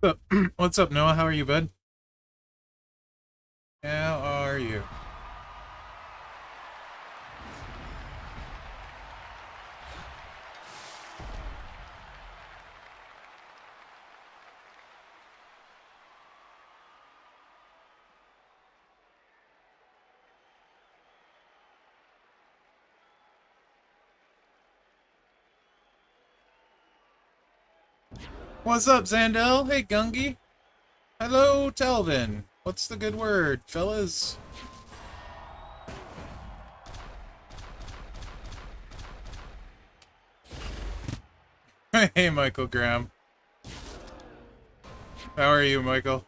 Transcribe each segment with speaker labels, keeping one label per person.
Speaker 1: So, what's up, Noah? How are you, bud? How are you? What's up, Zandel? Hey, Gungy. Hello, Telvin. What's the good word, fellas? Hey, Michael Graham. How are you, Michael?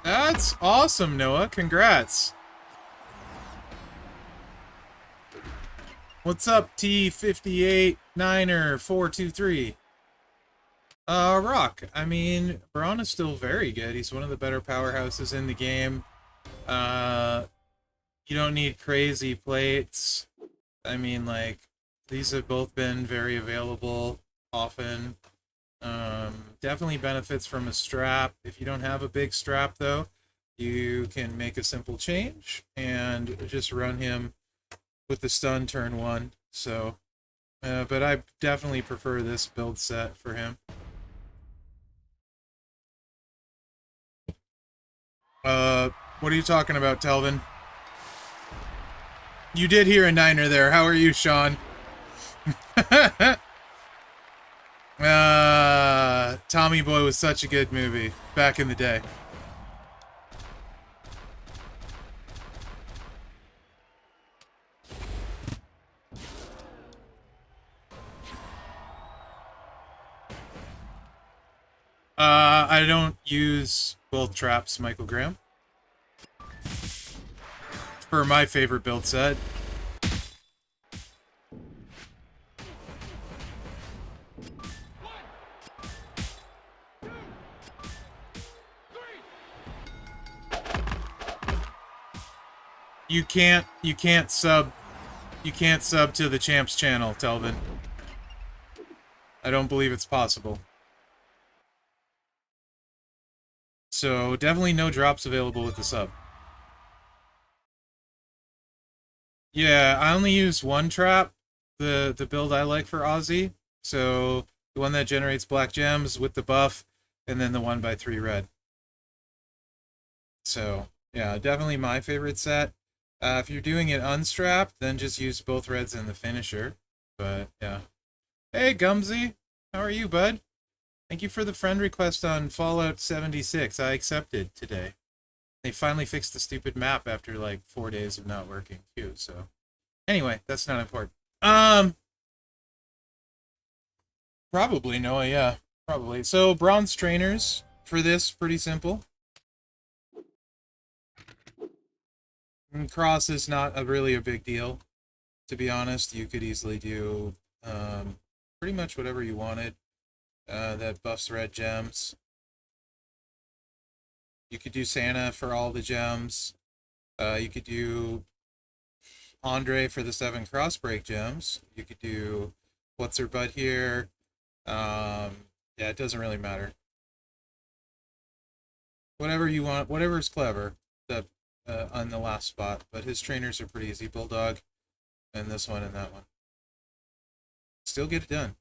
Speaker 1: That's awesome, Noah. Congrats. What's up, T58 Niner 423? Rock. I mean, Braun is still very good. He's one of the better powerhouses in the game. Uh, you don't need crazy plates. I mean, like, these have both been very available often. Definitely benefits from a strap. If you don't have a big strap, though, you can make a simple change and just run him with the stun turn one. So, but I definitely prefer this build set for him. What are you talking about, Telvin? You did hear a niner there. How are you, Sean? Tommy Boy was such a good movie back in the day. I don't use both traps, Michael Graham. For my favorite build set. You can't sub to the champs channel, Telvin. I don't believe it's possible. So definitely no drops available with the sub. Yeah, I only use one trap, the build I like for Aussie. So the one that generates black gems with the buff, and then the 1x3 red. So yeah, definitely my favorite set. If you're doing it unstrapped, then just use both reds in the finisher. But yeah. Hey Gumsy, how are you, bud? Thank you for the friend request on Fallout 76. I accepted today. They finally fixed the stupid map after like 4 days of not working too, so anyway, that's not important. Probably Noah, yeah. Probably. So bronze trainers for this, pretty simple. Cross is not really a big deal, to be honest. You could easily do pretty much whatever you wanted. That buffs red gems. You could do Santa for all the gems. You could do Andre for the 7 crossbreak gems. You could do what's her butt here. Yeah, it doesn't really matter. Whatever you want, whatever's clever. That on the last spot, but his trainers are pretty easy. Bulldog, and this one and that one. Still get it done.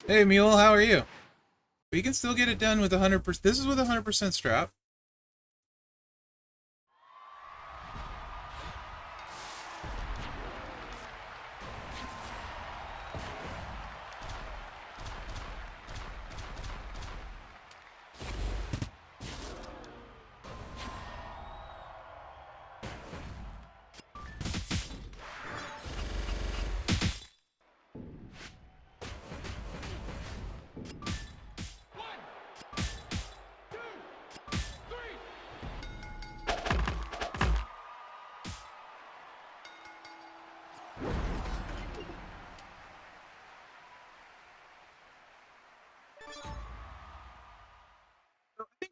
Speaker 1: Hey Mule, how are you? We can still get it done with 100%. This is with 100% strap.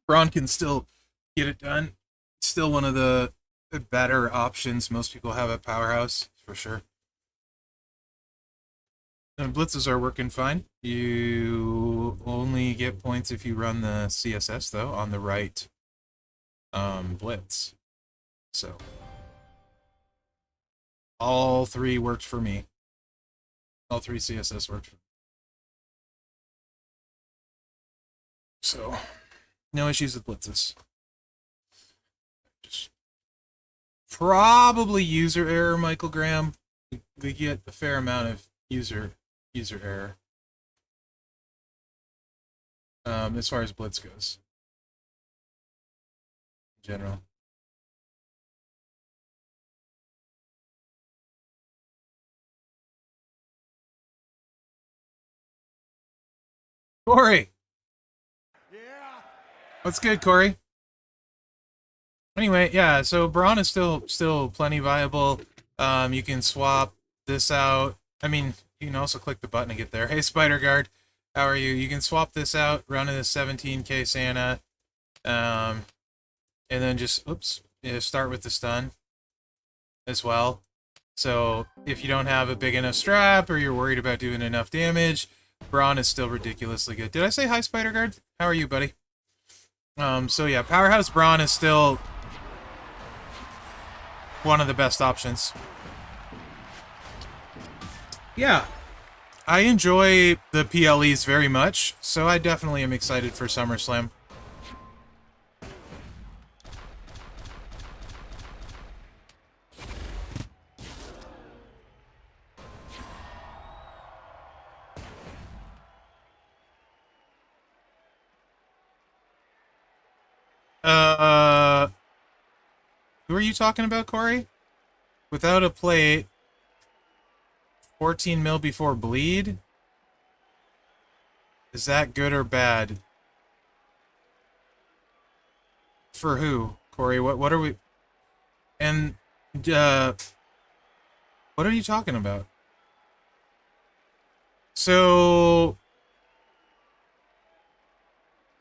Speaker 1: Braun can still get it done. Still one of the better options most people have at Powerhouse, for sure. And blitzes are working fine. You only get points if you run the CSS, though, on the right blitz. So, all three worked for me. All three CSS worked for me. So, no issues with blitzes. Just probably user error, Michael Graham. We get a fair amount of user error. As far as blitz goes. In general. Corey! Yeah! What's good, Corey? Anyway, yeah, so Braun is still plenty viable. You can swap this out. I mean, you can also click the button to get there. Hey, Spider Guard, how are you? You can swap this out, run in a 17k Santa, and then just, start with the stun as well. So if you don't have a big enough strap or you're worried about doing enough damage, Braun is still ridiculously good. Did I say hi, Spider Guard? How are you, buddy? So yeah, Powerhouse Braun is still one of the best options. Yeah, I enjoy the PLEs very much, so I definitely am excited for SummerSlam. Who are you talking about, Corey? Without a plate, 14 mil before bleed? Is that good or bad? For who, Corey? What are we... And, what are you talking about? So...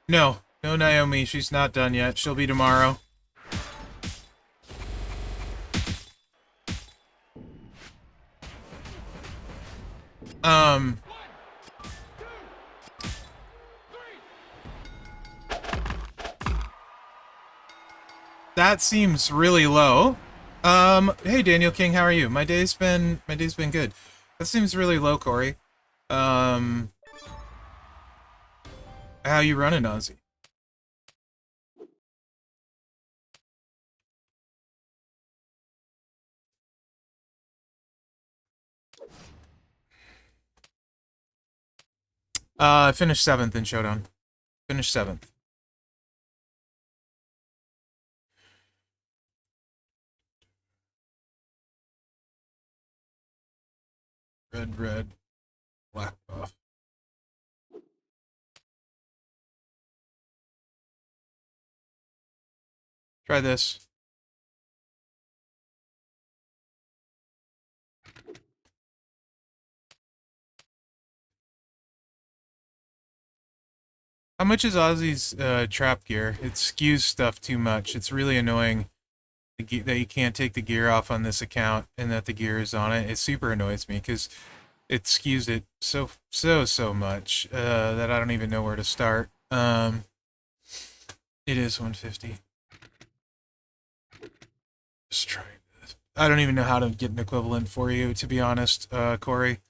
Speaker 1: No, Naomi, she's not done yet. She'll be tomorrow. That seems really low. Hey Daniel King, how are you? My day's been good. That seems really low, Corey. How you running, Ozzy? Finished 7th in Showdown. Finished 7th. Red, black buff. Try this. How much is Ozzy's trap gear? It skews stuff too much. It's really annoying that you can't take the gear off on this account and that the gear is on it. It super annoys me because it skews it so much that I don't even know where to start. It is 150. Just trying this. I don't even know how to get an equivalent for you, to be honest, Corey.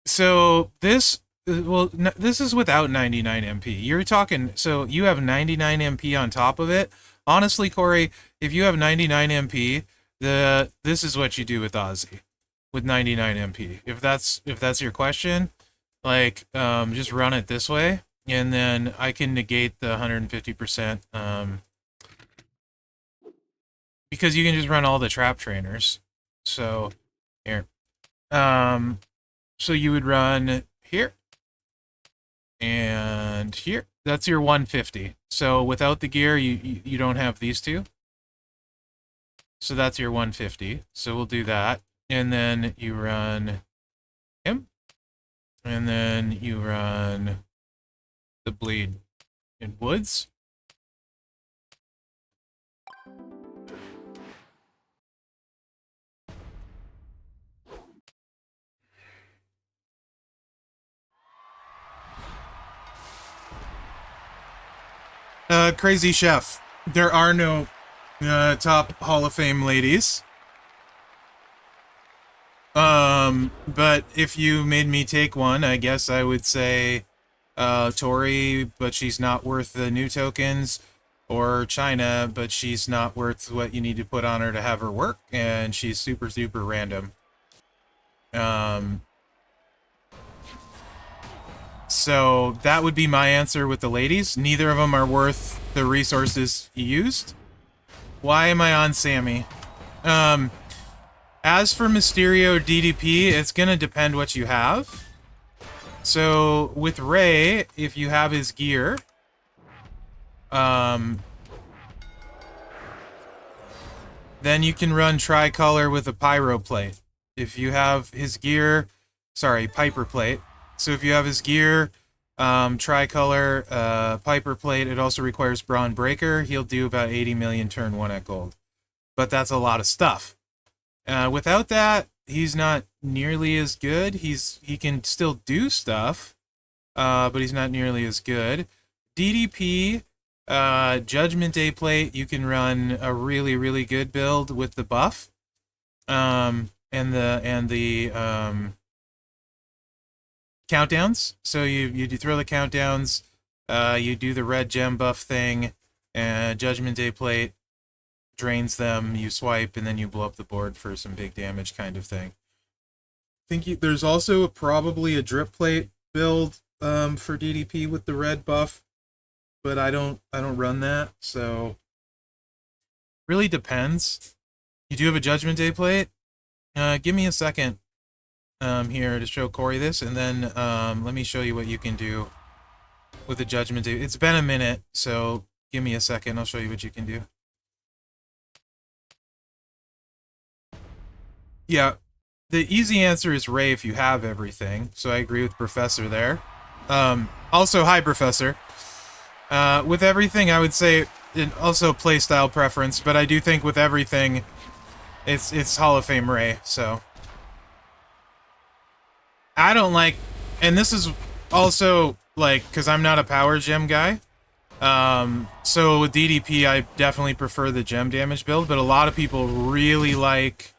Speaker 1: So this, well, this is without 99 MP. You're talking, so you have 99 MP on top of it. Honestly, Corey, if you have 99 MP, this is what you do with Aussie, with 99 MP. If that's your question, like, just run it this way, and then I can negate the 150%, because you can just run all the trap trainers. So, here. So you would run here, and here. That's your 150. So without the gear, you don't have these two. So that's your 150. So we'll do that. And then you run him. And then you run the bleed? In woods? Crazy Chef. There are no top Hall of Fame ladies. But if you made me take one, I guess I would say Tori, but she's not worth the new tokens, or China, but she's not worth what you need to put on her to have her work, and she's super, super random. So that would be my answer with the ladies. Neither of them are worth the resources used. Why am I on Sammy? As for Mysterio DDP, it's gonna depend what you have. So with Ray, if you have his gear, then you can run Tricolor with a Pyro Plate. If you have his gear, sorry, Piper Plate. So if you have his gear, Tricolor, Piper Plate, it also requires Braun Breaker. He'll do about 80 million turn 1 at gold. But that's a lot of stuff. Without that, he's not nearly as good. He can still do stuff, but he's not nearly as good. DDP, Judgment Day Plate, you can run a really, really good build with the buff, and the countdowns. So you throw the countdowns, you do the red gem buff thing, Judgment Day Plate drains them, you swipe, and then you blow up the board for some big damage kind of thing. I think there's also probably a drip plate build for DDP with the red buff, but I don't run that, so really depends. You do have a Judgment Day Plate. Give me a second here to show Corey this, and then let me show you what you can do with the Judgment Day. It's been a minute, so give me a second. I'll show you what you can do. Yeah, the easy answer is Ray if you have everything, so I agree with Professor there. Also, hi, Professor. With everything, I would say also playstyle preference, but I do think with everything, it's Hall of Fame Ray, so. I don't like, and this is also, like, because I'm not a power gem guy, so with DDP, I definitely prefer the gem damage build, but a lot of people really like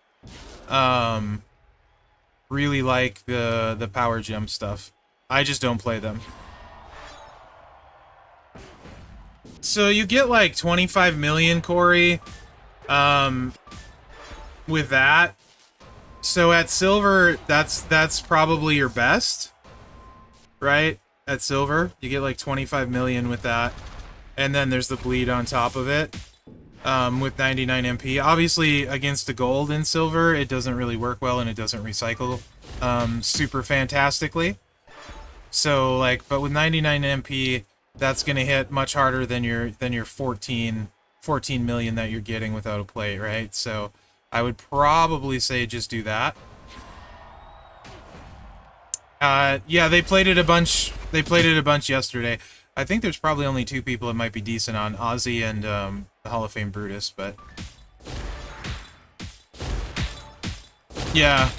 Speaker 1: the power gem stuff. I just don't play them. So you get like 25 million, Corey, with that. So at silver, that's probably your best, right? At silver, you get like 25 million with that, and then there's the bleed on top of it. With 99 MP. Obviously, against the gold in silver, it doesn't really work well, and it doesn't recycle super fantastically. So, like, but with 99 MP, that's gonna hit much harder than your 14 million that you're getting without a plate, right? So, I would probably say just do that. Yeah, they played it a bunch. They played it a bunch yesterday. I think there's probably only 2 people that might be decent on, Ozzy and the Hall of Fame Brutus, but yeah.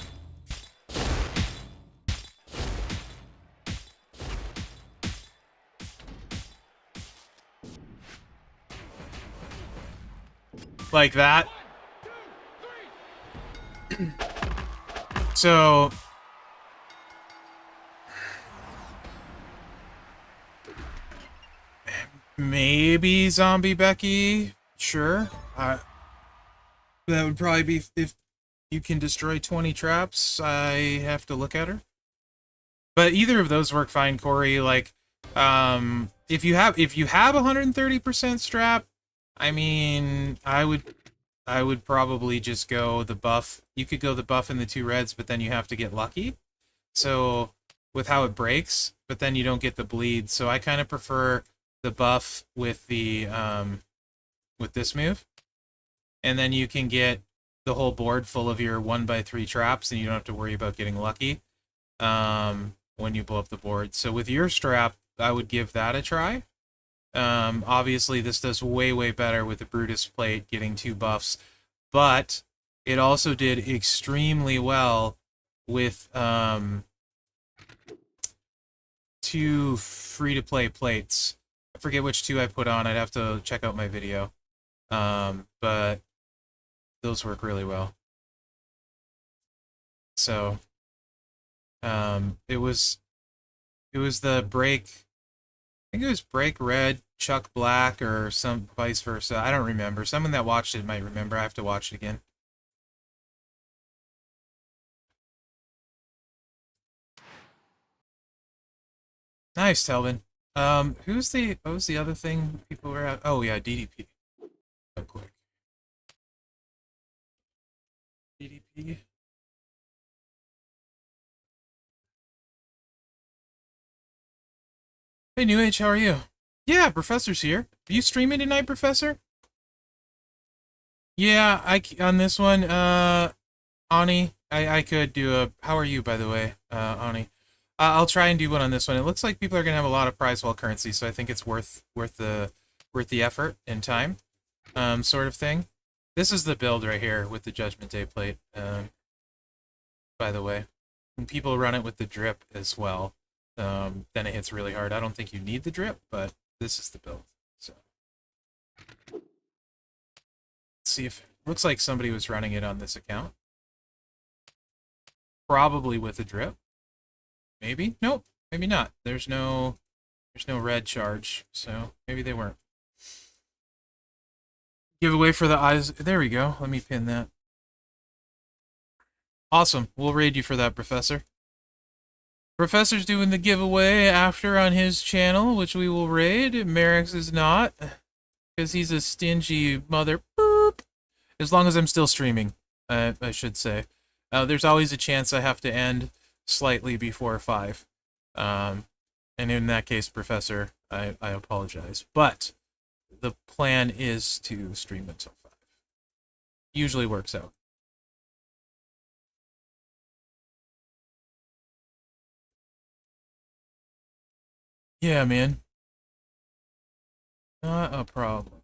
Speaker 1: Like that. So maybe Zombie Becky, sure. That would probably be if you can destroy 20 traps. I have to look at her. But either of those work fine, Corey. Like, if you have 130% strap, I mean, I would probably just go the buff. You could go the buff and the 2 reds, but then you have to get lucky. So with how it breaks, but then you don't get the bleed. So I kind of prefer the buff with the with this move, and then you can get the whole board full of your 1x3 traps, and you don't have to worry about getting lucky when you blow up the board. So with your strap, would give that a try. Obviously, this does way, way better with the Brutus plate getting 2 buffs, but it also did extremely well with 2 free-to-play plates. I forget which 2 I put on. I'd have to check out my video. But those work really well. So, it was the break. I think it was Break Red, Chuck Black, or some vice versa. I don't remember. Someone that watched it might remember. I have to watch it again. Nice, Telvin. What was the other thing people were at? Oh, yeah, DDP. Real quick. DDP. Hey, New Age, how are you? Yeah, Professor's here. Are you streaming tonight, Professor? Yeah, on this one, Ani, I could do a. How are you, by the way, Ani? I'll try and do one on this one. It looks like people are gonna have a lot of prize wall currency, so I think it's worth the effort and time, sort of thing. This is the build right here with the Judgment Day plate. By the way, and people run it with the drip as well. Then it hits really hard. I don't think you need the drip, but this is the build. So let's see if looks like somebody was running it on this account. Probably with a drip. Maybe? Nope. Maybe not. There's no red charge, so maybe they weren't. Giveaway for the eyes. There we go. Let me pin that. Awesome. We'll raid you for that, Professor. Professor's doing the giveaway after on his channel, which we will raid. Merrick's is not, because he's a stingy mother. Boop. As long as I'm still streaming, I should say. There's always a chance I have to end slightly before 5. And in that case, Professor, I apologize. But the plan is to stream until 5. Usually works out. Yeah, man. Not a problem.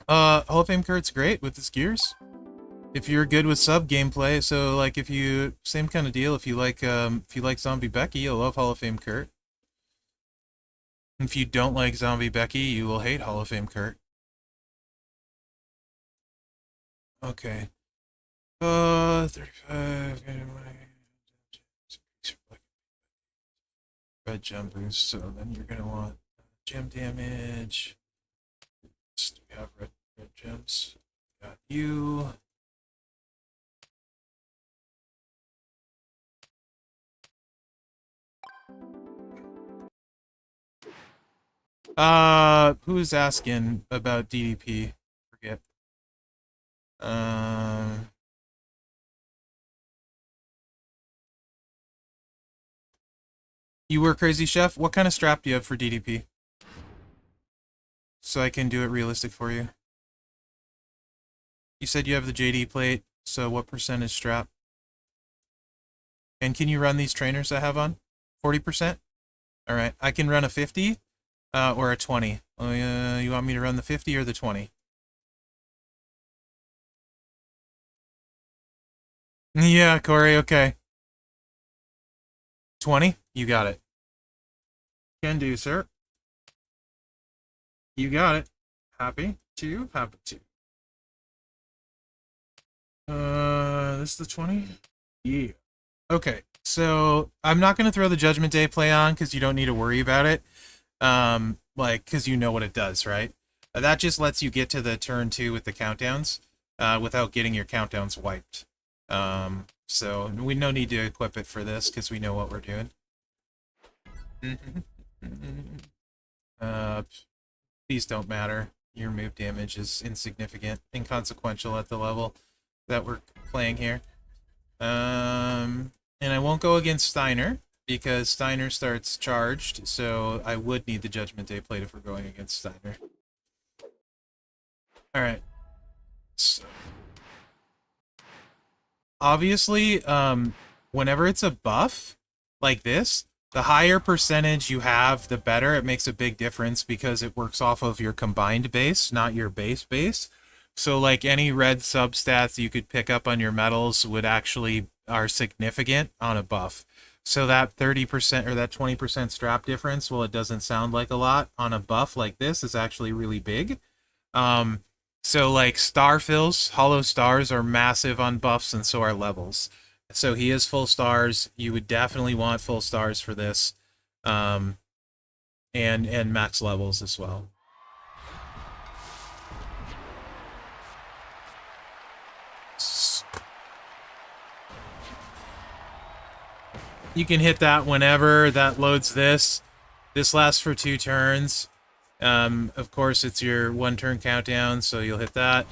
Speaker 1: Hall of Fame Kurt's great with his gears. If you're good with sub gameplay, so like if you same kind of deal. If you like Zombie Becky, you'll love Hall of Fame Kurt. If you don't like Zombie Becky, you will hate Hall of Fame Kurt. Okay. 35. Red gem boost, so then you're gonna want gem damage. We have red gems. Got you. Who's asking about DDP? Forget. You were Crazy Chef? What kind of strap do you have for DDP? So I can do it realistic for you. You said you have the JD plate, so what percentage strap? And can you run these trainers I have on? 40%? Alright, I can run a 50 or a 20. You want me to run the 50 or the 20? Yeah, Corey, okay. 20? You got it. Can do, sir. You got it. Happy to. This is the 20? Yeah. Okay, so I'm not going to throw the Judgment Day play on because you don't need to worry about it. Because you know what it does, right? That just lets you get to the turn 2 with the countdowns without getting your countdowns wiped. So we no need to equip it for this because we know what we're doing. These don't matter. Your move damage is insignificant, inconsequential at the level that we're playing here. And I won't go against Steiner because Steiner starts charged, so I would need the Judgment Day plate if we're going against Steiner. Alright. So obviously, whenever it's a buff like this, the higher percentage you have, the better. It makes a big difference because it works off of your combined base, not your base. So like any red substats you could pick up on your medals would actually are significant on a buff. So that 30% or that 20% strap difference, well, it doesn't sound like a lot on a buff like this, is actually really big. Um, so like star fills, hollow stars are massive on buffs, and so are levels. So he is full stars. You would definitely want full stars for this, um, and max levels as well. You can hit that whenever that loads this. This lasts for 2 turns. Of course, it's your 1 turn countdown, so you'll hit that.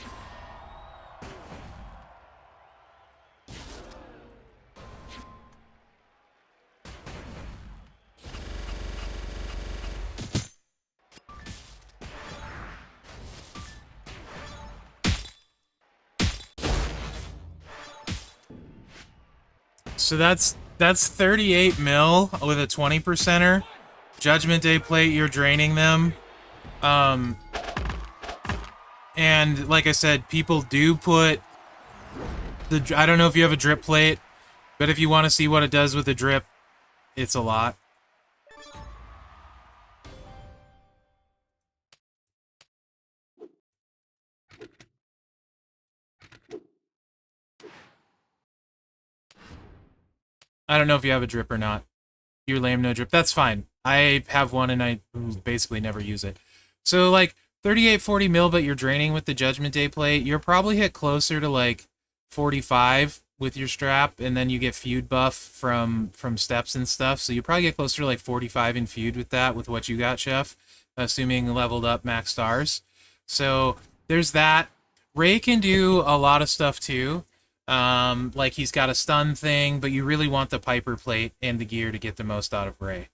Speaker 1: So that's 38 mil with a 20%er. Judgment Day plate, you're draining them. And like I said, people do put the, I don't know if you have a drip plate, but if you want to see what it does with the drip, it's a lot. I don't know if you have a drip or not. You're lame, no drip. That's fine. I have one and I basically never use it. So like 38, 40 mil, but you're draining with the Judgment Day plate. You're probably hit closer to like 45 with your strap, and then you get feud buff from steps and stuff. So you probably get closer to like 45 in feud with that, with what you got, Chef, assuming leveled up max stars. So there's that. Ray can do a lot of stuff too. Like he's got a stun thing, but you really want the Piper plate and the gear to get the most out of Ray,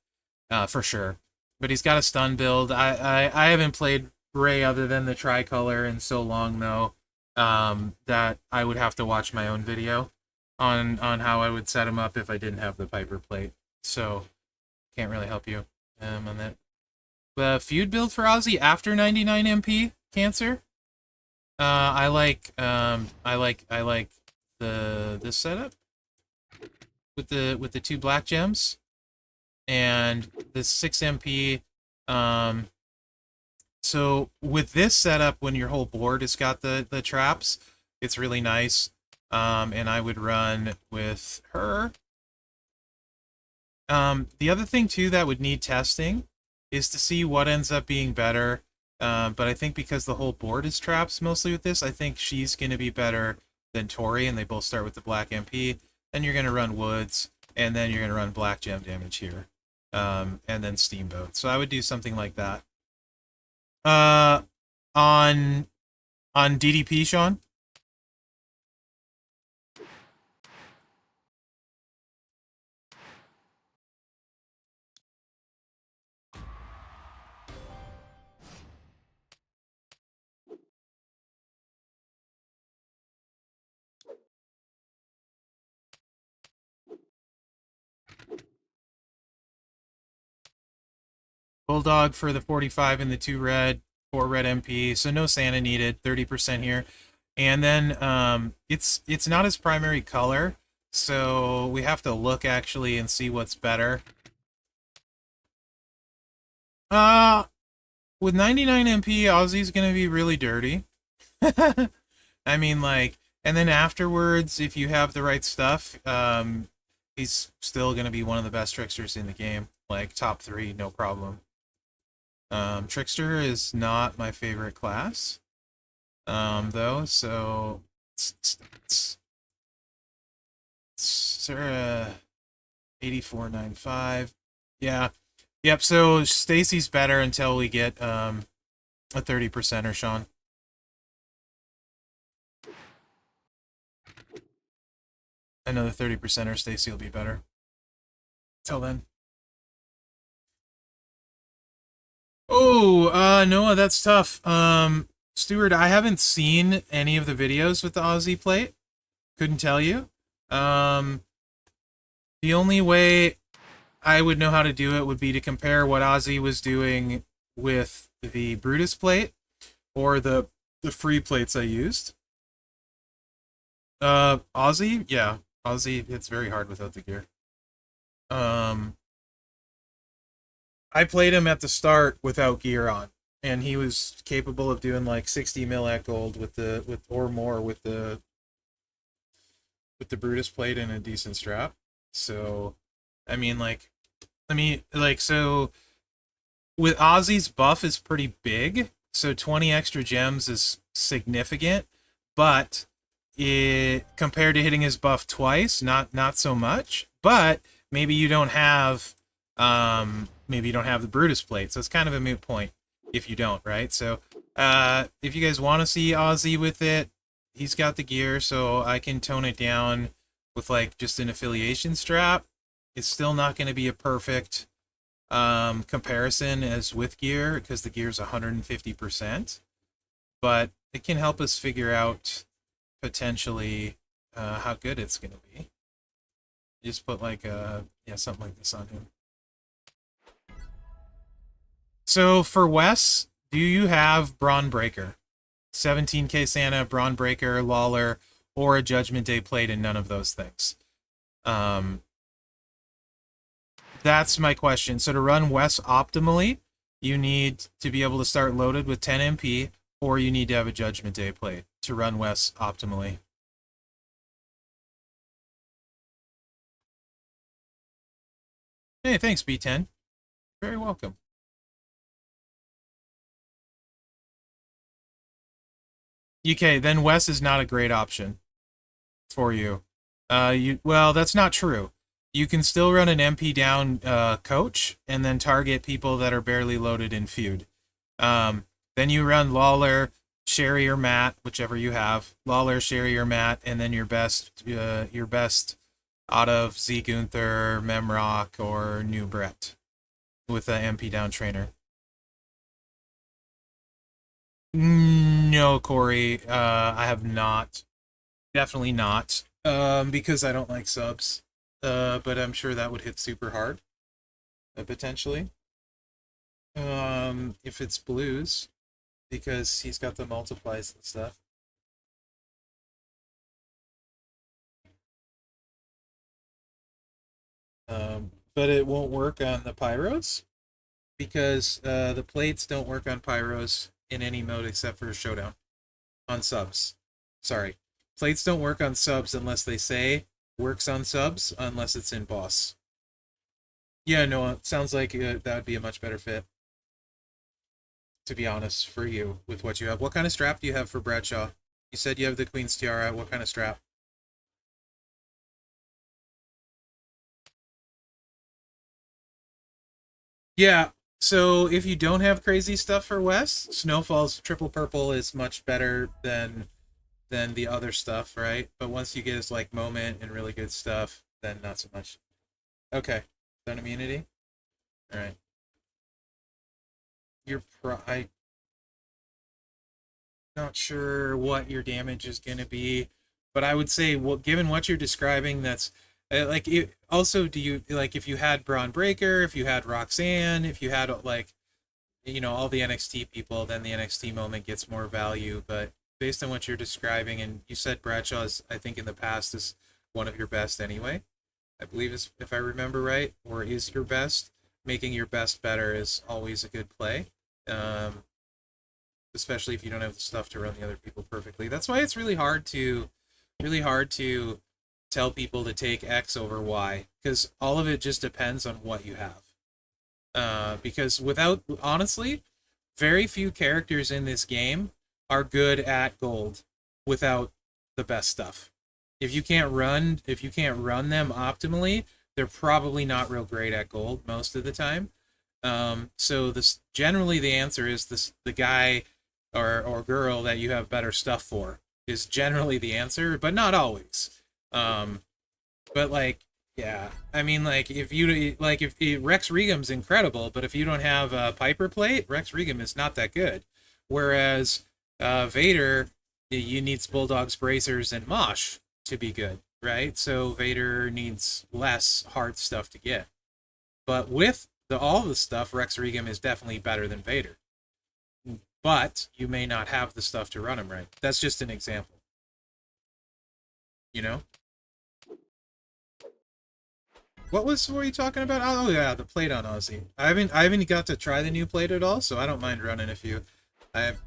Speaker 1: for sure. But he's got a stun build. I haven't played Ray other than the tricolor in so long though, that I would have to watch my own video on how I would set him up if I didn't have the Piper plate. So can't really help you on that. The feud build for Aussie after 99 MP cancer. I like this setup with the 2 black gems and the 6 MP. So with this setup, when your whole board has got the traps, it's really nice. And I would run with her. The other thing too that would need testing is to see what ends up being better. But I think because the whole board is traps mostly with this, I think she's going to be better than Tori, and they both start with the black MP. Then you're going to run Woods, and then you're going to run black gem damage here, and then Steamboat. So I would do something like that. On DDP, Sean? Bulldog for the 45 and the 2 red, 4 red MP, so no Santa needed, 30% here. And then it's not his primary color, so we have to look actually and see what's better. With 99 MP, Aussie's gonna be really dirty. I mean, like, and then afterwards, if you have the right stuff, he's still gonna be one of the best tricksters in the game. Like, top 3, no problem. Trickster is not my favorite class, though, so... Sarah... 8495. Yeah. Yep, so Stacy's better until we get, a 30%er, Sean. Another 30%er, Stacy will be better. Till then. Oh, Noah, that's tough. Stuart, I haven't seen any of the videos with the Aussie plate. Couldn't tell you. Um, the only way I would know how to do it would be to compare what Ozzy was doing with the Brutus plate or the free plates I used. Aussie, yeah, Aussie. It's very hard without the gear. Um, I played him at the start without gear on, and he was capable of doing like 60 mil at gold with or more with the Brutus plate and a decent strap. So, I mean, so with Ozzy's buff is pretty big, so 20 extra gems is significant, but it compared to hitting his buff twice, not so much. But maybe you don't have the Brutus plate, so it's kind of a moot point if you don't, right? So if you guys want to see Ozzy with it, he's got the gear, so I can tone it down with like just an affiliation strap. It's still not going to be a perfect comparison as with gear because the gear's 150%, but it can help us figure out potentially how good it's going to be. Just put like something like this on him. So for Wes, do you have Braun Breaker? 17k Santa, Braun Breaker, Lawler, or a Judgment Day plate and none of those things? That's my question. So to run Wes optimally, you need to be able to start loaded with 10 MP, or you need to have a Judgment Day plate to run Wes optimally. Hey, thanks, B10. Very welcome. UK, then Wes is not a great option for you. Well, that's not true. You can still run an MP down coach and then target people that are barely loaded in feud. Then you run Lawler, Sherry, or Matt, whichever you have. Lawler, Sherry, or Matt, and then your best out of Z Gunther, Memrock, or New Brett with an MP down trainer. No, Corey, I have not. Definitely not. Because I don't like subs. But I'm sure that would hit super hard. Potentially. If it's blues, because he's got the multiplies and stuff. But it won't work on the pyros because the plates don't work on pyros in any mode except for showdown on subs. Sorry, plates don't work on subs unless they say works on subs unless it's in boss. Yeah, no, it sounds like that would be a much better fit. To be honest, for you with what you have. What kind of strap do you have for Bradshaw? You said you have the Queen's Tiara. What kind of strap? Yeah. So if you don't have crazy stuff for Wes, Snowfall's triple purple is much better than the other stuff, right? But once you get his like moment and really good stuff, then not so much. Okay. Done immunity? Alright. I not sure what your damage is gonna be, but I would say, well, given what you're describing, that's like it, also, do you like if you had Braun Breaker, if you had Roxanne, if you had like all the NXT people, then the NXT moment gets more value. But based on what you're describing, and you said Bradshaw's, I think in the past is one of your best anyway. I believe is if I remember right, or is your best. Making your best better is always a good play. Um, Especially if you don't have the stuff to run the other people perfectly. That's why it's really hard to tell people to take X over Y because all of it just depends on what you have. Because without honestly, very few characters in this game are good at gold without the best stuff. If you can't run them optimally, they're probably not real great at gold most of the time. So this generally the answer is this: the guy or girl that you have better stuff for is generally the answer, but not always. Um, but like, yeah, I mean, like if Rex Regam's incredible, but if you don't have a Piper plate, Rex Regum is not that good. Whereas Vader, you need Bulldogs, bracers, and Mosh to be good. right? So Vader needs less hard stuff to get. But with all the stuff, Rex Regum is definitely better than Vader. But you may not have the stuff to run him right. That's just an example. You know? What were you talking about? Oh yeah, the plate on Aussie. I haven't got to try the new plate at all, so I don't mind running a few. I have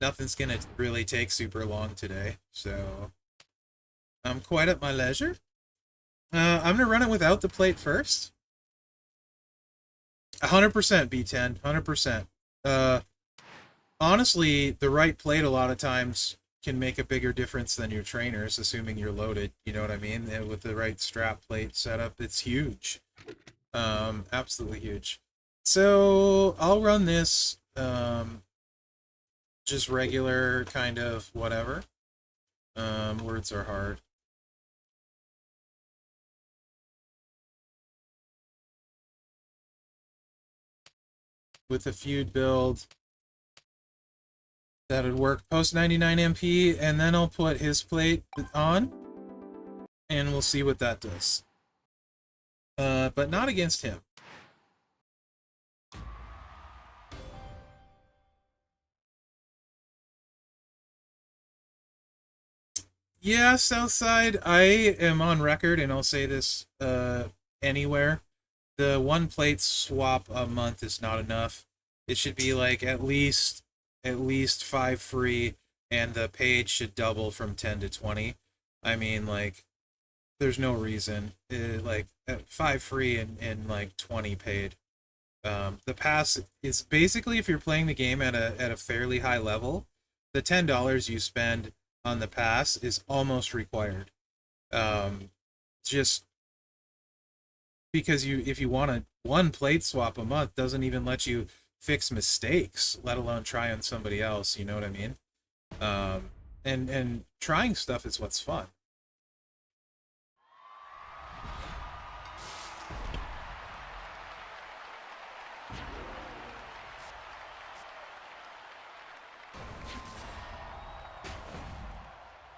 Speaker 1: nothing's gonna really take super long today, so I'm quite at my leisure. I'm gonna run it without the plate first. 100% B10, 100%. Honestly, the right plate a lot of times can make a bigger difference than your trainers, assuming you're loaded. You know what I mean? With the right strap plate setup, it's huge. Absolutely huge. So I'll run this just regular kind of whatever. Words are hard. With a feud build, that would work post 99 MP, and then I'll put his plate on, and we'll see what that does. But not against him. Yeah, Southside, I am on record, and I'll say this anywhere. The one plate swap a month is not enough. It should be like at least 5 free, and the paid should double from 10 to 20. I mean, like, there's no reason. Like, 5 free and like 20 paid. The pass is basically, if you're playing the game at a fairly high level, the $10 you spend on the pass is almost required. Just because if you want a one plate swap a month, doesn't even let you fix mistakes, let alone try on somebody else. You know what I mean? And trying stuff is what's fun.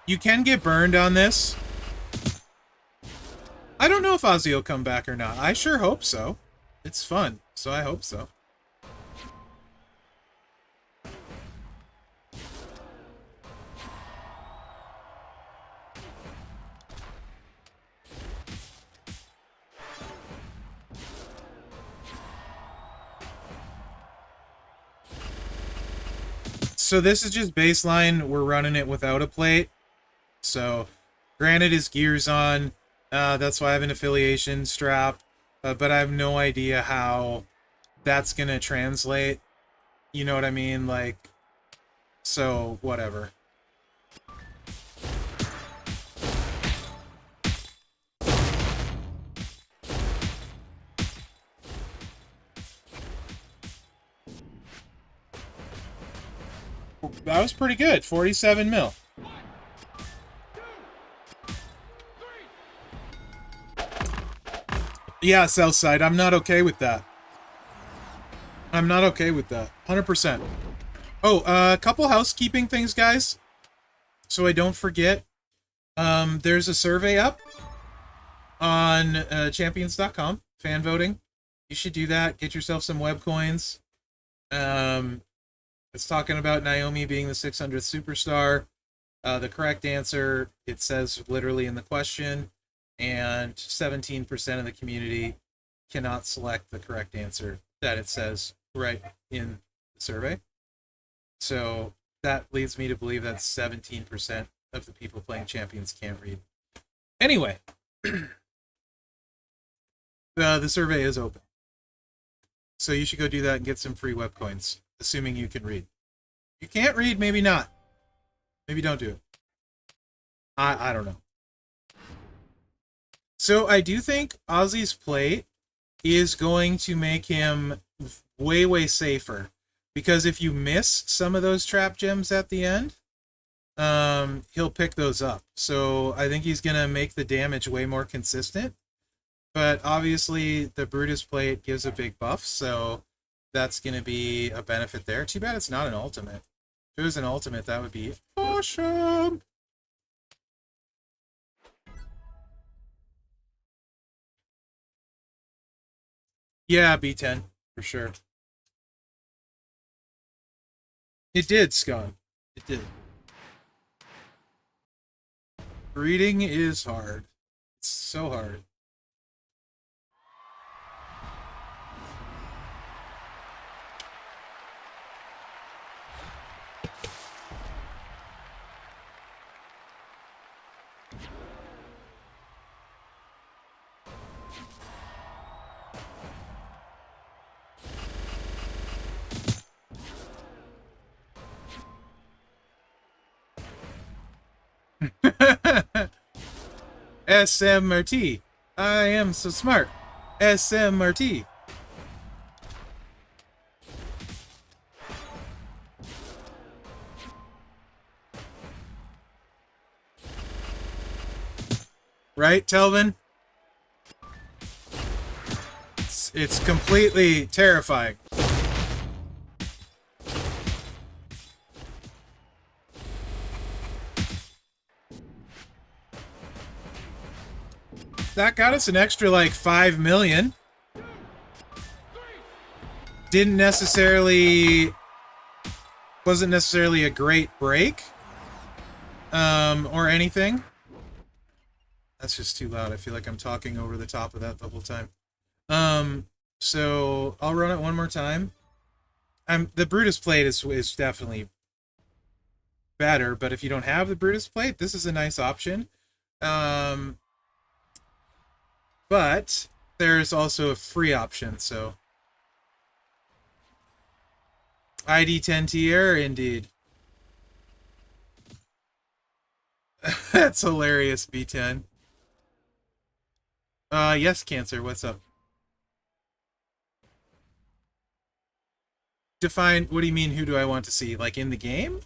Speaker 1: You can get burned on this. I don't know if Ozzy will come back or not. I sure hope so. It's fun, so I hope so. So this is just baseline. We're running it without a plate. So, granted, his gear's on. That's why I have an affiliation strap. But I have no idea how that's going to translate. You know what I mean? Like, so, whatever. That was pretty good. 47 mil. Yeah, Southside, I'm not okay with that. I'm not okay with that. 100%. Oh, a couple housekeeping things, guys. So I don't forget. There's a survey up on champions.com. Fan voting. You should do that. Get yourself some web coins. It's talking about Naomi being the 600th superstar. The correct answer, it says literally in the question, and 17% of the community cannot select the correct answer that it says right in the survey. So that leads me to believe that 17% of the people playing Champions can't read. Anyway, the survey is open. So you should go do that and get some free web coins, assuming you can read. You can't read, maybe not. Maybe don't do it. I don't know. So I do think Ozzy's plate is going to make him way, way safer. Because if you miss some of those trap gems at the end, he'll pick those up. So I think he's going to make the damage way more consistent. But obviously, the Brutus plate gives a big buff, so that's going to be a benefit there. Too bad it's not an ultimate. If it was an ultimate, that would be awesome. Yeah, B10 for sure. It did, Scone. It did. Reading is hard. It's so hard. SMRT. I am so smart. SMRT. Right, Telvin? It's completely terrifying. That got us an extra like 5 million. Didn't necessarily wasn't necessarily a great break or anything. That's just too loud. I feel like I'm talking over the top of that the whole time. So I'll run it one more time. The Brutus plate is definitely better, but if you don't have the Brutus plate, this is a nice option. But there's also a free option, so ID 10T error indeed. That's hilarious, B10. Yes, Cancer, what's up? Define, what do you mean, who do I want to see? Like, in the game?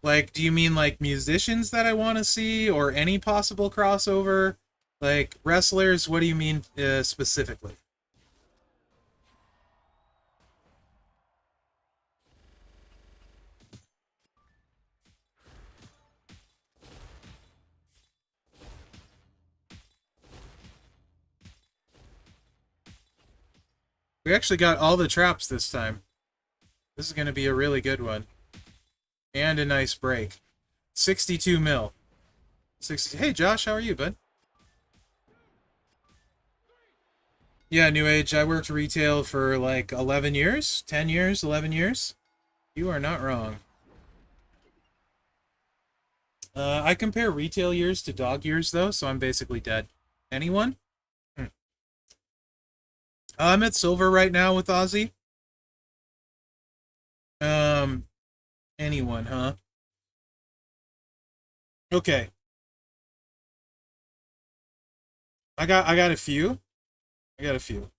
Speaker 1: Like, do you mean, like, musicians that I want to see, or any possible crossover? Like, wrestlers, what do you mean, specifically? We actually got all the traps this time. This is going to be a really good one. And a nice break. 62 mil. 60. Hey, Josh, how are you, bud? Yeah, New Age. I worked retail for like 11 years, 10 years, 11 years. You are not wrong. I compare retail years to dog years, though, so I'm basically dead. Anyone? Hmm. I'm at silver right now with Aussie. Um, anyone, huh? Okay. I got a few. I got a few.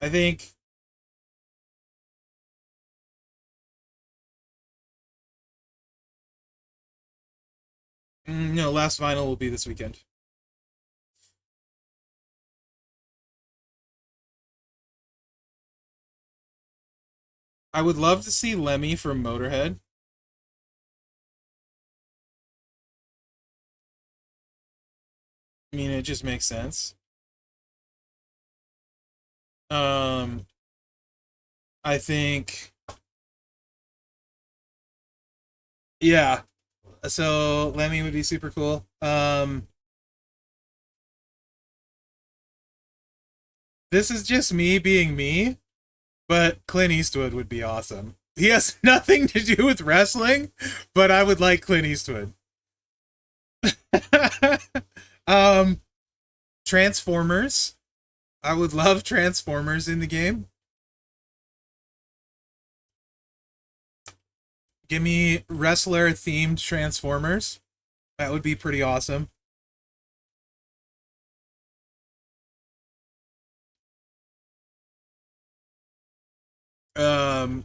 Speaker 1: I think no, last final will be this weekend. I would love to see Lemmy from Motorhead. I mean, it just makes sense. Um, I think, yeah. So Lemmy would be super cool. This is just me being me, but Clint Eastwood would be awesome. He has nothing to do with wrestling, but I would like Clint Eastwood. um, Transformers. I would love Transformers in the game. Give me wrestler themed Transformers. That would be pretty awesome. Um,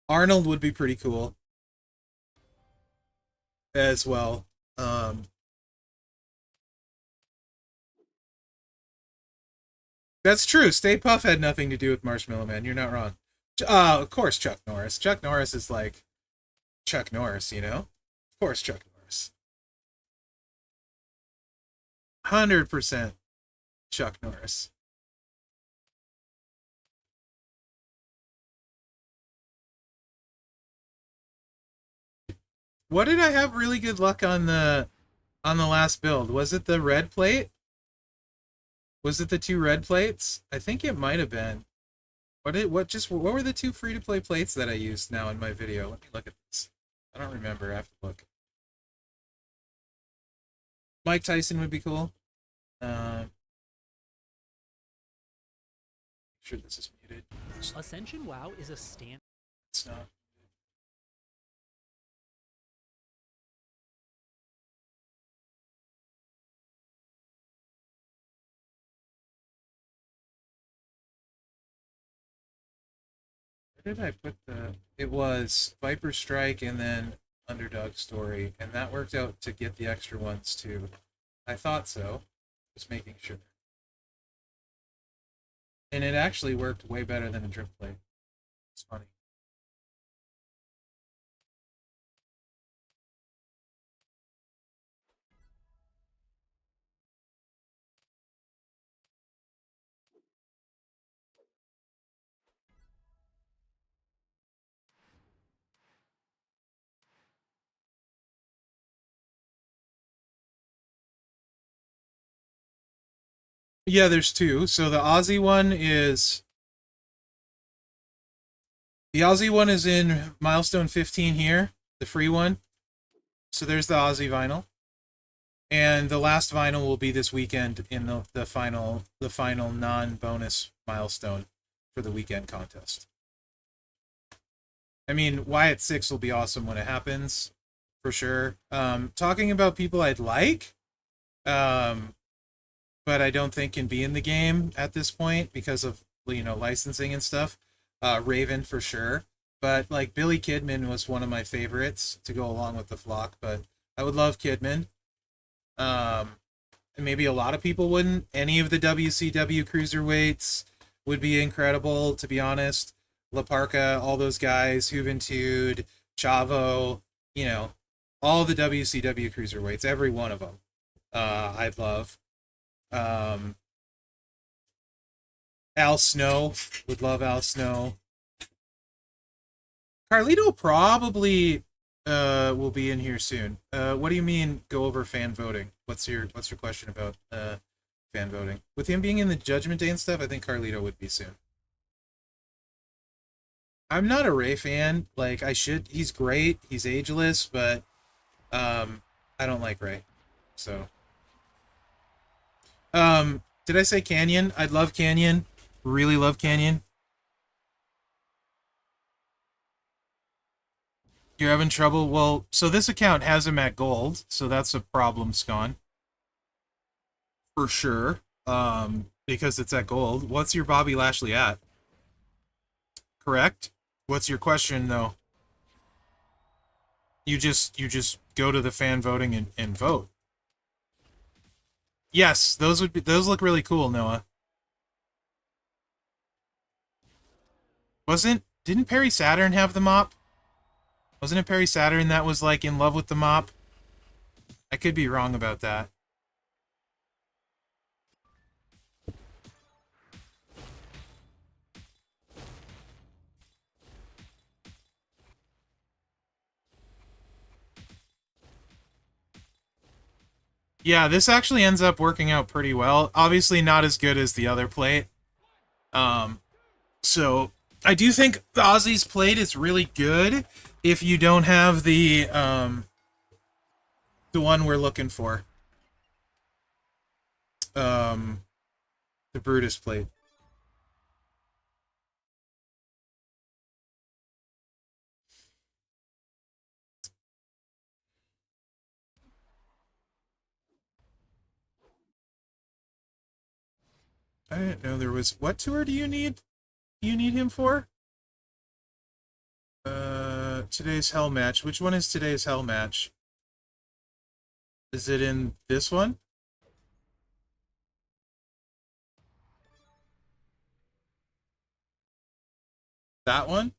Speaker 1: Arnold would be pretty cool as well. That's true. Stay Puff had nothing to do with Marshmallow Man. You're not wrong. Of course, Chuck Norris. Chuck Norris is like Chuck Norris, you know? Of course, Chuck Norris. 100% Chuck Norris. What did I have really good luck on the last build? Was it the red plate? Was it the two red plates? I think it might have been. What were the two free to play plates that I used now in my video? Let me look at this. I don't remember. I have to look. Mike Tyson would be cool. Sure this is muted.
Speaker 2: Ascension WoW is a stand.
Speaker 1: It's not. Where did I put the... It was Viper Strike and then Underdog Story, and that worked out to get the extra ones too. I thought so. Just making sure. And it actually worked way better than a drip plate. It's funny. Yeah, there's two. So the Aussie one is... The Aussie one is in milestone 15 here, the free one. So there's the Aussie vinyl. And the last vinyl will be this weekend in the final non-bonus milestone for the weekend contest. I mean, Wyatt 6 will be awesome when it happens, for sure. Talking about people I'd like, but I don't think can be in the game at this point because of, you know, licensing and stuff. Raven for sure. But like Billy Kidman was one of my favorites to go along with the flock, but I would love Kidman. Maybe a lot of people wouldn't. Any of the WCW cruiserweights would be incredible, to be honest. La Parka, all those guys, Juventud, Chavo, you know, all the WCW cruiserweights, every one of them. I'd love. Al Snow, would love Al Snow. Carlito probably will be in here soon. What do you mean go over fan voting? What's your question about fan voting? With him being in the Judgment Day and stuff, I think Carlito would be soon. I'm not a Ray fan. Like he's great, he's ageless, but I don't like Ray. So did I say Canyon? I'd love Canyon. Really love Canyon. You're having trouble? Well, so this account has him at gold, so that's a problem, Scon. For sure. Because it's at gold. What's your Bobby Lashley at? Correct? What's your question, though? You just go to the fan voting and vote. Yes, those look really cool, Noah. Didn't Perry Saturn have the mop? Wasn't it Perry Saturn that was like in love with the mop? I could be wrong about that. Yeah, this actually ends up working out pretty well. Obviously not as good as the other plate. So I do think the Aussie's plate is really good if you don't have the one we're looking for. The Brutus plate. I didn't know there was... What tour do you need? You need him for? Today's Hell match. Which one is today's Hell match? Is it in this one? That one?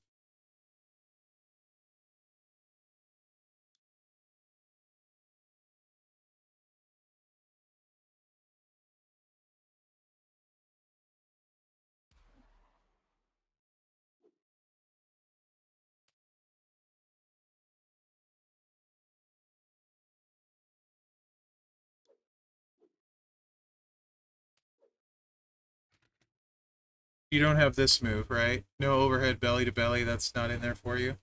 Speaker 1: You don't have this move, right? No overhead belly to belly. That's not in there for you.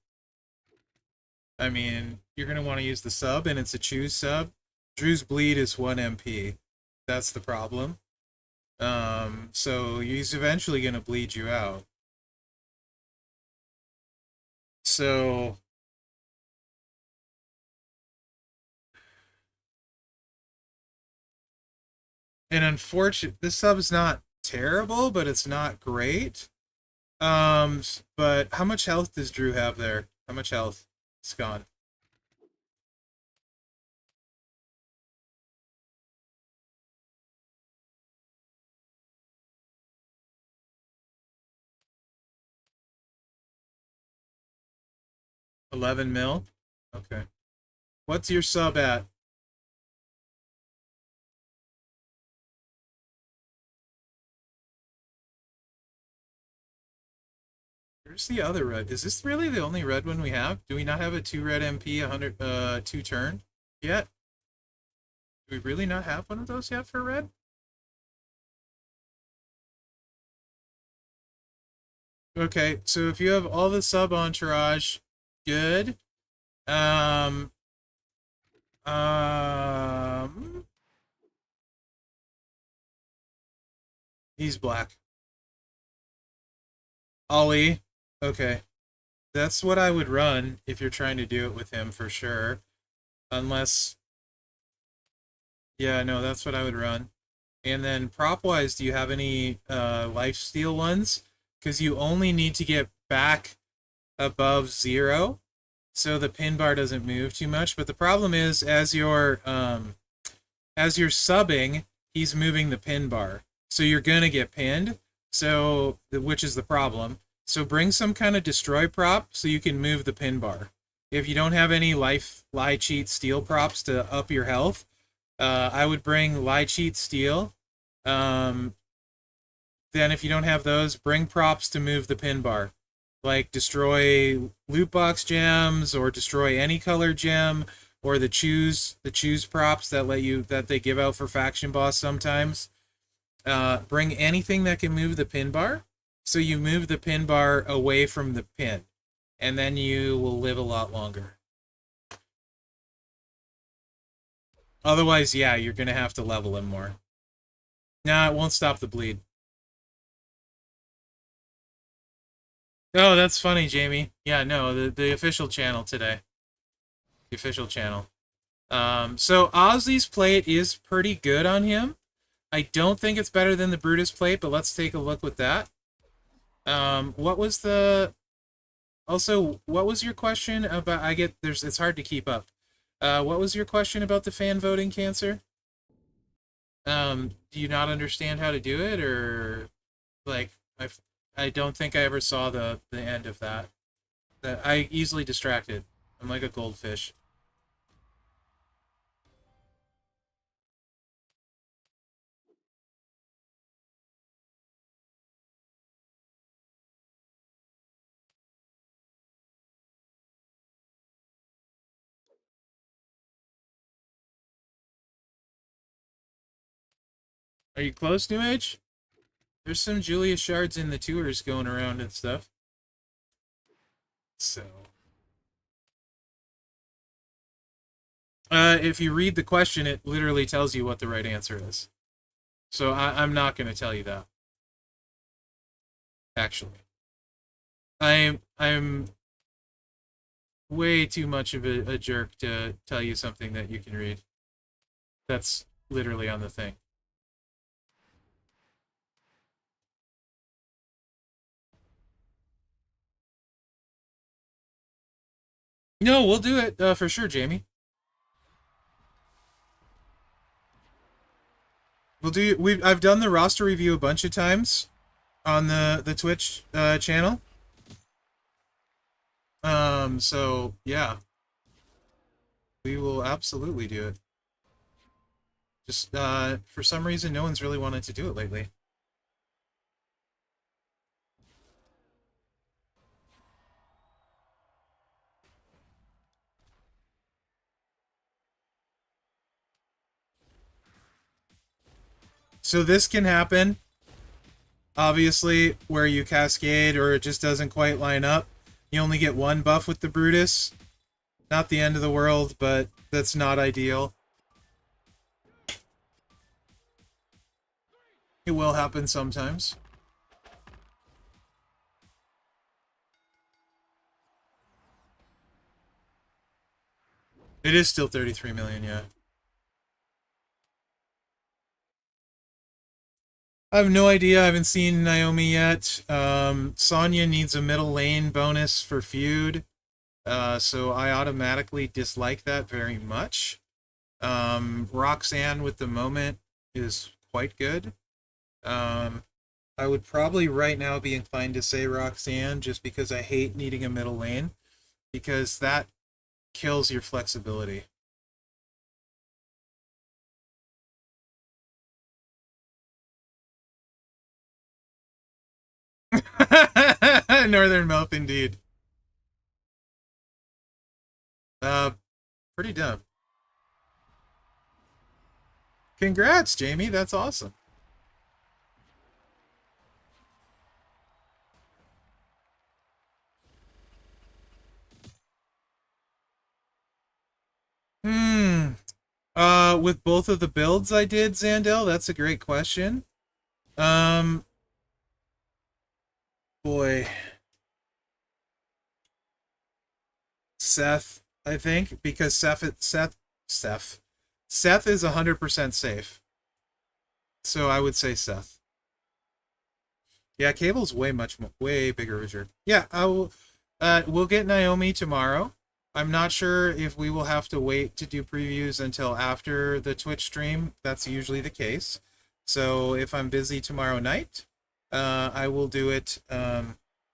Speaker 1: I mean, you're going to want to use the sub, and it's a choose sub. Drew's bleed is 1 MP. That's the problem. So he's eventually going to bleed you out. So... And unfortunately, this sub's not terrible, but it's not great. But how much health does Drew have there? How much health? It's gone. $11 mil? Okay. What's your sub at? Where's the other red? Is this really the only red one we have? Do we not have a 2 red MP 2 turn yet? Do we really not have one of those yet for red? Okay, so if you have all the sub entourage, good. Um, um, he's black. Ollie. Okay. That's what I would run if you're trying to do it with him for sure. Unless... Yeah, no, that's what I would run. And then prop-wise, do you have any lifesteal ones? Because you only need to get back above 0, so the pin bar doesn't move too much. But the problem is, as you're subbing, he's moving the pin bar, so you're gonna get pinned. So, which is the problem. So bring some kind of destroy prop so you can move the pin bar. If you don't have any lie cheat steal props to up your health, I would bring lie cheat steal. Then if you don't have those, bring props to move the pin bar. Like destroy loot box gems or destroy any color gem, or the choose props that they give out for faction boss sometimes. Bring anything that can move the pin bar, so you move the pin bar away from the pin, and then you will live a lot longer. Otherwise, yeah, you're gonna have to level him more. Nah, it won't stop the bleed. Oh, that's funny, Jamie. Yeah, no, the official channel today. The official channel. So Ozzy's plate is pretty good on him. I don't think it's better than the Brutus plate, but let's take a look with that. What was the... Also, what was your question about... It's hard to keep up. What was your question about the fan voting cancer? Do you not understand how to do it, or... Like, I don't think I ever saw the end of that. I easily distracted. I'm like a goldfish. Are you close, New Age? There's some Julius shards in the tours going around and stuff. So... if you read the question, it literally tells you what the right answer is. So I'm not going to tell you that. Actually. I'm way too much of a jerk to tell you something that you can read. That's literally on the thing. No, we'll do it for sure, Jamie. I've done the roster review a bunch of times on the Twitch channel. So yeah, we will absolutely do it. Just for some reason, no one's really wanted to do it lately. So this can happen. obviously, where you cascade or it just doesn't quite line up. You only get one buff with the Brutus. Not the end of the world, but that's not ideal. It will happen sometimes. It is still 33 million, yeah. I have no idea. I haven't seen Naomi yet. Sonya needs a middle lane bonus for feud. So I automatically dislike that very much. Roxanne with the moment is quite good. I would probably right now be inclined to say Roxanne just because I hate needing a middle lane, because that kills your flexibility. Northern Mouth indeed. Uh, Pretty dumb. Congrats, Jamie. That's awesome. Hmm. With both of the builds I did, Zandel, that's a great question. Um, Boy. Seth, I think, because Seth is 100% safe. So I would say Seth. Yeah, Cable's way bigger wizard. Yeah, we'll get Naomi tomorrow. I'm not sure if we will have to wait to do previews until after the Twitch stream. That's usually the case. So if I'm busy tomorrow night, I will do it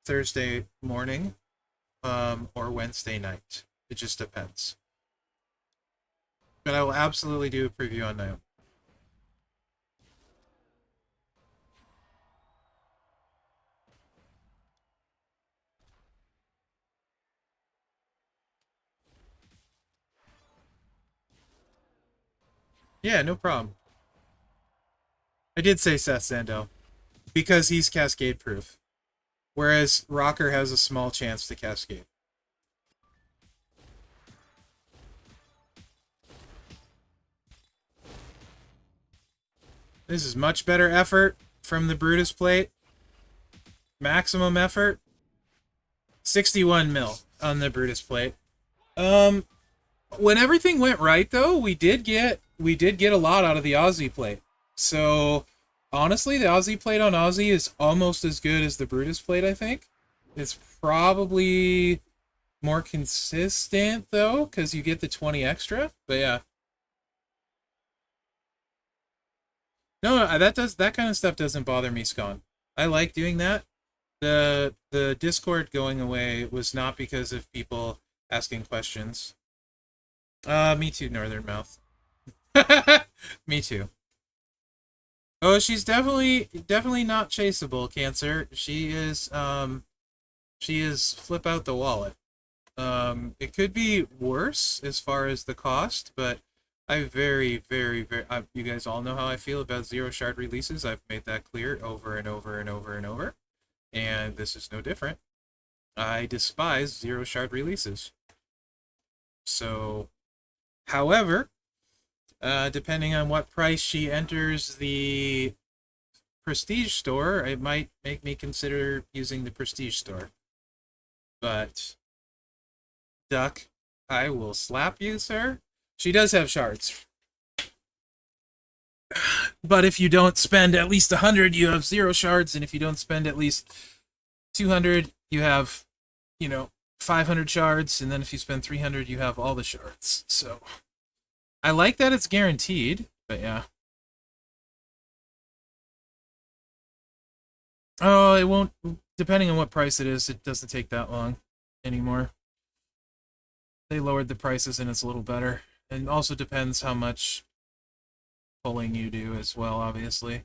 Speaker 1: Thursday morning or Wednesday night. It just depends. But I will absolutely do a preview on Naomi. Yeah, no problem. I did say Seth Sando because he's cascade proof, whereas Rocker has a small chance to cascade. This is much better effort from the Brutus plate. Maximum effort. 61 mil on the Brutus plate. When everything went right though, we did get a lot out of the Aussie plate. So honestly, the Aussie plate on Aussie is almost as good as the Brutus plate, I think. It's probably more consistent though, because you get the 20 extra. But yeah. No, that kind of stuff doesn't bother me, Scon. I like doing that. The Discord going away was not because of people asking questions. Me too, Northern Mouth. Me too. Oh, she's definitely not chaseable, Cancer. She is flip out the wallet. It could be worse as far as the cost, but I you guys all know how I feel about zero shard releases. I've made that clear over and over and over and over, and this is no different. I despise zero shard releases. So, however, depending on what price she enters the prestige store, it might make me consider using the prestige store. But, Duck, I will slap you, sir. She does have shards. But if you don't spend at least 100, you have 0 shards, and if you don't spend at least 200, you have, 500 shards, and then if you spend 300, you have all the shards. So, I like that it's guaranteed, but yeah. Oh, it won't, depending on what price it is, it doesn't take that long anymore. They lowered the prices and it's a little better. And also depends how much pulling you do as well, obviously.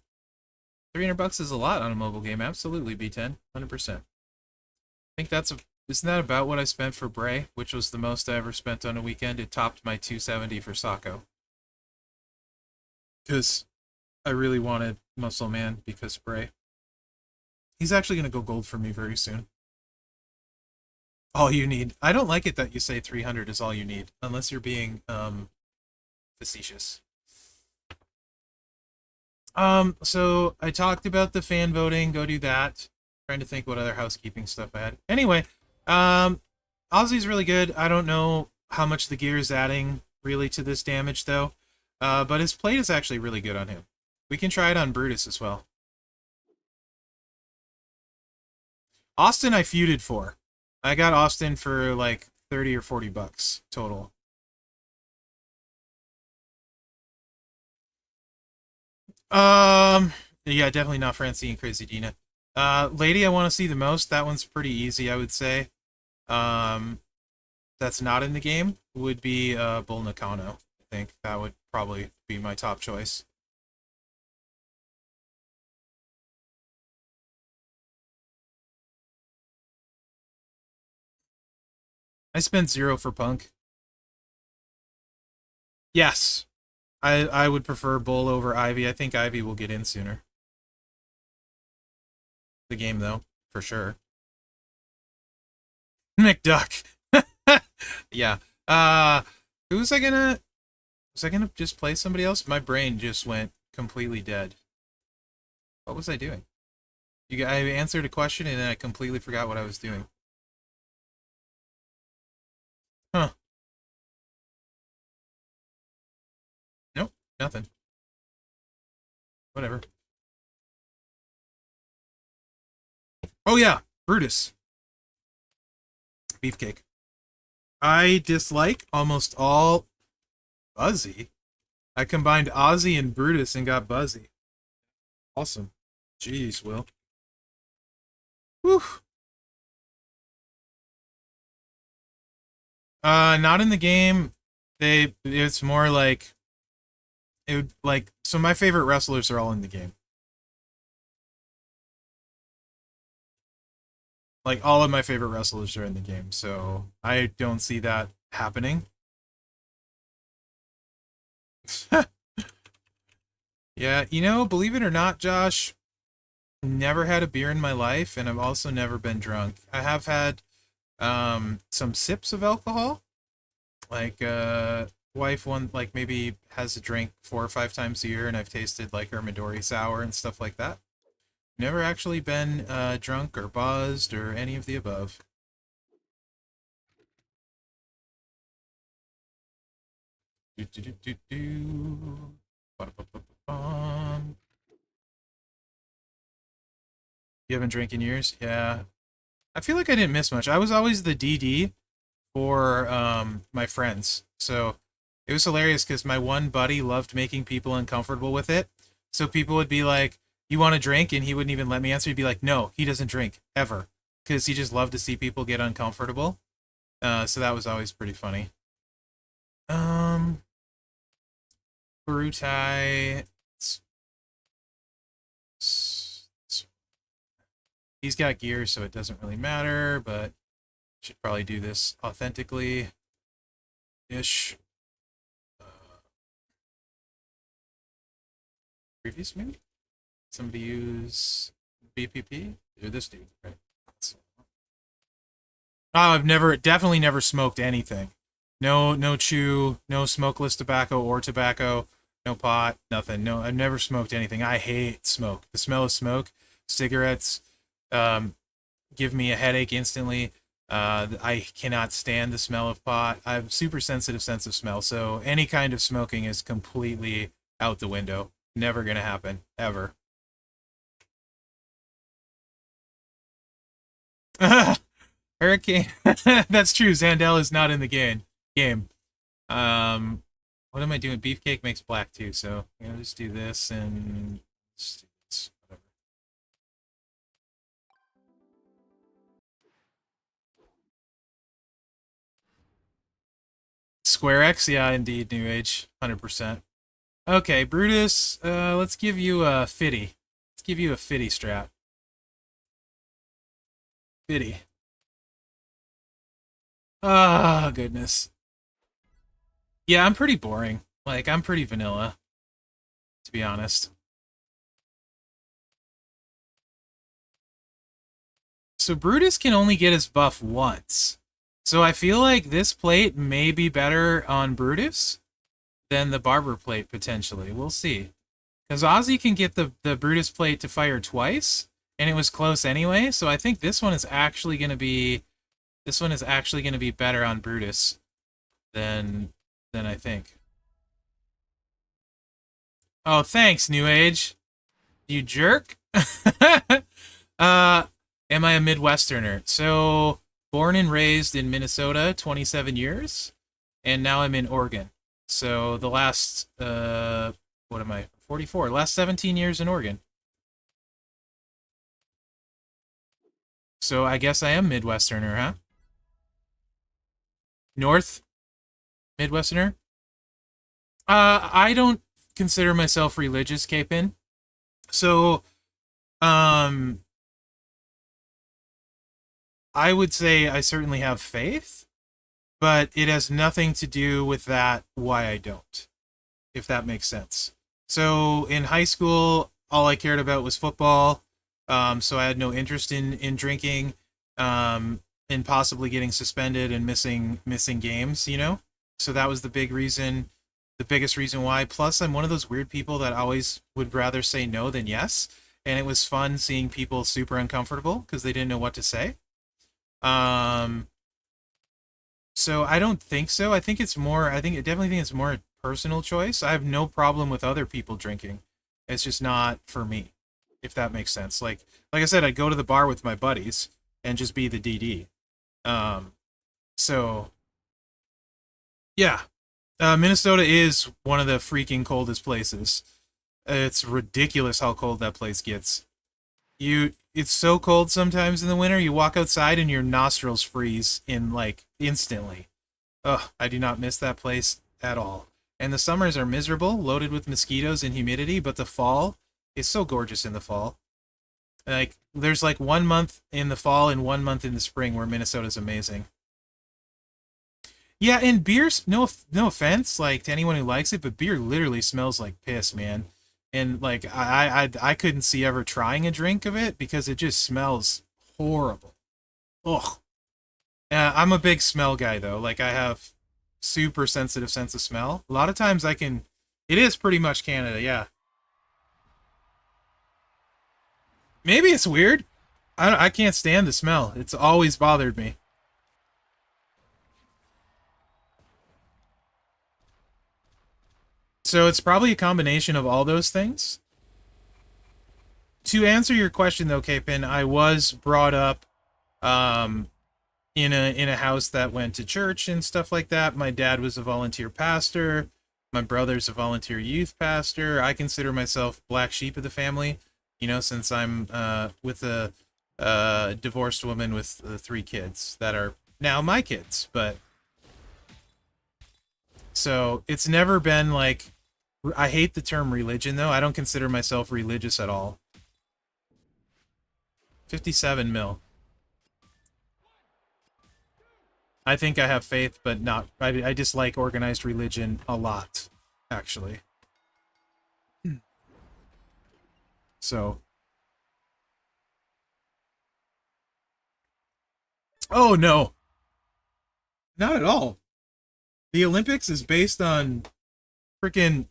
Speaker 1: $300 is a lot on a mobile game. Absolutely, B10. 100%. I think isn't that about what I spent for Bray, which was the most I ever spent on a weekend? It topped my 270 for Sako. Because I really wanted Muscle Man because Bray. He's actually going to go gold for me very soon. All you need. I don't like it that you say 300 is all you need, unless you're being facetious. So I talked about the fan voting. Go do that. Trying to think what other housekeeping stuff I had. Anyway, Ozzy's really good. I don't know how much the gear is adding really to this damage though, but his plate is actually really good on him. We can try it on Brutus as well. Austin I feuded for. I got Austin for like 30 or 40 bucks total. Yeah, definitely not Francine Crazy Dina. Lady I want to see the most, that one's pretty easy, I would say. Um, that's not in the game would be Bull Nakano. I think that would probably be my top choice. I spent 0 for Punk. Yes. I would prefer Bull over Ivy. I think Ivy will get in sooner. The game though, for sure. McDuck. Yeah. Who was I gonna just play somebody else? My brain just went completely dead. What was I doing? I answered a question and then I completely forgot what I was doing. Huh. Nope, nothing. Whatever. Oh yeah, Brutus. Beefcake. I dislike almost all Buzzy. I combined Ozzy and Brutus and got Buzzy. Awesome. Jeez, Will. Whew. Not in the game. It's more like it would like so my favorite wrestlers are all in the game. Like all of my favorite wrestlers are in the game, so I don't see that happening. Yeah, believe it or not, Josh, never had a beer in my life, and I've also never been drunk. I have had some sips of alcohol. Like wife one like maybe has a drink 4 or 5 times a year, and I've tasted like her Midori sour and stuff like that. Never actually been drunk or buzzed or any of the above. Do, do, do, do, do. Ba-da-ba-ba-ba-bum. You haven't drank in years? Yeah. I feel like I didn't miss much. I was always the DD for my friends. So it was hilarious because my one buddy loved making people uncomfortable with it. So people would be like, "You want a drink?" And he wouldn't even let me answer. He'd be like, "No, he doesn't drink ever," because he just loved to see people get uncomfortable. So that was always pretty funny. Um, Barutai. He's got gear, so it doesn't really matter, but should probably do this authentically ish. Previous maybe? Somebody use BPP? Or this dude, right? Oh, definitely never smoked anything. No chew, no smokeless tobacco or tobacco, no pot, nothing. No, I've never smoked anything. I hate smoke. The smell of smoke, cigarettes, give me a headache instantly. I cannot stand the smell of pot. I have super sensitive sense of smell, so any kind of smoking is completely out the window. Never gonna happen, ever. Hurricane. That's true. Zandel is not in the Game. Um, what am I doing? Beefcake makes black too, so I'm gonna just do this and whatever. Square X, yeah, indeed, New Age, 100%. Okay, Brutus, let's give you a fitty. Let's give you a fitty strap. Fitty. Ah, oh, goodness. Yeah, I'm pretty boring. Like, I'm pretty vanilla, to be honest. So Brutus can only get his buff once. So I feel like this plate may be better on Brutus than the Barber plate, potentially. We'll see. Because Ozzy can get the Brutus plate to fire twice, and it was close anyway, so I think this one is actually going to be... This one is actually going to be better on Brutus than I think. Oh, thanks, New Age. You jerk. Am I a Midwesterner? So, born and raised in Minnesota, 27 years, and now I'm in Oregon. So, the last, what am I? 44. Last 17 years in Oregon. So, I guess I am Midwesterner, huh? North Midwesterner? I don't consider myself religious, Capin. So, I would say I certainly have faith, but it has nothing to do with that why I don't, if that makes sense. So in high school, all I cared about was football, so I had no interest in drinking, and possibly getting suspended and missing games, you know? So that was the biggest reason why. Plus, I'm one of those weird people that always would rather say no than yes, and it was fun seeing people super uncomfortable because they didn't know what to say. So I don't think so. I definitely think it's more a personal choice. I have no problem with other people drinking. It's just not for me, if that makes sense. Like I said, I'd go to the bar with my buddies and just be the DD. So yeah. Minnesota is one of the freaking coldest places. It's ridiculous how cold that place gets. It's so cold sometimes in the winter, you walk outside and your nostrils freeze in like instantly. Ugh, I do not miss that place at all. And the summers are miserable, loaded with mosquitoes and humidity, but the fall is so gorgeous in the fall. Like there's like 1 month in the fall and 1 month in the spring where Minnesota's amazing. Yeah, and beer's no offense, like to anyone who likes it, but beer literally smells like piss, man. And like I couldn't see ever trying a drink of it because it just smells horrible. Ugh. I'm a big smell guy though. Like I have super sensitive sense of smell. A lot of times I can. It is pretty much Canada, yeah. Maybe it's weird. I can't stand the smell. It's always bothered me. So it's probably a combination of all those things. To answer your question though, Capin, I was brought up um, in a house that went to church and stuff like that. My dad was a volunteer pastor. My brother's a volunteer youth pastor. I consider myself black sheep of the family, you know, since I'm with a divorced woman with 3 kids that are now my kids. But so it's never been like, I hate the term religion though. I don't consider myself religious at all. 57 mil. I think I have faith, but not. I dislike organized religion a lot, actually. So. Oh, no. Not at all. The Olympics is based on freaking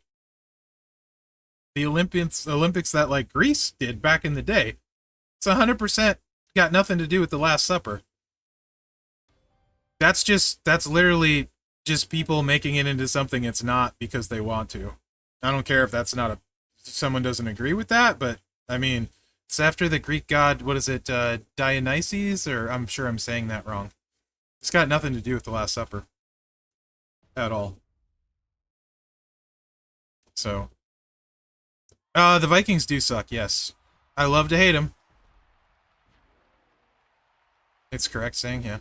Speaker 1: the Olympics that like Greece did back in the day. It's 100% got nothing to do with the Last Supper. That's literally just people making it into something it's not because they want to. I don't care if that's not someone doesn't agree with that, but I mean, it's after the Greek god, what is it, Dionysus, or I'm sure I'm saying that wrong. It's got nothing to do with the Last Supper at all. So, the Vikings do suck, yes. I love to hate them. It's correct saying, yeah.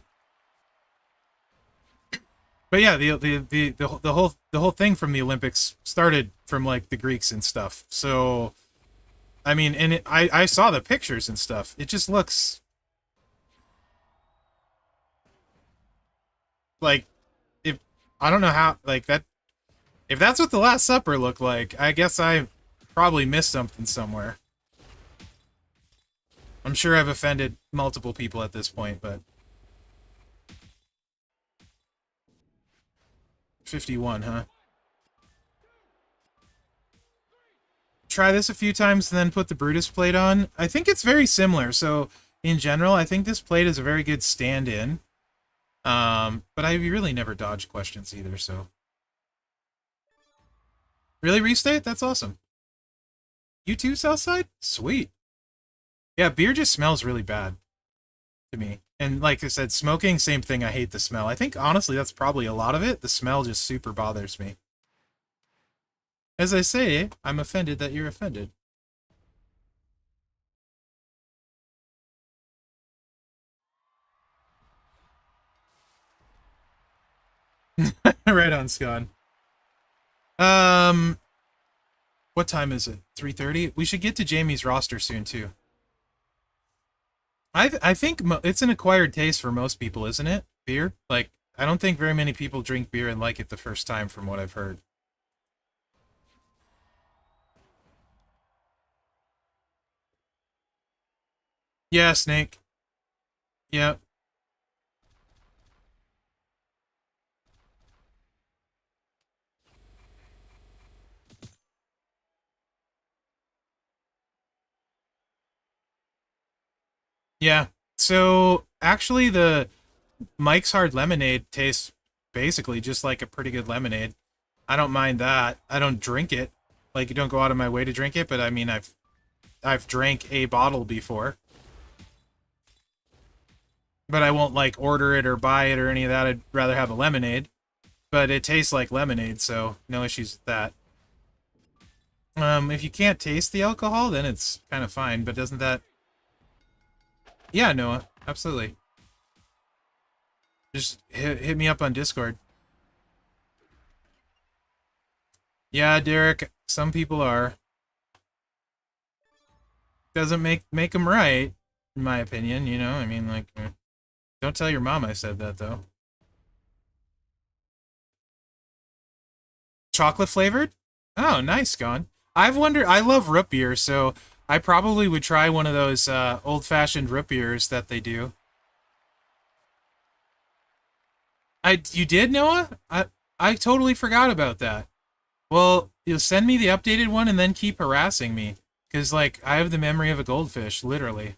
Speaker 1: But yeah, the whole thing from the Olympics started from like the Greeks and stuff. So, I mean, and I saw the pictures and stuff. It just looks like, if I don't know how, like that, if that's what the Last Supper looked like, I guess I probably missed something somewhere. I'm sure I've offended multiple people at this point, but 51, huh? Try this a few times and then put the Brutus plate on. I think it's very similar. So in general, I think this plate is a very good stand-in. But I really never dodge questions either, so. Really, restate? That's awesome. You too, Southside? Sweet. Yeah, beer just smells really bad to me. And like I said, smoking, same thing. I hate the smell. I think, honestly, that's probably a lot of it. The smell just super bothers me. As I say, I'm offended that you're offended. Right on, Scon. What time is it? 3:30? We should get to Jamie's roster soon, too. I think it's an acquired taste for most people, isn't it? Beer? Like, I don't think very many people drink beer and like it the first time from what I've heard. Yeah, Snake. Yeah. Yeah. So, actually, the Mike's Hard Lemonade tastes basically just like a pretty good lemonade. I don't mind that. I don't drink it. Like, you don't go out of my way to drink it, but I mean, I've drank a bottle before. But I won't, like, order it or buy it or any of that. I'd rather have a lemonade. But it tastes like lemonade, so no issues with that. If you can't taste the alcohol, then it's kind of fine, but doesn't that... Yeah, Noah, absolutely. Just hit me up on Discord. Yeah, Derek, some people are. Doesn't make them right, in my opinion, you know? I mean, like, don't tell your mom I said that, though. Chocolate flavored? Oh, nice, Gone. I've wondered, I love root beer, so I probably would try one of those old-fashioned root beers that they do. You did, Noah? I totally forgot about that. Well, you'll send me the updated one and then keep harassing me. Because, like, I have the memory of a goldfish, literally.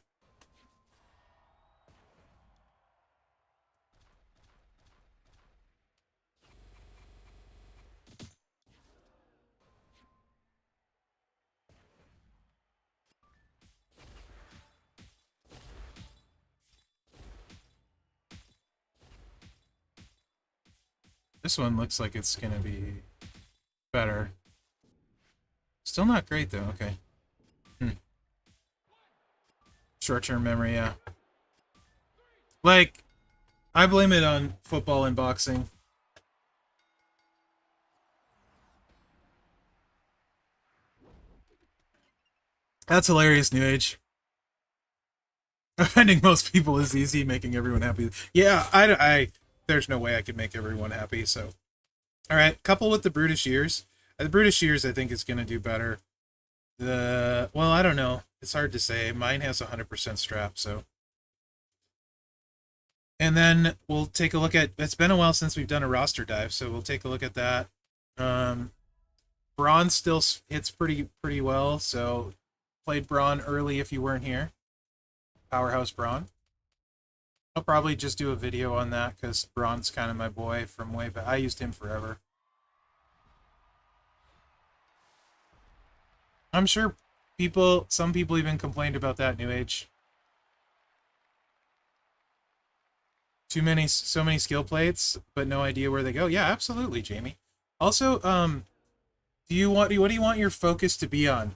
Speaker 1: This one looks like it's gonna be better. Still not great, though. Okay. Short-term memory, yeah. Like, I blame it on football and boxing. That's hilarious, New Age. Offending most people is easy, making everyone happy. Yeah, there's no way I could make everyone happy, so. Alright, couple with the Brutish Years. The Brutish Years, I think, is going to do better. Well, I don't know. It's hard to say. Mine has 100% strap, so. And then we'll take a look at, it's been a while since we've done a roster dive, so we'll take a look at that. Braun still hits pretty well, so played Braun early if you weren't here. Powerhouse Braun. I'll probably just do a video on that because Braun's kind of my boy from way back. I used him forever. I'm sure some people even complained about that, New Age. So many skill plates, but no idea where they go. Yeah, absolutely, Jamie. Also, what do you want your focus to be on?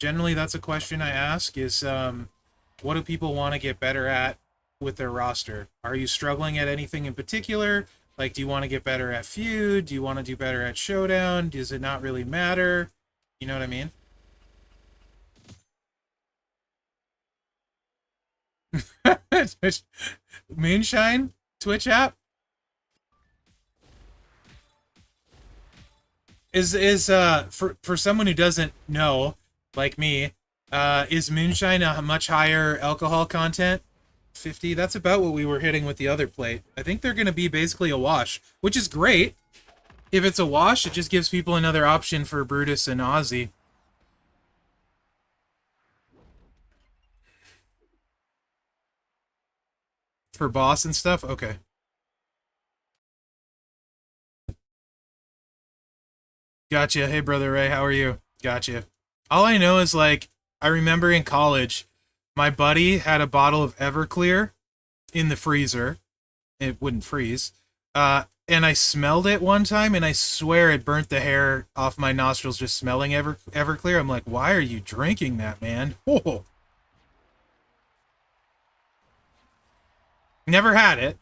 Speaker 1: Generally, that's a question I ask is, what do people want to get better at with their roster? Are you struggling at anything in particular? Like, do you want to get better at feud? Do you want to do better at showdown? Does it not really matter? You know what I mean? Moonshine Twitch app is for someone who doesn't know, like me, Is moonshine a much higher alcohol content? 50. That's about what we were hitting with the other plate. I think they're going to be basically a wash, which is great. If it's a wash, it just gives people another option for Brutus and Ozzy. For boss and stuff? Okay. Gotcha. Hey, Brother Ray, how are you? Gotcha. All I know is, like, I remember in college, my buddy had a bottle of Everclear in the freezer. It wouldn't freeze. And I smelled it one time, and I swear it burnt the hair off my nostrils just smelling Everclear. I'm like, why are you drinking that, man? Whoa. Never had it.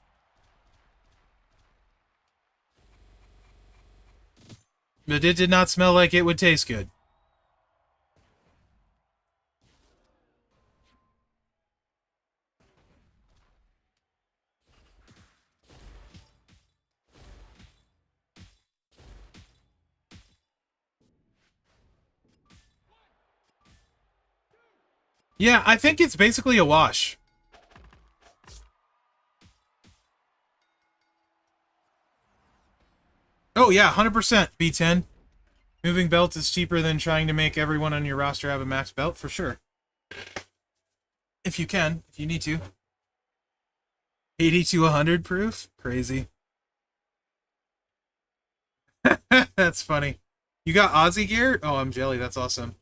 Speaker 1: But it did not smell like it would taste good. Yeah, I think it's basically a wash. Oh, yeah, 100% B10. Moving belt is cheaper than trying to make everyone on your roster have a max belt, for sure. If you can, if you need to. 80 to 100 proof? Crazy. That's funny. You got Aussie gear? Oh, I'm jelly. That's awesome.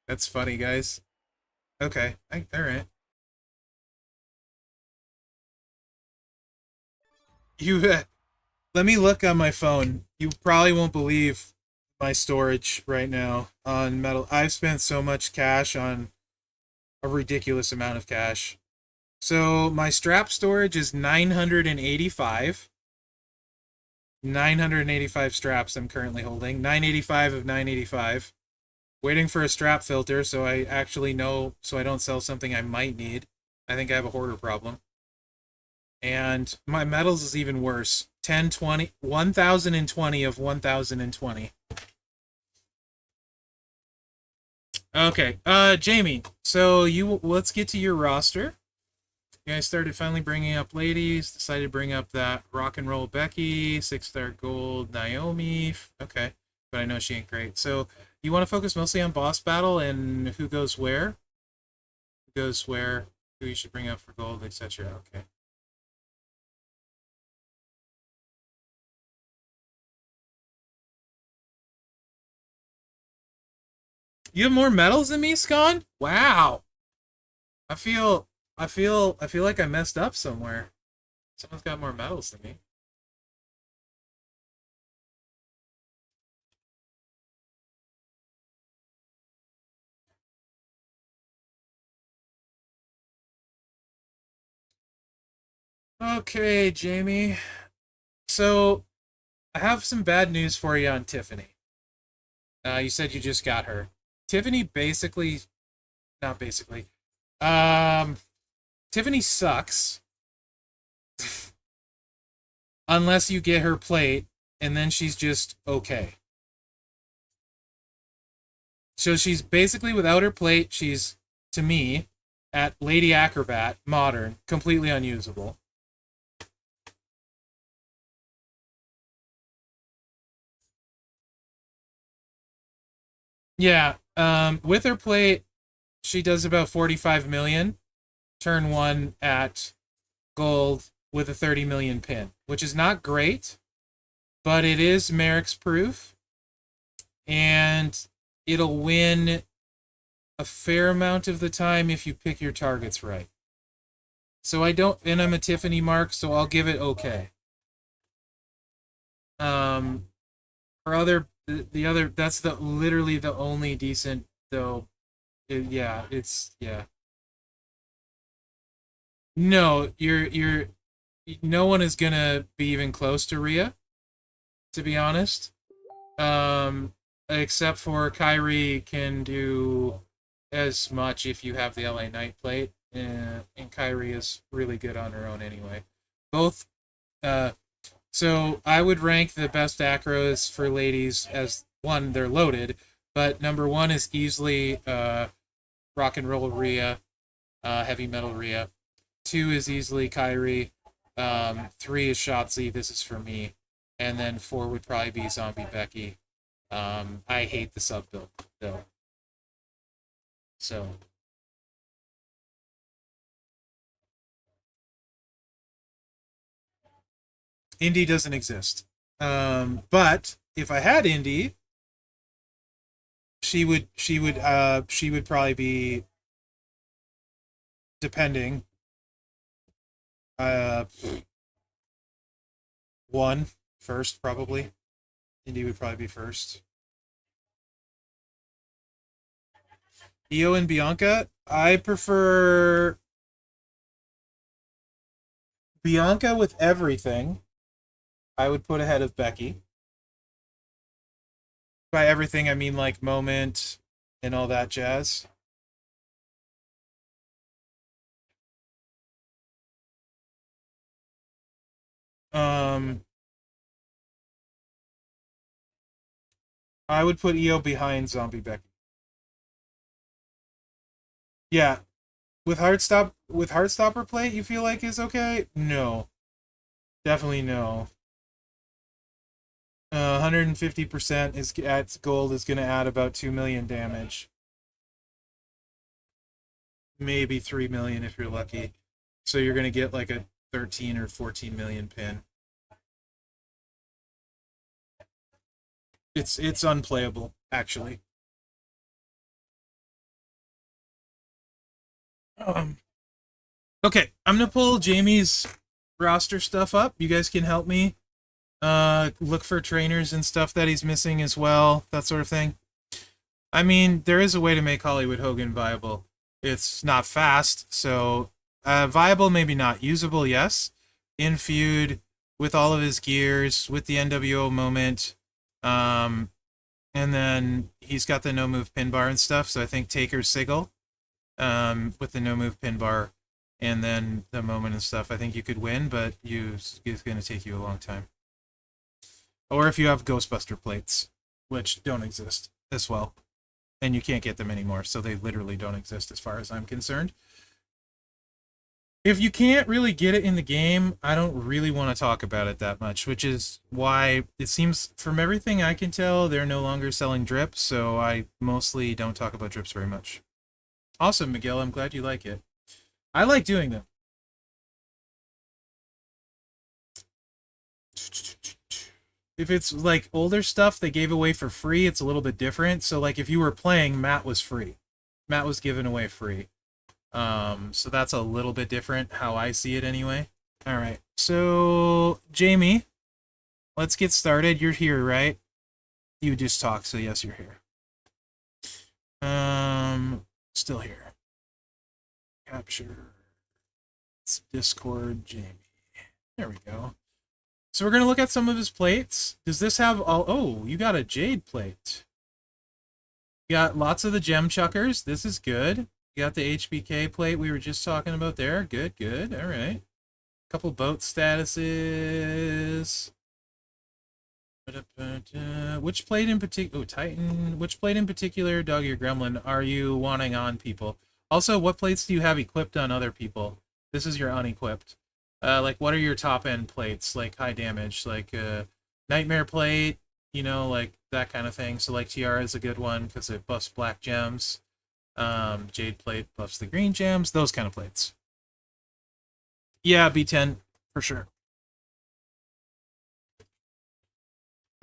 Speaker 1: That's funny, guys. Okay. All right. You, let me look on my phone. You probably won't believe my storage right now on metal. I've spent so much cash on a ridiculous amount of cash. So my strap storage is 985. 985 straps I'm currently holding. 985 of 985. Waiting for a strap filter so I actually know, so I don't sell something I might need. I think I have a hoarder problem. And my metals is even worse. 10, 20, 1020 of 1020. Okay, Jamie, so let's get to your roster. You guys started finally bringing up ladies, decided to bring up that rock and roll Becky, 6-star gold Naomi. Okay, but I know she ain't great. So you want to focus mostly on boss battle and who goes where? Who goes where? Who you should bring up for gold, etc. Okay. You have more medals than me, Scon? Wow. I feel I feel like I messed up somewhere. Someone's got more medals than me. Okay, Jamie. So, I have some bad news for you on Tiffany. You said you just got her. Tiffany basically, not basically. Um, Tiffany sucks unless you get her plate, and then she's just okay. So she's basically without her plate. She's, to me, at Lady Acrobat Modern, completely unusable. Yeah, with her plate, she does about 45 million. Turn one at gold with a 30 million pin, which is not great, but it is Merrick's proof, and it'll win a fair amount of the time if you pick your targets right. So I don't, and I'm a Tiffany mark, so I'll give it okay. Her other, the other, that's the literally the only decent though. Yeah, it's yeah. No, you're no one is gonna be even close to Rhea, to be honest. Um, except for Kyrie can do as much if you have the LA Knight plate, and Kyrie is really good on her own anyway. Both, uh, So I would rank the best acros for ladies as one, they're loaded, but number one is easily rock and roll Rhea, heavy metal Rhea. Two is easily Kyrie. Three is Shotzi. This is for me. And then four would probably be Zombie Becky. I hate the sub build though. So Indy doesn't exist. But if I had Indy, she would probably be depending uh one first probably. Indy would probably be first. Io and Bianca, I prefer Bianca with everything. I would put ahead of Becky. By everything, I mean like moment and all that jazz. Um, I would put Io behind Zombie Becky. Yeah, with Heartstopper plate, you feel like is okay? No, definitely no. 150% is at gold is going to add about 2 million damage, maybe 3 million if you're lucky. So you're going to get like a 13 or 14 million pin. It's unplayable actually. Um, okay, I'm gonna pull Jamie's roster stuff up. You guys can help me. Look for trainers and stuff that he's missing as well, that sort of thing. I mean, there is a way to make Hollywood Hogan viable. It's not fast, so viable, maybe not. Usable, yes. In feud with all of his gears, with the NWO moment, um, and then he's got the no move pin bar and stuff. So I think Taker's Sigil, with the no move pin bar, and then the moment and stuff. I think you could win, but it's going to take you a long time. Or if you have Ghostbuster plates, which don't exist as well. And you can't get them anymore, so they literally don't exist as far as I'm concerned. If you can't really get it in the game, I don't really want to talk about it that much, which is why it seems, from everything I can tell, they're no longer selling drips, so I mostly don't talk about drips very much. Awesome, Miguel. I'm glad you like it. I like doing them. If it's like older stuff they gave away for free, it's a little bit different. So like if you were playing, Matt was free. Matt was given away free. So that's a little bit different how I see it anyway. All right. So Jamie, let's get started. You're here, right? You just talked, so yes, you're here. Still here. Capture. It's Discord Jamie. There we go. So we're going to look at some of his plates. Does this have all... Oh, you got a jade plate. You got lots of the gem chuckers. This is good. You got the HBK plate we were just talking about there. Good, good. All right. Couple boat statuses. Which plate in particular... Oh, Titan. Which plate in particular, Doug, your gremlin, are you wanting on people? Also, what plates do you have equipped on other people? This is your unequipped. Like, what are your top-end plates? Like, high damage. Like, Nightmare plate, you know, like, that kind of thing. So, like, Tiara is a good one because it buffs black gems. Jade plate buffs the green gems. Those kind of plates. Yeah, B10, for sure.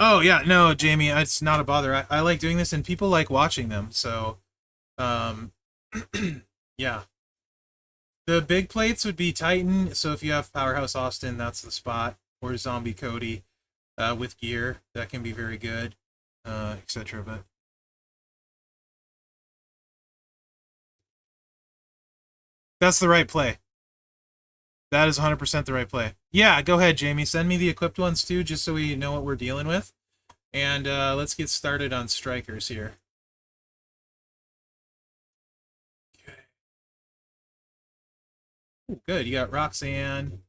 Speaker 1: Oh, yeah, no, Jamie, it's not a bother. I like doing this, and people like watching them, so, um, yeah. The big plates would be Titan, so if you have Powerhouse Austin, that's the spot. Or Zombie Cody with gear, that can be very good, etc. But that's the right play. That is 100% the right play. Yeah, go ahead, Jamie. Send me the equipped ones too, just so we know what we're dealing with. And let's get started on strikers here. Okay. Ooh, good. You got Roxanne.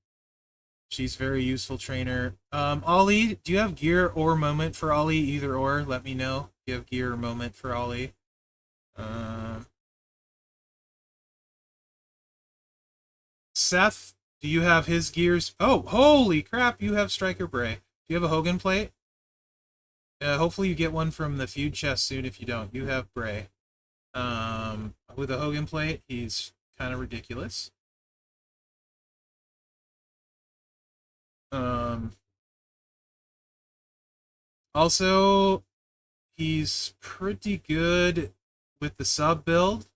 Speaker 1: She's very useful trainer. Ollie, do you have gear or moment for Ollie? Either or, let me know. Do you have gear or moment for Ollie? Seth, do you have his gears? Oh, holy crap, you have Striker Bray. Do you have a Hogan plate? Hopefully you get one from the feud chest soon. If you don't, you have Bray. With a Hogan plate, he's kind of ridiculous. Also, he's pretty good with the sub build.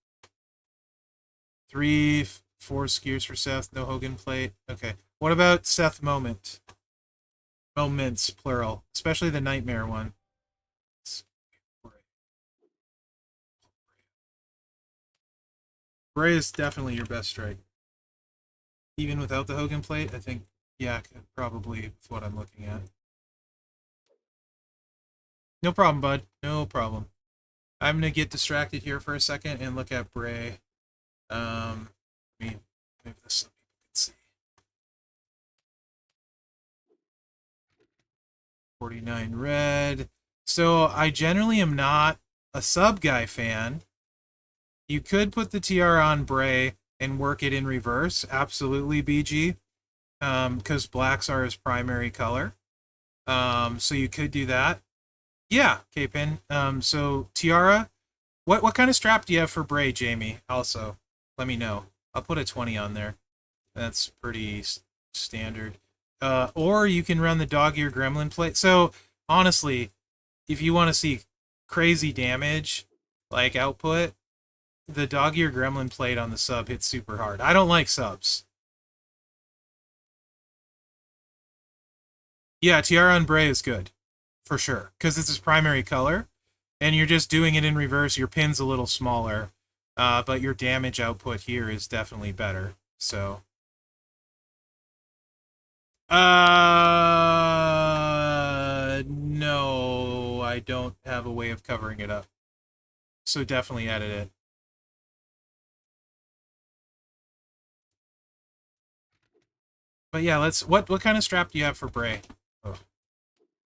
Speaker 1: 3, 4 skiers for Seth, no Hogan plate. Okay. What about Seth Moment? Moments, plural. Especially the Nightmare one. Bray is definitely your best strike. Even without the Hogan plate, I think Yak probably is what I'm looking at. No problem, bud. No problem. I'm gonna get distracted here for a second and look at Bray. Let me move this so people can see. 49 red. So I generally am not a sub guy fan. You could put the TR on Bray and work it in reverse. Absolutely, BG. Because blacks are his primary color. So you could do that. Yeah, K-Pin. So Tiara, what kind of strap do you have for Bray, Jamie? Also, let me know. I'll put a 20 on there. That's pretty standard. Or you can run the dog ear gremlin plate. So honestly, if you want to see crazy damage, like output, the dog ear gremlin plate on the sub hits super hard. I don't like subs. Yeah, Tiara on Bray is good. For sure. Because it's his primary color. And you're just doing it in reverse. Your pin's a little smaller. But your damage output here is definitely better. So. No, I don't have a way of covering it up. So definitely edit it. But yeah, what kind of strap do you have for Bray? Oh.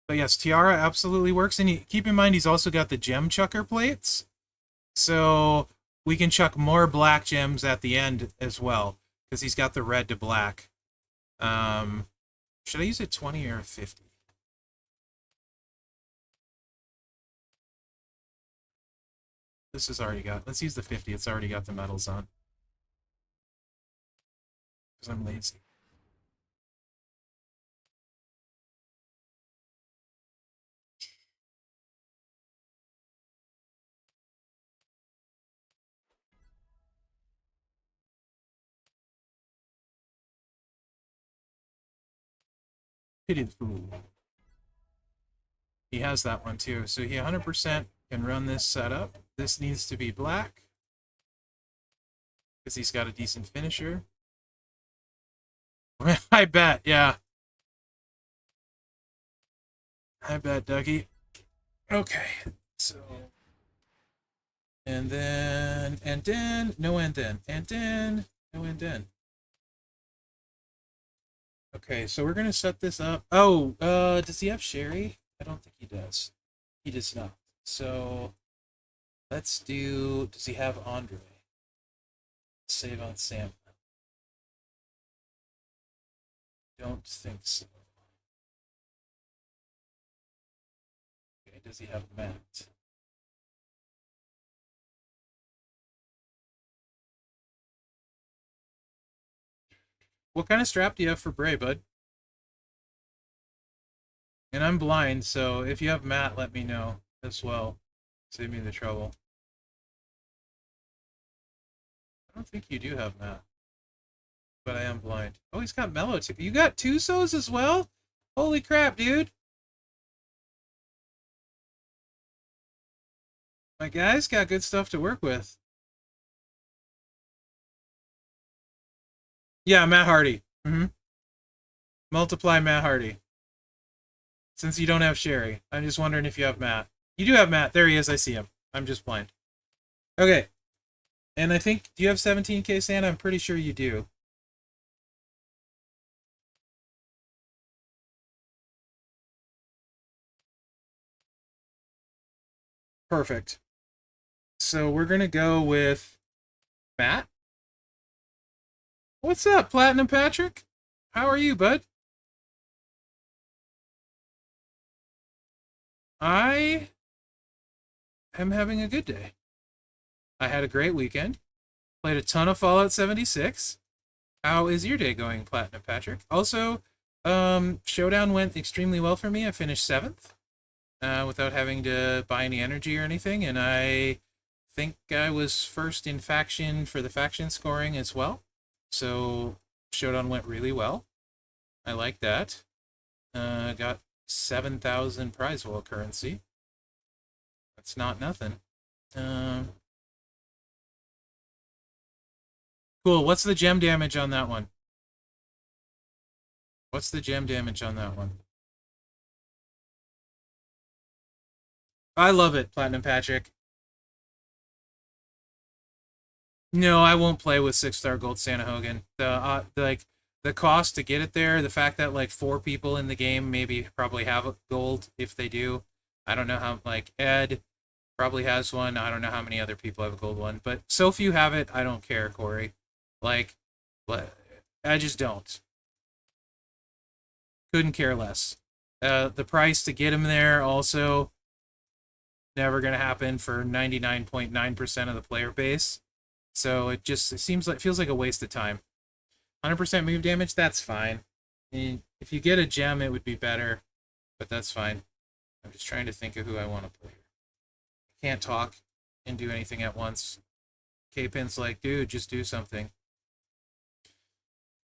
Speaker 1: But yes, Tiara absolutely works. And keep in mind, he's also got the gem chucker plates. So we can chuck more black gems at the end as well. Because he's got the red to black. Should I use a 20 or a 50? This has already got... Let's use the 50. It's already got the medals on. Because I'm lazy. Pity the fool. He has that one too. So he 100% can run this setup. This needs to be black. Because he's got a decent finisher. I bet, yeah. I bet, Dougie. Okay, so... And then... And then... No and then. And then... No and then. Okay, so we're going to set this up. Oh, does he have Sherry? I don't think he does. He does not. So... Let's do... Does he have Andre? Save on Sam. Don't think so. Okay, does he have Matt? What kind of strap do you have for Bray, bud? And I'm blind, so if you have Matt, let me know as well. Save me the trouble. I don't think you do have Matt. But I am blind. Oh, he's got Mellow too. You got Tusos as well? Holy crap, dude. My guy's got good stuff to work with. Yeah, Matt Hardy. Multiply Matt Hardy. Since you don't have Sherry. I'm just wondering if you have Matt. You do have Matt. There he is. I see him. I'm just blind. Okay. And I think, do you have 17k Santa? I'm pretty sure you do. Perfect. So we're going to go with Matt. What's up, Platinum Patrick? How are you, bud? I am having a good day. I had a great weekend. Played a ton of Fallout 76. How is your day going, Platinum Patrick? Also, Showdown went extremely well for me. I finished 7th without having to buy any energy or anything, and I think I was first in faction for the faction scoring as well. So Showdown went really well. I like that. Got 7,000 prize wall currency. That's not nothing. Cool. What's the gem damage on that one? What's the gem damage on that one? I love it, Platinum Patrick. No, I won't play with 6-star gold Santa Hogan. The cost to get it there, the fact that like 4 people in the game maybe probably have a gold if they do. I don't know how, like Ed probably has one. I don't know how many other people have a gold one, but so few have it. I don't care, Corey. Like, I just don't. Couldn't care less. The price to get him there also never gonna happen for 99.9% of the player base. So it feels like a waste of time. 100% move damage, that's fine. If you get a gem, it would be better, but that's fine. I'm just trying to think of who I want to play. Can't talk and do anything at once. K-Pin's like, dude, just do something.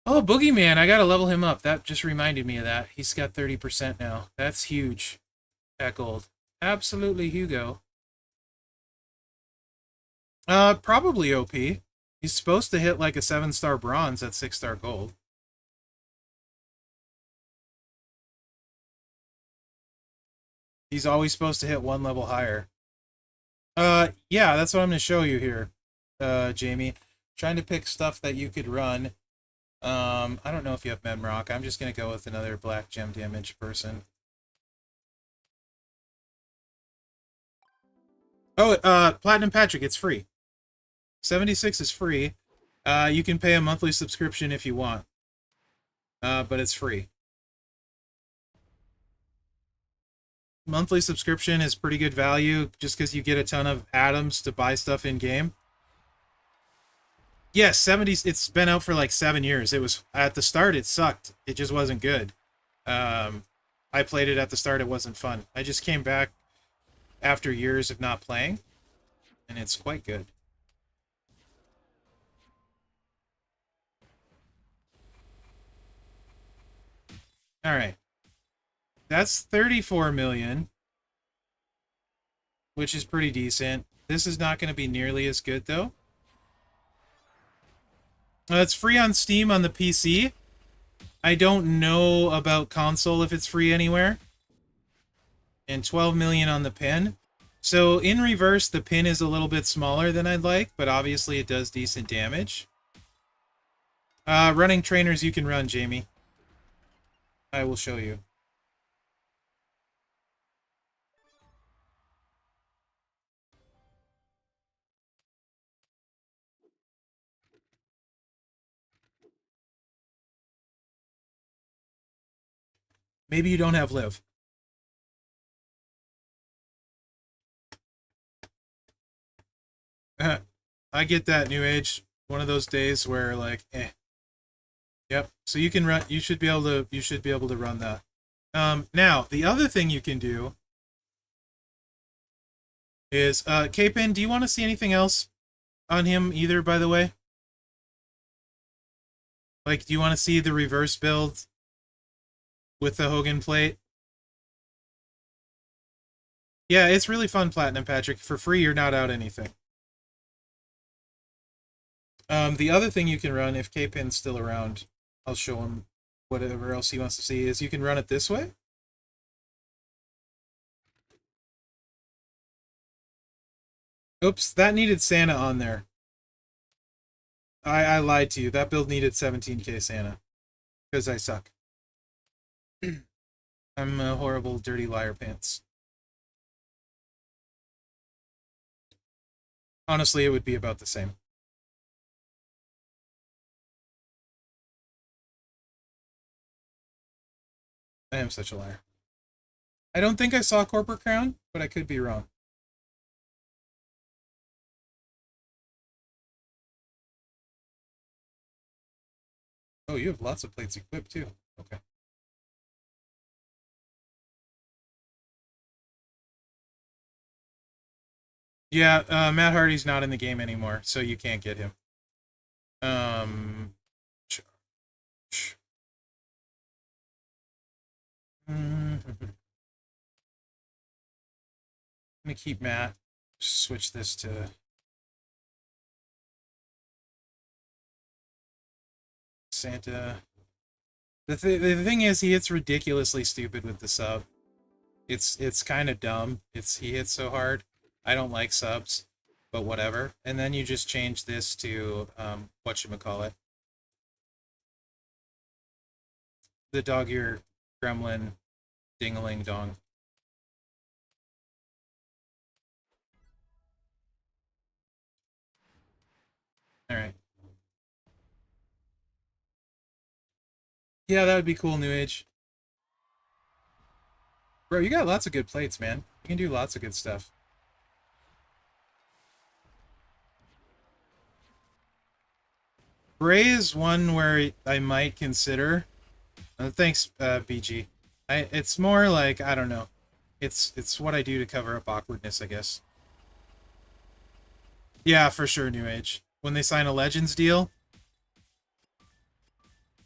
Speaker 1: Oh, Boogeyman, I gotta level him up. That just reminded me of that. He's got 30% now. That's huge. At gold. Absolutely Hugo. Probably OP. He's supposed to hit like a 7-star bronze at 6-star gold. He's always supposed to hit 1 level higher. Yeah, that's what I'm gonna show you here, Jamie. Trying to pick stuff that you could run. I don't know if you have Memrock. I'm just gonna go with another black gem damage person. Oh, Platinum Patrick, it's free. 76 is free. You can pay a monthly subscription if you want. But it's free. Monthly subscription is pretty good value just because you get a ton of atoms to buy stuff in game. Yes, 70s. It's been out for like 7 years. It was at the start. It sucked. It just wasn't good. I played it at the start. It wasn't fun. I just came back after years of not playing, and it's quite good. All right. That's 34 million, which is pretty decent. This is not going to be nearly as good, though. It's free on Steam on the PC. I don't know about console if it's free anywhere. And 12 million on the pin. So in reverse, the pin is a little bit smaller than I'd like, but obviously it does decent damage. Running trainers you can run, Jamie. I will show you. Maybe you don't have live. I get that, New Age. One of those days where like, eh. Yep. So you can run. You should be able to run that. Now the other thing you can do is K-Pin. Do you want to see anything else on him either? By the way, like, do you want to see the reverse build with the Hogan plate? Yeah, it's really fun, Platinum Patrick. For free, you're not out anything. The other thing you can run, if K-Pin's still around, I'll show him whatever else he wants to see, is you can run it this way. Oops, that needed Santa on there. I lied to you. That build needed 17k Santa. Because I suck. I'm a horrible, dirty liar pants. Honestly, it would be about the same. I am such a liar. I don't think I saw Corporate Crown, but I could be wrong. Oh, you have lots of plates equipped too. Okay. Yeah, Matt Hardy's not in the game anymore, so you can't get him. Um, Let me keep Matt. Switch this to Santa. The thing is, he hits ridiculously stupid with the sub. It's kind of dumb. He hits so hard. I don't like subs, but whatever. And then you just change this to whatchamacallit. The dog ear gremlin dingaling dong. Alright. Yeah, that would be cool, New Age. Bro, you got lots of good plates, man. You can do lots of good stuff. Bray is one where I might consider. Thanks, BG. It's more like, I don't know. It's what I do to cover up awkwardness, I guess. Yeah, for sure, New Age. When they sign a Legends deal,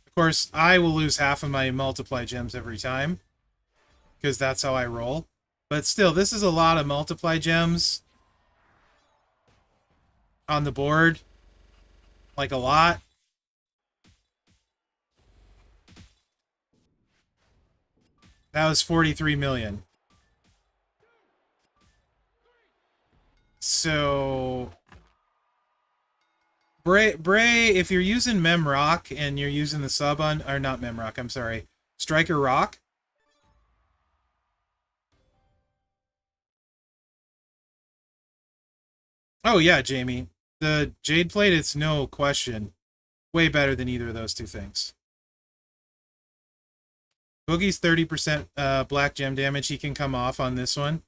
Speaker 1: of course, I will lose half of my multiply gems every time, because that's how I roll. But still, this is a lot of multiply gems on the board. Like, a lot. That was 43 million. So Bray, if you're using Mem Rock and you're using the sub on, or not Mem Rock, I'm sorry, Striker Rock. Oh yeah, Jamie. The Jade Plate, it's no question way better than either of those two things. Boogie's 30% black gem damage. He can come off on this one.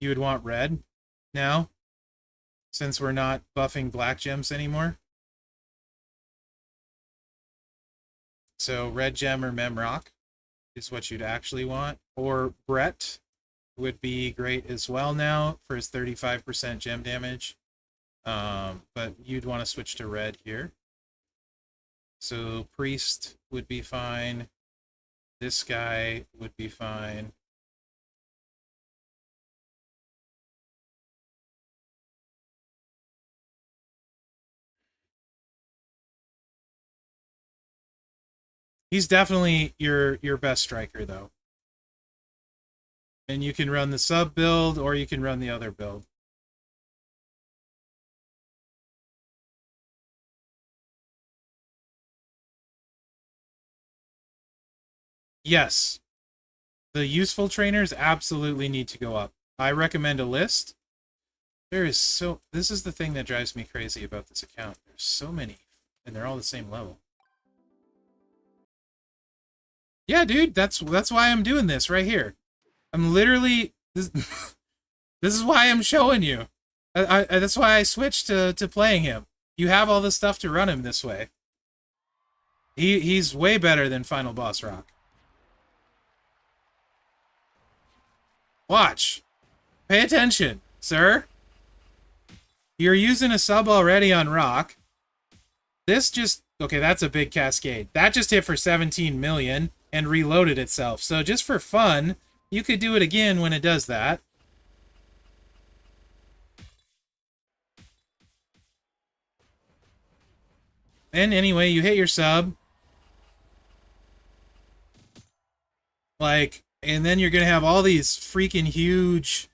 Speaker 1: You would want red now, since we're not buffing black gems anymore. So red gem or Mem Rock is what you'd actually want. Or Brett would be great as well now for his 35% gem damage. But you'd want to switch to red here. So Priest would be fine. This guy would be fine. He's definitely your best striker, though. And you can run the sub build, or you can run the other build. Yes. The useful trainers absolutely need to go up. I recommend a list. This is the thing that drives me crazy about this account. There's so many, and they're all the same level. Yeah, dude, that's why I'm doing this right here. I'm literally this, this is why I'm showing you. That's why I switched to playing him. You have all the stuff to run him this way. He's way better than Final Boss Rock. Watch. Pay attention, sir. You're using a sub already on Rock. This just... Okay, that's a big cascade. That just hit for 17 million and reloaded itself. So just for fun, you could do it again when it does that. And anyway, you hit your sub. Like, and then you're going to have all these freaking huge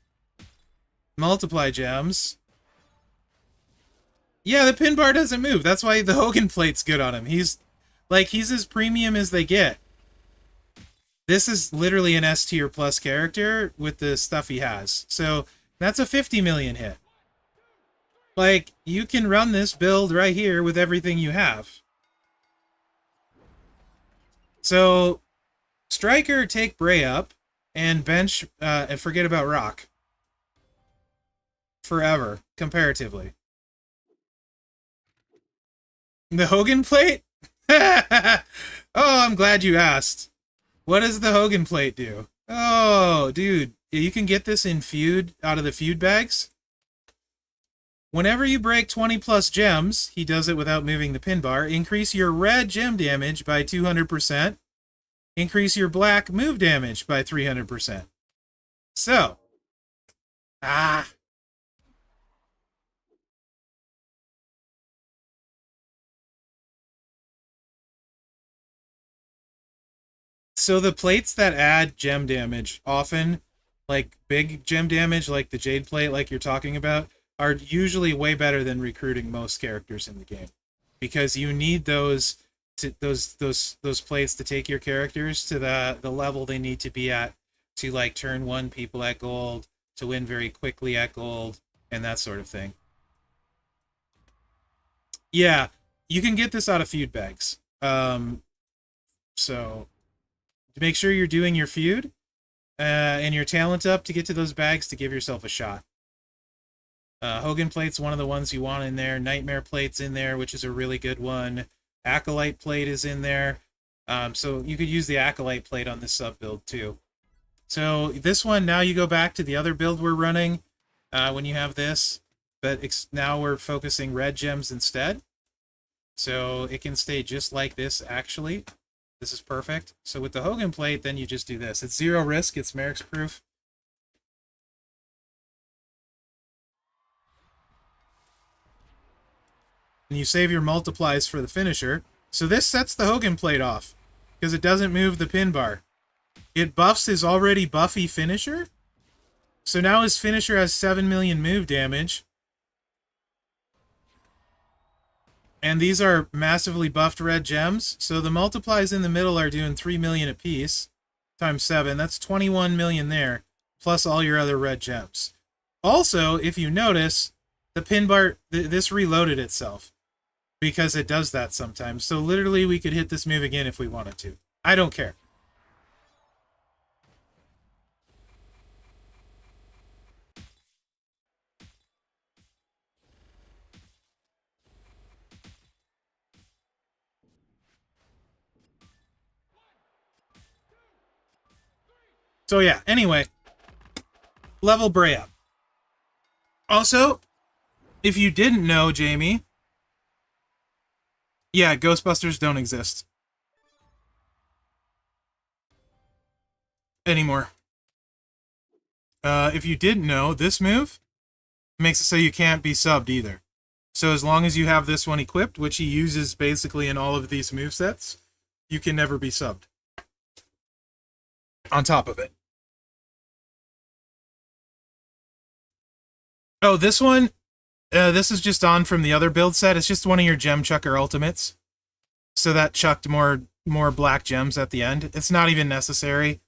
Speaker 1: multiply gems. Yeah, the pin bar doesn't move. That's why the Hogan plate's good on him. He's as premium as they get. This is literally an S tier plus character with the stuff he has. So that's a 50 million hit. Like, you can run this build right here with everything you have. So, Striker, take Bray up, and bench, and forget about Rock. Forever, comparatively. The Hogan plate? Oh, I'm glad you asked. What does the Hogan plate do? Oh, dude, you can get this in feud, out of the feud bags. Whenever you break 20 plus gems, he does it without moving the pin bar, increase your red gem damage by 200%, increase your black move damage by 300%. So, So the plates that add gem damage often, like big gem damage, like the Jade plate, like you're talking about, are usually way better than recruiting most characters in the game, because you need those those plates to take your characters to the level they need to be at to like turn one people at gold, to win very quickly at gold, and that sort of thing. Yeah, you can get this out of feud bags. So make sure you're doing your feud and your talent up to get to those bags to give yourself a shot. Hogan plate's one of the ones you want in there. Nightmare plate's in there, which is a really good one. Acolyte plate is in there. So you could use the Acolyte plate on this sub build too. So this one, now you go back to the other build we're running when you have this, but now we're focusing red gems instead. So it can stay just like this, actually. This is perfect. So with the Hogan plate, then you just do this. It's zero risk. It's Merrick's proof. And you save your multiplies for the finisher. So this sets the Hogan plate off because it doesn't move the pin bar. It buffs his already buffy finisher. So now his finisher has 7 million move damage. And these are massively buffed red gems. So the multiplies in the middle are doing 3 million apiece times 7. That's 21 million there, plus all your other red gems. Also, if you notice, the pin bar, this reloaded itself because it does that sometimes. So literally we could hit this move again if we wanted to. I don't care. So yeah, anyway, level Bray up. Also, if you didn't know, Jamie, yeah, Ghostbusters don't exist anymore. If you didn't know, this move makes it so you can't be subbed either. So as long as you have this one equipped, which he uses basically in all of these movesets, you can never be subbed. On top of it. Oh, this one, this is just on from the other build set. It's just one of your gem chucker ultimates. So that chucked more black gems at the end. It's not even necessary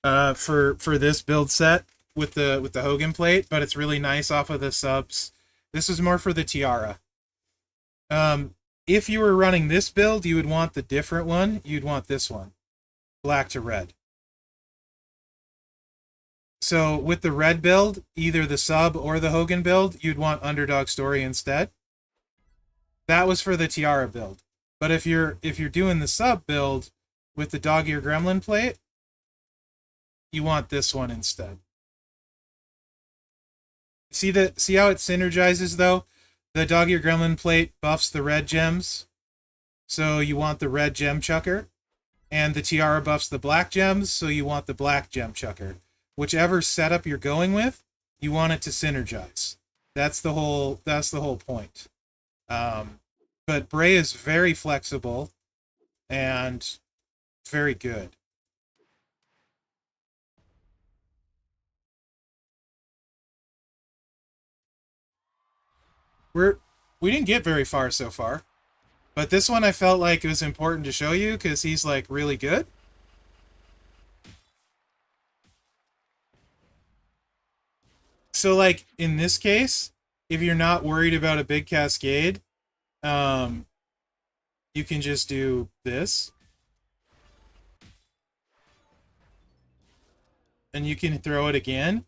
Speaker 1: for this build set with the Hogan plate, but it's really nice off of the subs. This is more for the tiara. If you were running this build, you would want the different one. You'd want this one, black to red. So with the red build, either the sub or the Hogan build, you'd want Underdog Story instead. That was for the tiara build. But if you're doing the sub build with the dog ear gremlin plate, you want this one instead. See how it synergizes though? The dog ear gremlin plate buffs the red gems. So you want the red gem chucker. And the tiara buffs the black gems, so you want the black gem chucker. Whichever setup you're going with, you want it to synergize. That's the whole point. But Bray is very flexible and very good. We didn't get very far so far, but this one I felt like it was important to show you because he's like really good. So like in this case, if you're not worried about a big cascade, um, you can just do this. And you can throw it again.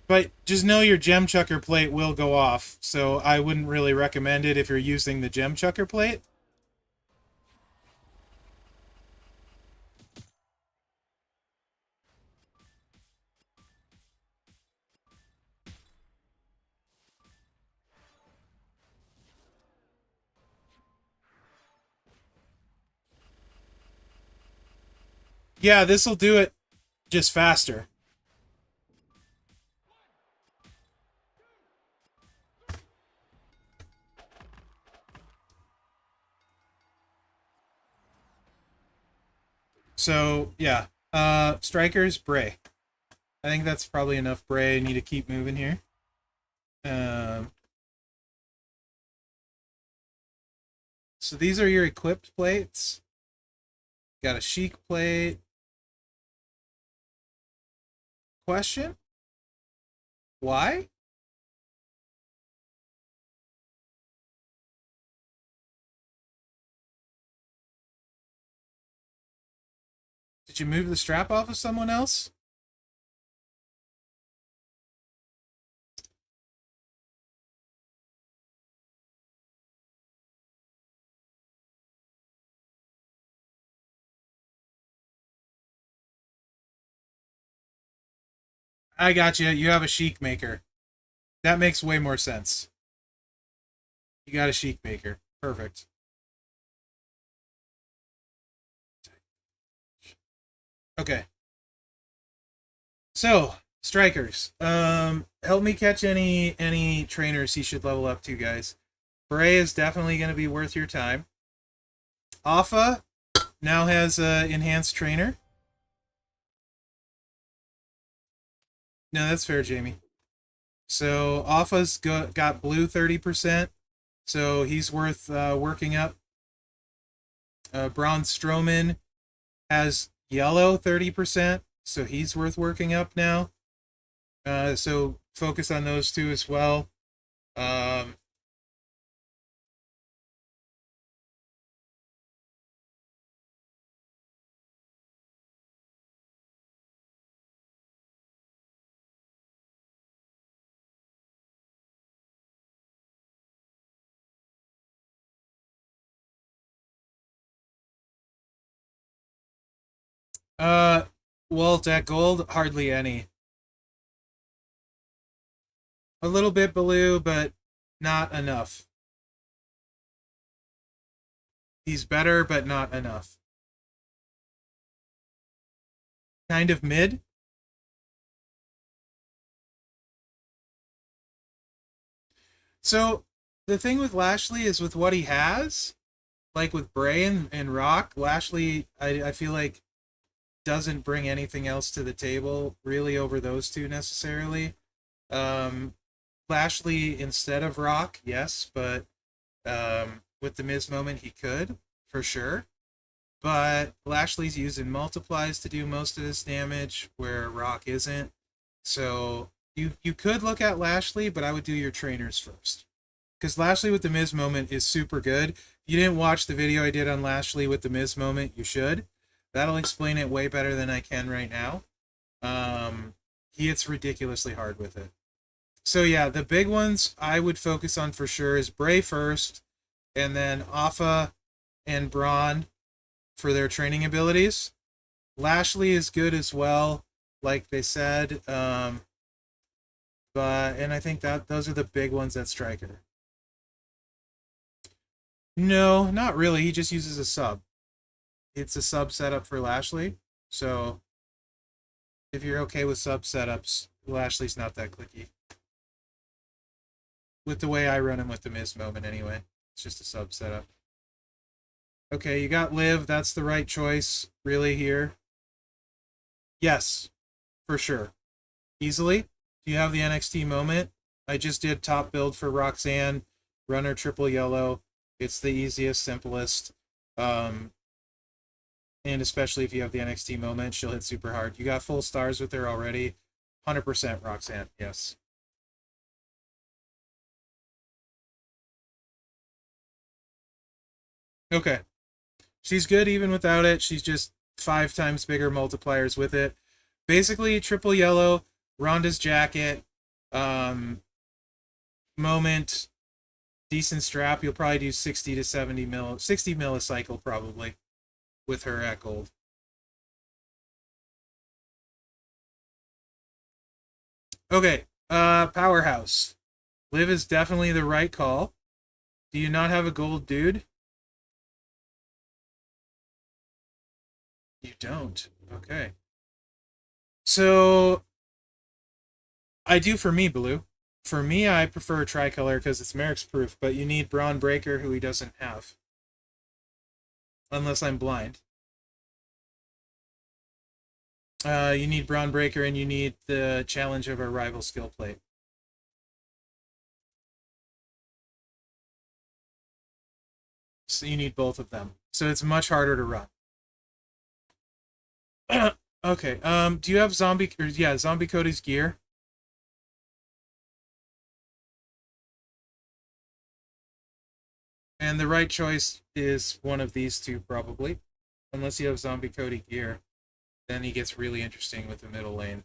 Speaker 1: But just know your gem chucker plate will go off, so I wouldn't really recommend it if you're using the gem chucker plate. Yeah, this will do it just faster. So, yeah. Strikers, Bray. I think that's probably enough Bray. I need to keep moving here. So these are your equipped plates. Got a chic plate. Question? Why? Did you move the strap off of someone else? I got you. You have a chic maker. That makes way more sense. You got a chic maker. Perfect. Okay. So, strikers. Help me catch any trainers he should level up to, guys. Bray is definitely going to be worth your time. Alpha now has an enhanced trainer. No, that's fair, Jamie. So Alpha's got blue 30%, so he's worth working up. Braun Strowman has yellow 30%, so he's worth working up now. So focus on those two as well. Uh, Walt at gold, hardly any. A little bit blue, but not enough. He's better, but not enough. Kind of mid. So the thing with Lashley is with what he has, like with Bray and Rock, Lashley, I feel like doesn't bring anything else to the table really over those two necessarily. Um, Lashley instead of Rock, yes, but with the Miz moment he could for sure. But Lashley's using multiplies to do most of this damage, where Rock isn't. So you could look at Lashley, but I would do your trainers first. Because Lashley with the Miz moment is super good. If you didn't watch the video I did on Lashley with the Miz moment, you should. That'll explain it way better than I can right now. He hits ridiculously hard with it. So yeah, the big ones I would focus on for sure is Bray first, and then Alpha and Braun for their training abilities. Lashley is good as well, like they said. And I think that those are the big ones at Striker. No, not really. He just uses a sub. It's a sub setup for Lashley. So if you're okay with sub setups, Lashley's not that clicky. With the way I run him with the Miz moment anyway. It's just a sub setup. Okay, you got Liv. That's the right choice, really, here. Yes, for sure. Easily. Do you have the NXT moment? I just did top build for Roxanne. Runner triple yellow. It's the easiest, simplest. And especially if you have the NXT moment, she'll hit super hard. You got full stars with her already. 100% Roxanne, yes. Okay. She's good even without it. She's just 5 times bigger multipliers with it. Basically, triple yellow, Ronda's jacket, um, moment, decent strap. You'll probably do 60 to 60 mil a cycle probably with her at gold. Okay, powerhouse. Liv is definitely the right call. Do you not have a gold dude? You don't. Okay. So I do for me, Blue. For me, I prefer tricolor because it's Merrick's proof, but you need Braun Breaker, who he doesn't have. Unless I'm blind. You need Braun Breaker and you need the challenge of our rival skill plate. So you need both of them. So it's much harder to run. Okay. Do you have Zombie Cody's gear? And the right choice is one of these two, probably. Unless you have Zombie Cody gear. Then he gets really interesting with the middle lane.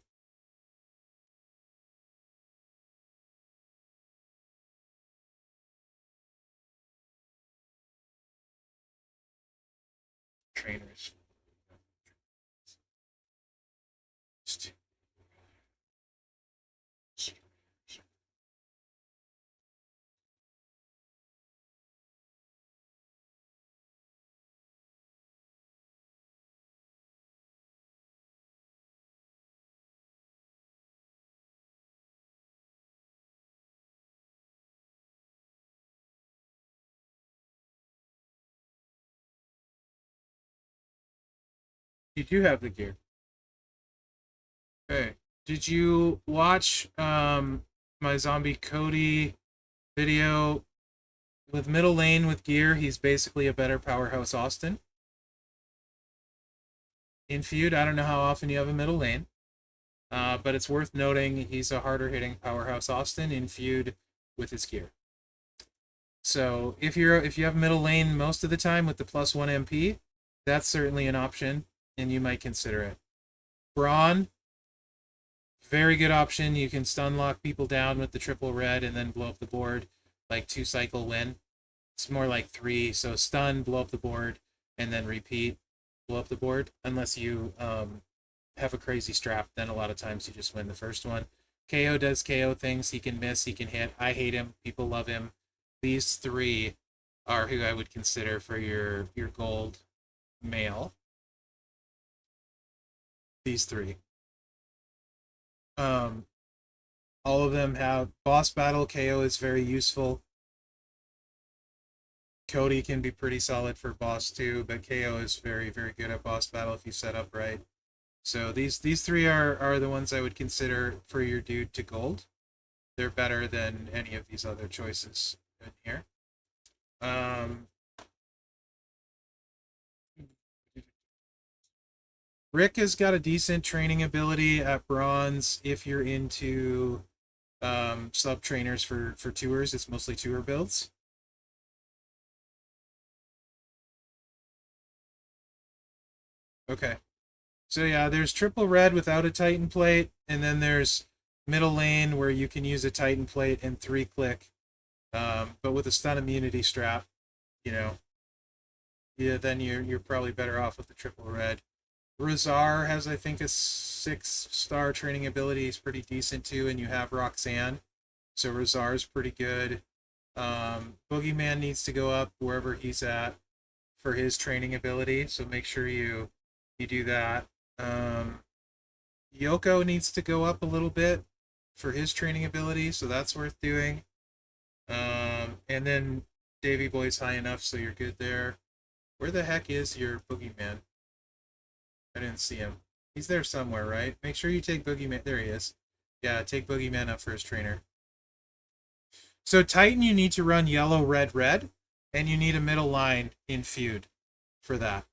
Speaker 1: Trainers. You do have the gear. Okay. Did you watch my Zombie Cody video with middle lane with gear? He's basically a better powerhouse Austin. In feud, I don't know how often you have a middle lane, but it's worth noting he's a harder hitting powerhouse Austin in feud with his gear. So if you have middle lane most of the time with the +1 MP, that's certainly an option, and you might consider it. Braun, very good option. You can stun lock people down with the triple red and then blow up the board, like 2-cycle win. It's more like 3, so stun, blow up the board, and then repeat, blow up the board. Unless you have a crazy strap, then a lot of times you just win the first one. KO does KO things. He can miss, he can hit. I hate him. People love him. These 3 are who I would consider for your gold male. These 3. All of them have boss battle. KO is very useful. Cody can be pretty solid for boss too, but KO is very, very good at boss battle if you set up right. So these 3 are the ones I would consider for your dude to gold. They're better than any of these other choices in here. Rick has got a decent training ability at bronze if you're into sub trainers for tours. It's mostly tour builds. Okay. So yeah, there's triple red without a Titan plate, and then there's middle lane where you can use a Titan plate and 3-click, but with a stun immunity strap, you know, yeah, then you're probably better off with the triple red. Razar has, I think, a 6-star training ability. He's pretty decent too, and you have Roxanne, so Razar's pretty good. Boogeyman needs to go up wherever he's at for his training ability, so make sure you do that. Yoko needs to go up a little bit for his training ability, so that's worth doing. And then Davy Boy's high enough, so you're good there. Where the heck is your Boogeyman? I didn't see him. He's there somewhere, right? Make sure you take Boogeyman. There he is. Yeah, take Boogeyman up for his trainer. So Titan, you need to run yellow, red, red, and you need a middle line in feud for that.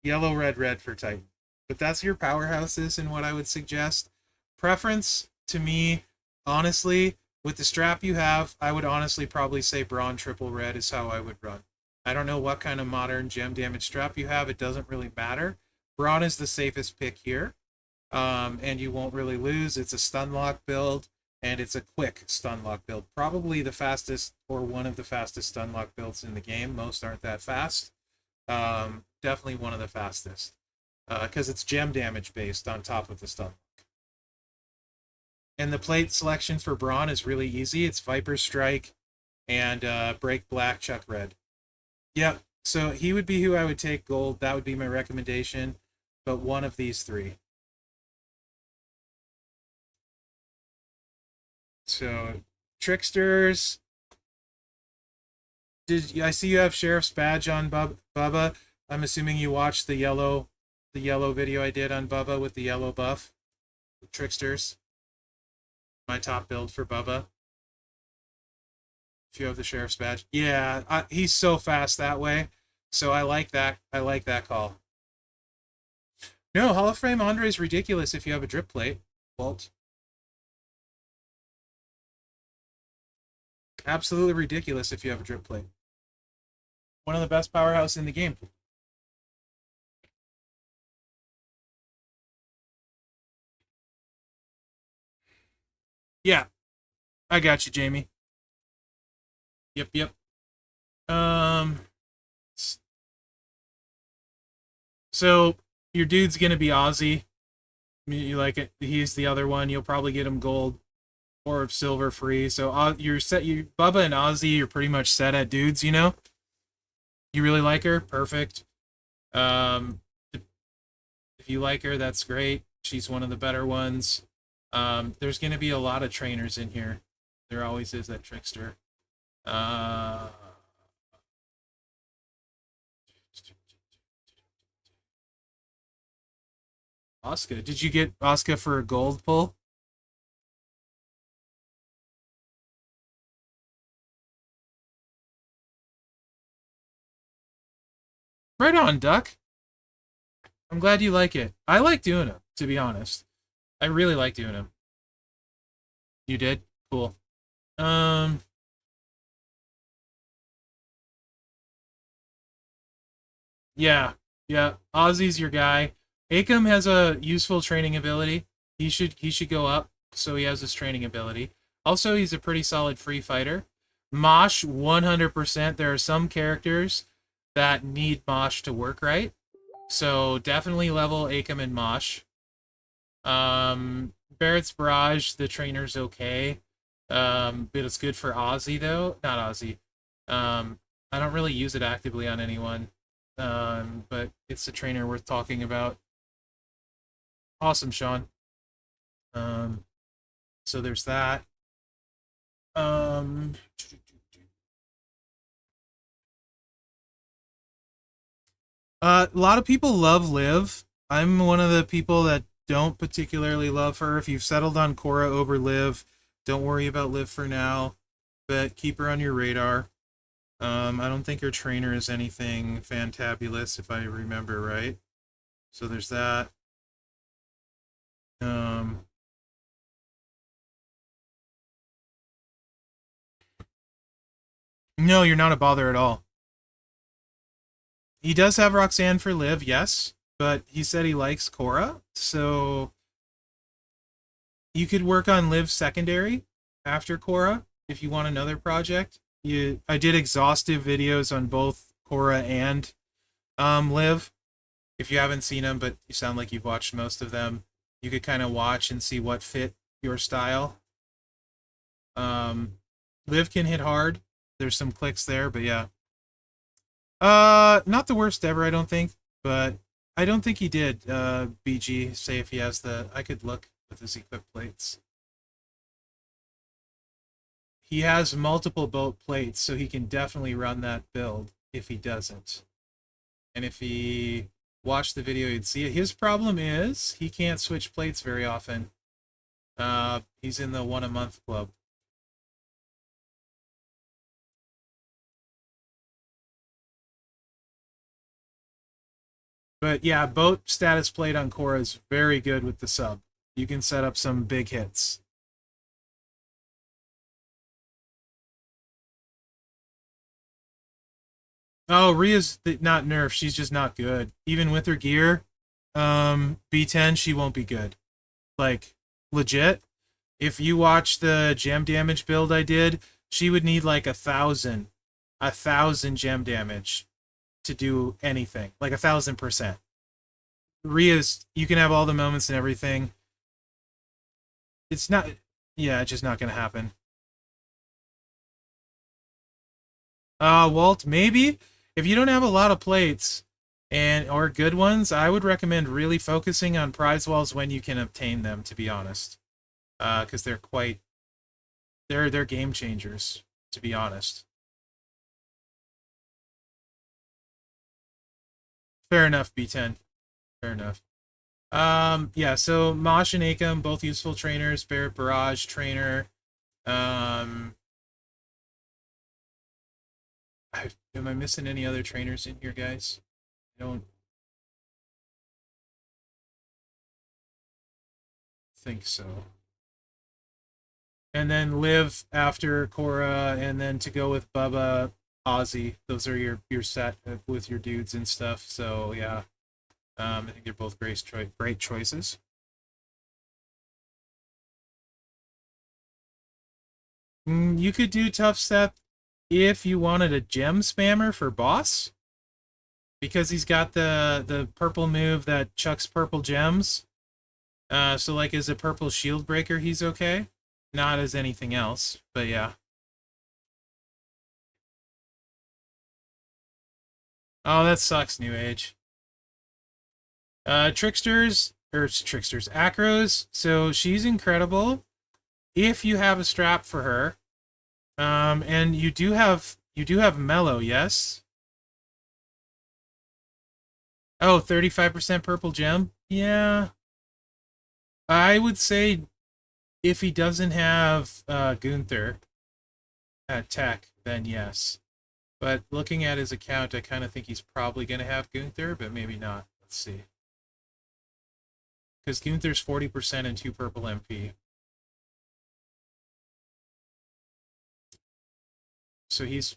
Speaker 1: Yellow, red, red for Titan. But that's your powerhouses and what I would suggest. Preference to me, honestly, with the strap you have, I would honestly probably say Braun triple red is how I would run. I don't know what kind of modern gem damage strap you have. It doesn't really matter. Braun is the safest pick here, and you won't really lose. It's a stun lock build, and it's a quick stun lock build. Probably the fastest or one of the fastest stun lock builds in the game. Most aren't that fast. Definitely one of the fastest because it's gem damage based on top of the stun lock. And the plate selection for Braun is really easy. It's Viper Strike and Break Black, Chuck Red. Yep. So he would be who I would take gold. That would be my recommendation. But one of these three. So Tricksters. I see you have Sheriff's Badge on Bubba? I'm assuming you watched the yellow video I did on Bubba with the yellow buff. Tricksters. My top build for Bubba. If you have the Sheriff's Badge. Yeah, he's so fast that way. So I like that. I like that call. No, Hall of Fame Andre is ridiculous if you have a drip plate, Walt. Absolutely ridiculous if you have a drip plate. One of the best powerhouse in the game. Yeah, I got you, Jamie. Yep. So your dude's gonna be Aussie. You like it? He's the other one. You'll probably get him gold or silver free. So you're set. You Bubba and Aussie, you're pretty much set at dudes. You know. You really like her? Perfect. If you like her, that's great. She's one of the better ones. There's going to be a lot of trainers in here. There always is that Trickster. Oscar. Did you get Oscar for a gold pull? Right on, Duck. I'm glad you like it. I like doing them, to be honest. I really like doing them. You did? Cool. Yeah. Ozzy's your guy. Akam has a useful training ability. He should go up, so he has his training ability. Also, he's a pretty solid free fighter. Mosh, 100%. There are some characters that need Mosh to work right. So definitely level Akam and Mosh. Barrett's Barrage, the trainer's okay. But it's good for Aussie, though. Not Aussie. I don't really use it actively on anyone. But it's a trainer worth talking about. Awesome, Sean. So there's that. A lot of people love Liv. I'm one of the people that don't particularly love her. If you've settled on Cora over Liv, don't worry about Liv for now, but keep her on your radar. I don't think her trainer is anything fantabulous, if I remember right. So there's that. No, you're not a bother at all. He does have Roxanne for Liv, yes, but he said he likes Cora, so you could work on Liv secondary after Cora if you want another project. I did exhaustive videos on both Cora and Liv. If you haven't seen them, but you sound like you've watched most of them, you could kind of watch and see what fit your style. Liv can hit hard. There's some clicks there, but yeah. Not the worst ever, I don't think, but I don't think he did, BG, say if he has I could look with his equipped plates. He has multiple boat plates, so he can definitely run that build if he doesn't. And if he watched the video, you'd see it. His problem is he can't switch plates very often. He's in the 1 a month club. But yeah, boat status plate on Cora is very good with the sub. You can set up some big hits. Oh, Rhea's not nerfed. She's just not good. Even with her gear, B10, she won't be good. Like, legit. If you watch the gem damage build I did, she would need like 1,000 gem damage to do anything. Like 1,000%. Rhea's, you can have all the moments and everything. It's not, yeah, it's just not going to happen. Walt, maybe if you don't have a lot of plates and or good ones, I would recommend really focusing on prize walls when you can obtain them. To be honest, because they're game changers. To be honest, fair enough. B10, fair enough. Yeah. So Mosh and Akam, both useful trainers. Barrett Barrage trainer. Um, am I missing any other trainers in here, guys? I don't think so. And then Liv after Cora, and then to go with Bubba, Ozzy. Those are your set with your dudes and stuff. So yeah, I think they're both great choices. You could do tough Seth if you wanted a gem spammer for boss, because he's got the purple move that chucks purple gems. So like as a purple shield breaker, he's okay. Not as anything else, but yeah. Oh, that sucks, New Age. Tricksters, Acros. So she's incredible if you have a strap for her. And you do have Mellow, yes? Oh, 35% purple gem? Yeah. I would say if he doesn't have Gunther at tech, then yes. But looking at his account, I kind of think he's probably going to have Gunther, but maybe not. Let's see. Because Gunther's 40% and 2 purple MP. So he's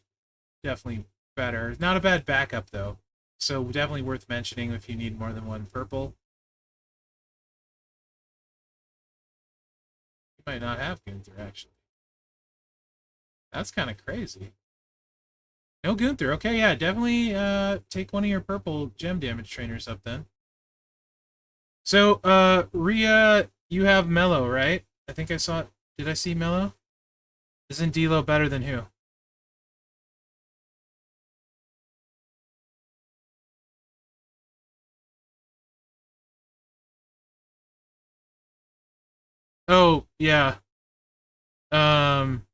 Speaker 1: definitely better. Not a bad backup, though. So definitely worth mentioning if you need more than one purple. You might not have Gunther, actually. That's kind of crazy. No Gunther. Okay, yeah, definitely take one of your purple gem damage trainers up then. So, Rhea, you have Mello, right? I think I saw it. Did I see Mello? Isn't D'Lo better than who? Oh, yeah. Um,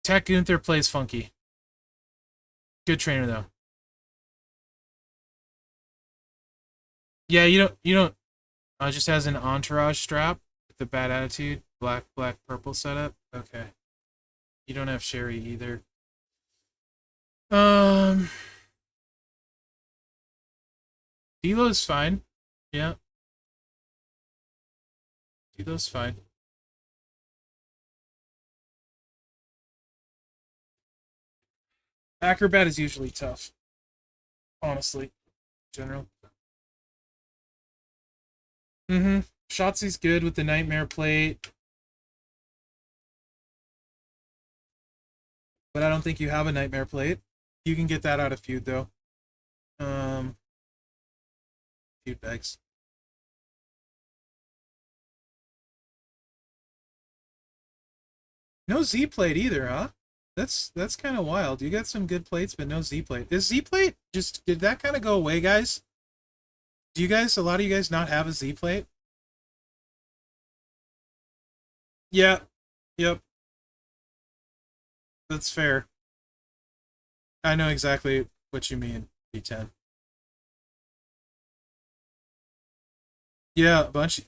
Speaker 1: Tech Gunther plays funky. Good trainer though. Yeah, you don't just has an entourage strap with the bad attitude, black purple setup. Okay. You don't have Sherry either. Um D'Lo's fine. Yeah, D'Lo's fine. Acrobat is usually tough, honestly, in general. Mm-hmm. Shotzi's good with the Nightmare Plate, but I don't think you have a Nightmare Plate. You can get that out of Feud, though. Um, Feud bags. No Z Plate either, huh? That's kind of wild. You got some good plates, but no Z Plate. Is Z Plate just, did that kind of go away, guys? Do you guys, a lot of you guys not have a Z Plate? Yeah. Yep. That's fair. I know exactly what you mean, B10. Yeah, a bunch.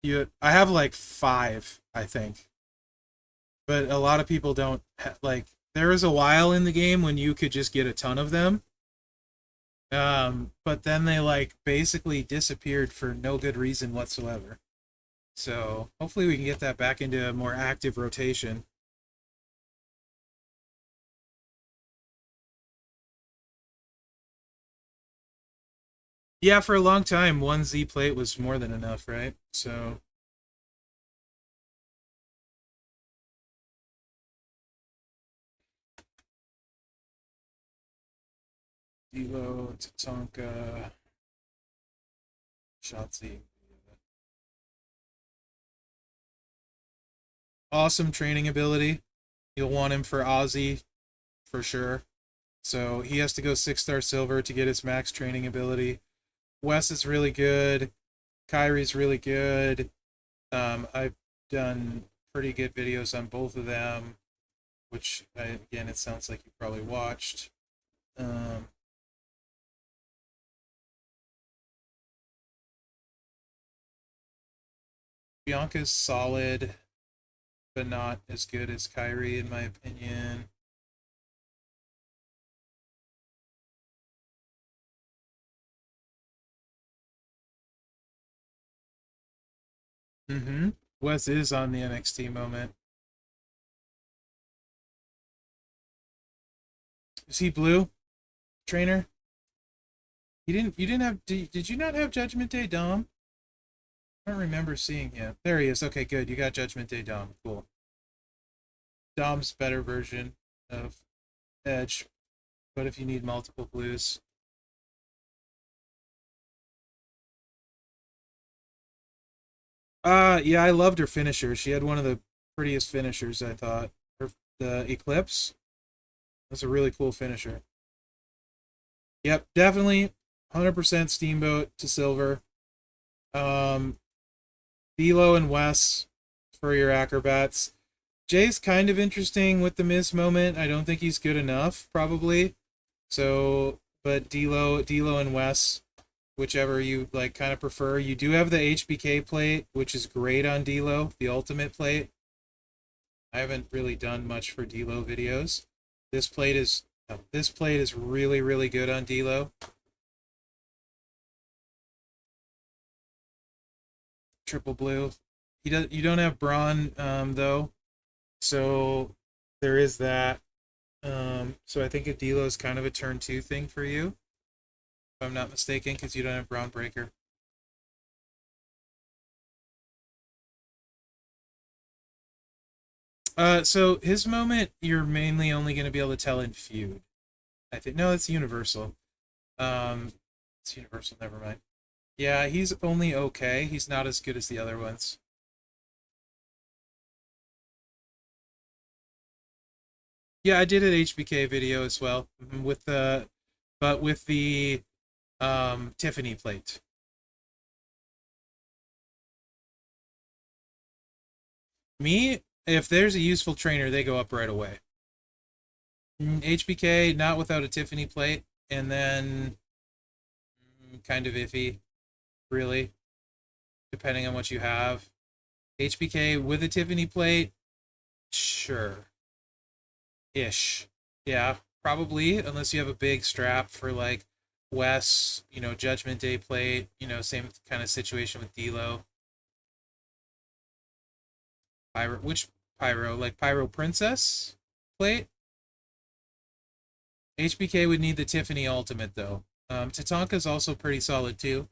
Speaker 1: I have like five, I think, but a lot of people don't like. There was a while in the game when you could just get a ton of them, but then they like basically disappeared for no good reason whatsoever. So hopefully we can get that back into a more active rotation. Yeah, for a long time, one Z plate was more than enough, right? So, Elo, Tatanka, Shotzi. Awesome training ability. You'll want him for Aussie for sure. So he has to go 6-star silver to get his max training ability. Wes is really good. Kyrie's really good. I've done pretty good videos on both of them, which again, it sounds like you probably watched. Um, Bianca's solid, but not as good as Kyrie in my opinion. Mm-hmm. Wes is on the NXT moment. Is he blue? Trainer? You didn't have did you not have Judgment Day Dom? I don't remember seeing him. There he is. Okay, good. You got Judgment Day Dom. Cool. Dom's better version of Edge, but if you need multiple blues. Yeah, I loved her finisher. She had one of the prettiest finishers, I thought. The Eclipse was a really cool finisher. Yep, definitely 100% Steamboat to silver. Um, D'Lo and Wes for your acrobats. Jay's kind of interesting with the Miz moment. I don't think he's good enough, probably. So, but D'Lo and Wes, whichever you like, kind of prefer. You do have the HBK plate, which is great on D'Lo, the ultimate plate. I haven't really done much for D'Lo videos. This plate is really really good on D'Lo. Triple blue. You don't have Braun though, so there is that. So I think Adilo is kind of a turn two thing for you, if I'm not mistaken, because you don't have Braun Breaker. So his moment, you're mainly only going to be able to tell in feud. I think no, it's Universal. It's Universal. Never mind. Yeah, he's only okay. He's not as good as the other ones. Yeah, I did an HBK video as well with but with the Tiffany plate. Me, if there's a useful trainer, they go up right away. HBK, not without a Tiffany plate, and then kind of iffy, really, depending on what you have. HBK with a Tiffany plate, sure, ish, yeah, probably, unless you have a big strap for like Wes, Judgment Day plate, same kind of situation with D'Lo. Pyro, which Pyro? Like Pyro Princess plate? HBK would need the Tiffany Ultimate though. Tatanka's also pretty solid too.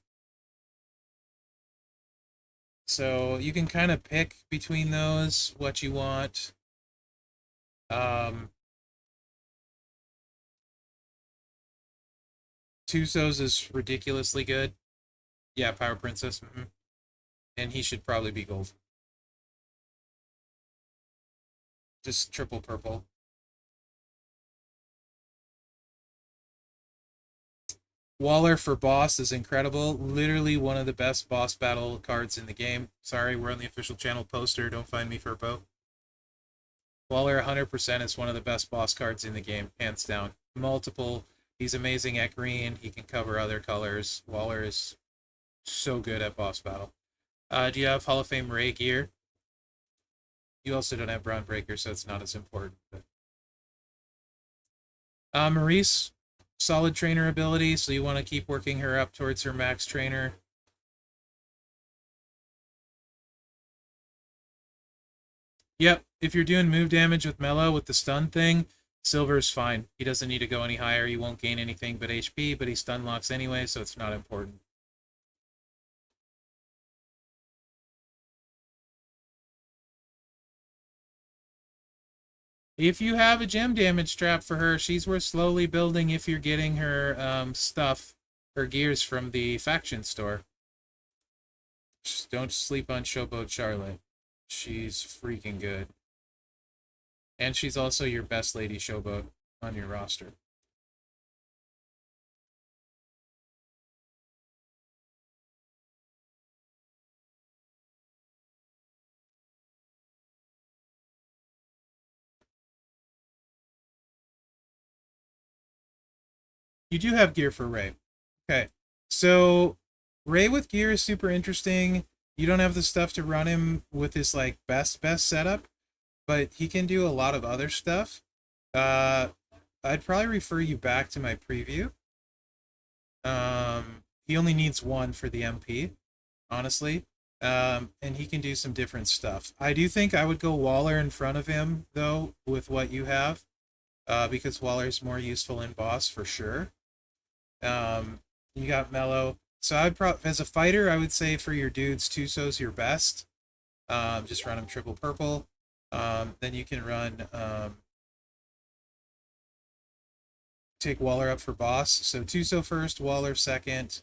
Speaker 1: So you can kind of pick between those what you want. Um, Tuso's is ridiculously good. Yeah, Power Princess. And he should probably be gold. Just triple purple. Waller for boss is incredible. Literally one of the best boss battle cards in the game. Sorry, we're on the official channel poster. Don't find me for a boat. Waller 100% is one of the best boss cards in the game, hands down. Multiple. He's amazing at green. He can cover other colors. Waller is so good at boss battle. Do you have Hall of Fame Ray gear? You also don't have Braun Breaker, so it's not as important. But... Maurice, solid trainer ability, so you want to keep working her up towards her max trainer. Yep, if you're doing move damage with Mello with the stun thing, Silver's fine. He doesn't need to go any higher. He won't gain anything but HP, but he stun locks anyway, so it's not important. If you have a gem damage trap for her, she's worth slowly building if you're getting her stuff, her gears from the faction store. Just don't sleep on Showboat Charlotte. She's freaking good. And she's also your best lady Showboat on your roster. You do have gear for Ray. Okay. So Ray with gear is super interesting. You don't have the stuff to run him with his like best setup, but he can do a lot of other stuff. I'd probably refer you back to my preview. He only needs one for the MP, honestly. And he can do some different stuff. I do think I would go Waller in front of him, though, with what you have, because Waller's more useful in boss for sure. You got Mello. So I'd as a fighter, I would say for your dudes, Tuso's your best. Just run him triple purple. Then you can run take Waller up for boss. So Tuso first, Waller second.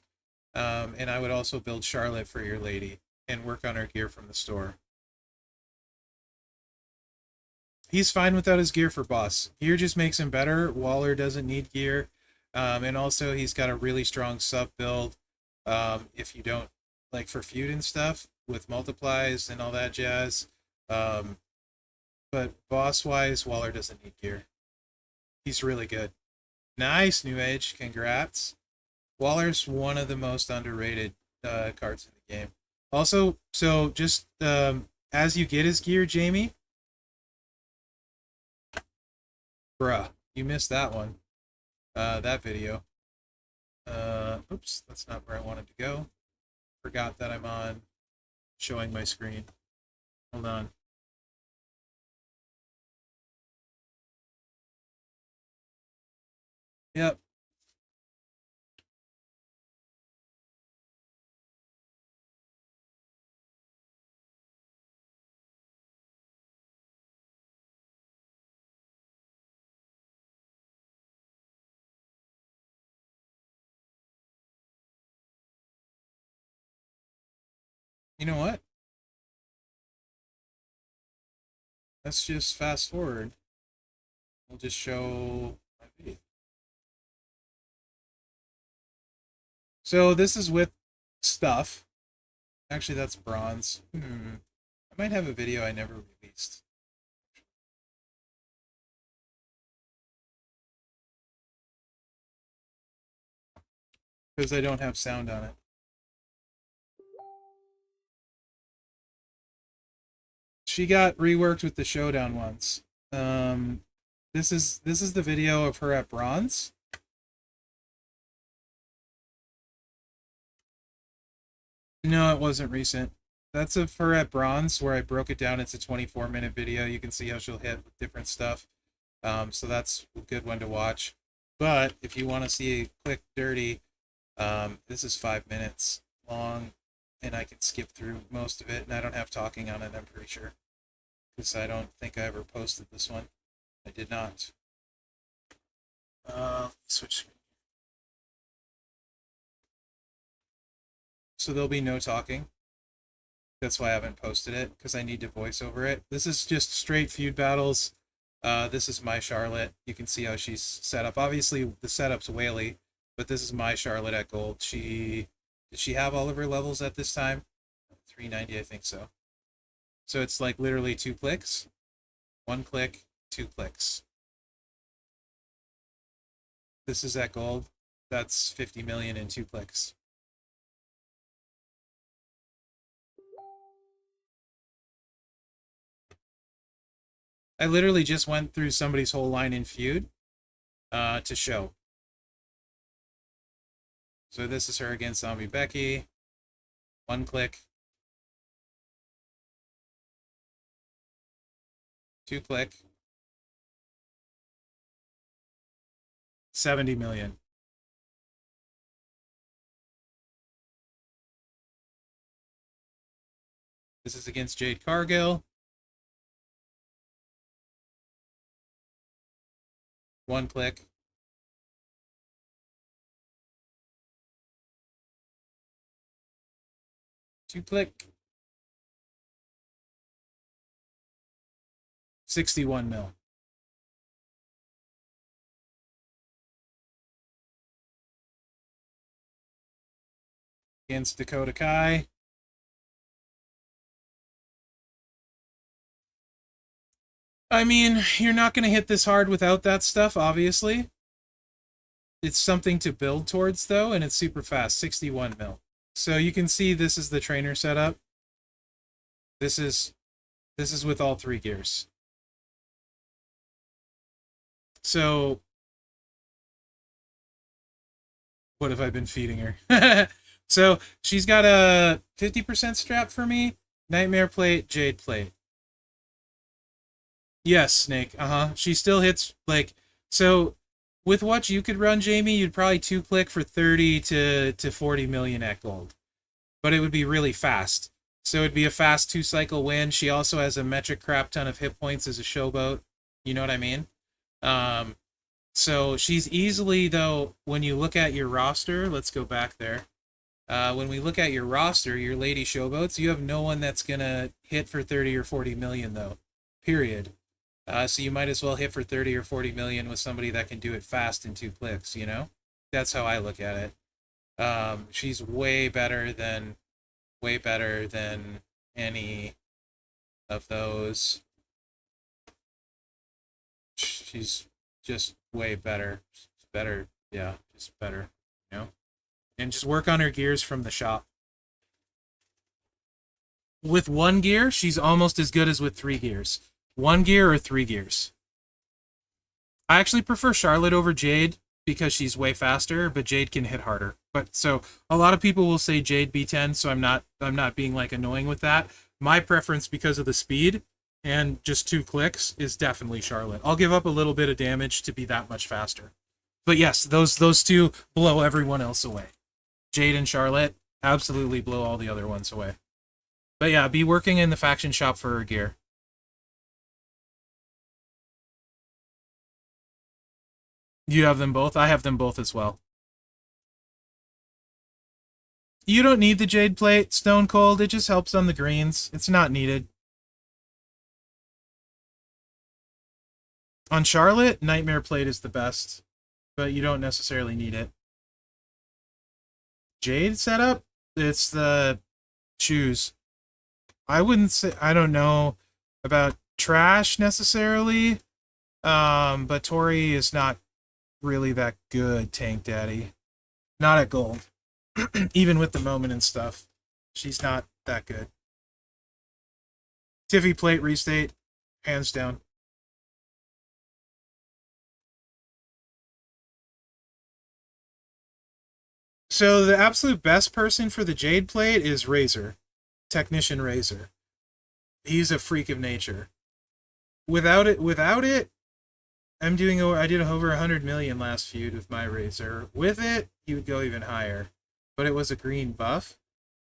Speaker 1: And I would also build Charlotte for your lady and work on her gear from the store. He's fine without his gear for boss. Gear just makes him better. Waller doesn't need gear. And also he's got a really strong sub build. If you don't, like for feud and stuff, with multiplies and all that jazz. But boss-wise, Waller doesn't need gear. He's really good. Nice, New Age. Congrats. Waller's one of the most underrated cards in the game. Also, so just as you get his gear, Jamie. Bruh, you missed that one. That video. Oops, that's not where I wanted to go. Forgot that I'm on showing my screen. Hold on. Yep. You know what? Let's just fast forward. We'll just show my video. So this is with stuff. Actually, that's bronze. I might have a video I never released. Because I don't have sound on it. She got reworked with the Showdown ones. This is the video of her at bronze. No, it wasn't recent. That's of her at bronze, where I broke it down. It's a 24-minute video. You can see how she'll hit with different stuff. So that's a good one to watch. But if you want to see a quick, dirty, this is 5 minutes long, and I can skip through most of it, and I don't have talking on it, I'm pretty sure. Because I don't think I ever posted this one. I did not. Switch screen. So there'll be no talking. That's why I haven't posted it, because I need to voice over it. This is just straight feud battles. This is my Charlotte. You can see how she's set up. Obviously, the setup's Whaley, but this is my Charlotte at gold. Did she have all of her levels at this time? 390, I think so. So it's like literally 2 clicks. 1 click, 2 clicks. This is at gold. That's 50 million in 2 clicks. I literally just went through somebody's whole line in feud to show. So this is her against Zombie Becky. 1 click. 2 click. 70 million. This is against Jade Cargill. One click. Two click. 61 mil. Against Dakota Kai. I mean, you're not going to hit this hard without that stuff, obviously. It's something to build towards, though, and it's super fast, 61 mil. So you can see this is the trainer setup. This is with all 3 gears. So what have I been feeding her? So she's got a 50% strap for me, Nightmare plate, Jade plate. Yes, Snake. She still hits, like, so with what you could run, Jamie, you'd probably 2-click for 30 to 40 million at gold. But it would be really fast. So it'd be a fast 2-cycle win. She also has a metric crap ton of hit points as a showboat. You know what I mean? So she's easily, though, when you look at your roster, let's go back there. When we look at your roster, your lady showboats, you have no one that's going to hit for 30 or 40 million, though. Period. So you might as well hit for 30 or 40 million with somebody that can do it fast in 2 clicks, you know? That's how I look at it. She's way better than any of those. She's just way better. Better, yeah, just better, you know? And just work on her gears from the shop. With 1 gear, she's almost as good as with 3 gears. 1 gear or 3 gears. I actually prefer Charlotte over Jade because she's way faster, but Jade can hit harder. But so a lot of people will say Jade B10, so I'm not being like annoying with that. My preference, because of the speed and just 2 clicks, is definitely Charlotte. I'll give up a little bit of damage to be that much faster. But yes, those 2 blow everyone else away. Jade and Charlotte absolutely blow all the other ones away. But yeah, be working in the faction shop for her gear. You have them both? I have them both as well. You don't need the Jade plate, Stone Cold. It just helps on the greens. It's not needed. On Charlotte, Nightmare plate is the best, but you don't necessarily need it. Jade setup? It's the choose. I wouldn't say, I don't know about trash necessarily, but Tori is not really that good, Tank Daddy. Not at gold. Even with the moment and stuff, she's not that good. Tiffy plate restate, hands down. So the absolute best person for the Jade plate is Razor, Technician Razor. He's a freak of nature. Without it, I did over 100 million last feud with my Razor. With it, he would go even higher. But it was a green buff.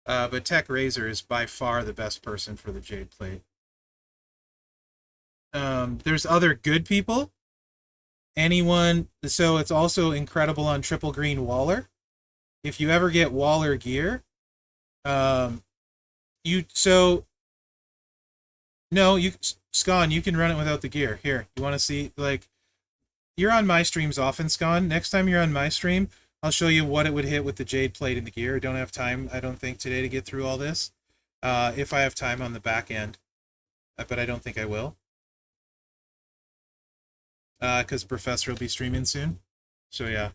Speaker 1: But Tech Razor is by far the best person for the Jade plate. There's other good people. So it's also incredible on triple green Waller. If you ever get Waller gear, Scon, you can run it without the gear. Here, you want to see, like, you're on my streams often, Scon. Next time you're on my stream, I'll show you what it would hit with the Jade plate and the gear. I don't have time, I don't think, today to get through all this. If I have time on the back end. But I don't think I will. Because Professor will be streaming soon. So, yeah.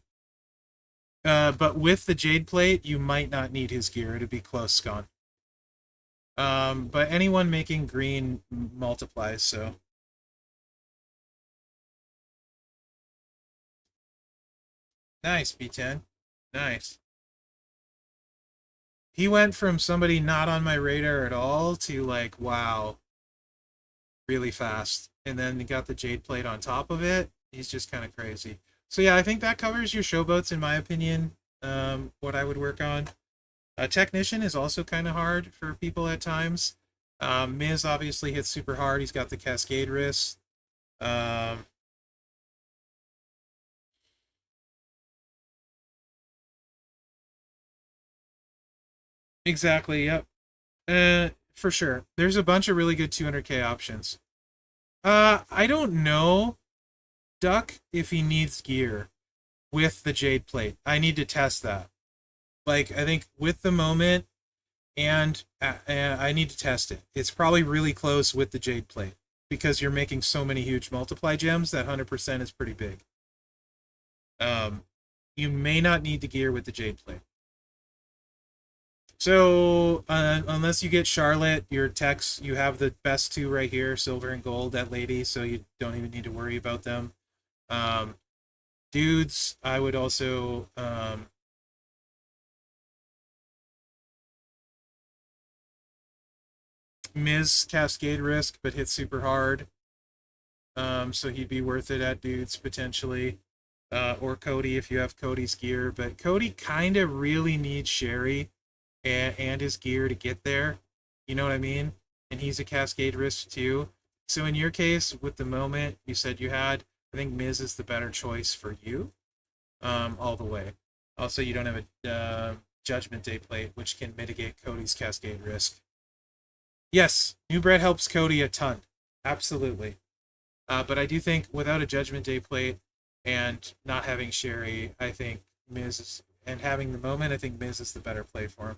Speaker 1: But with the Jade plate, you might not need his gear. It'd be close, Scon. But anyone making green multiplies, so. Nice, B10. Nice. He went from somebody not on my radar at all to, like, wow, really fast. And then he got the Jade plate on top of it. He's just kind of crazy. So yeah, I think that covers your showboats in my opinion. What I would work on. A technician is also kind of hard for people at times. Miz obviously hits super hard. He's got the cascade wrist. Um, exactly. Yep. For sure. There's a bunch of really good 200K options. I don't know, Duck, if he needs gear with the Jade Plate. I need to test that. Like, I think with the moment, and I need to test it. It's probably really close with the Jade Plate because you're making so many huge multiply gems that 100% is pretty big. Um, you may not need the gear with the Jade Plate. So unless you get Charlotte, your techs, you have the best two right here, silver and gold at Lady, so you don't even need to worry about them. Um, Dudes, I would also Miz Cascade Risk, but hit super hard. So he'd be worth it at Dudes potentially. Or Cody if you have Cody's gear. But Cody kind of really needs Sherry and his gear to get there. You know what I mean? And he's a Cascade Risk too. So in your case, with the moment you said you had, I think Miz is the better choice for you. All the way. Also, you don't have a Judgment Day plate, which can mitigate Cody's Cascade Risk. Yes, New Bread helps Cody a ton. Absolutely. But I do think without a Judgment Day plate and not having Sherry, I think Miz is, and having the moment, I think Miz is the better play for him.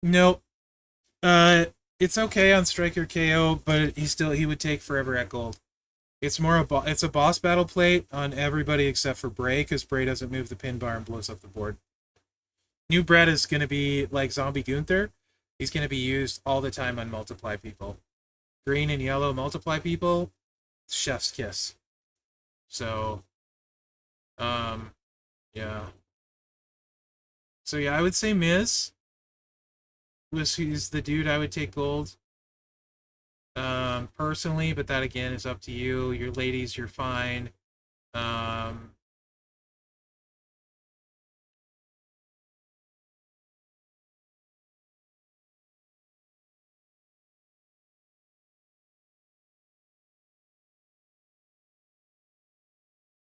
Speaker 1: No, it's okay on Striker KO, but he would take forever at gold. It's more it's a boss battle plate on everybody except for Bray because Bray doesn't move the pin bar and blows up the board. New Bread is going to be like Zombie Gunther. He's going to be used all the time on multiply people. Green and yellow multiply people, chef's kiss. So, yeah. So yeah, I would say Miz he's the dude I would take gold. Personally, but that again is up to you. Your ladies, you're fine. Um,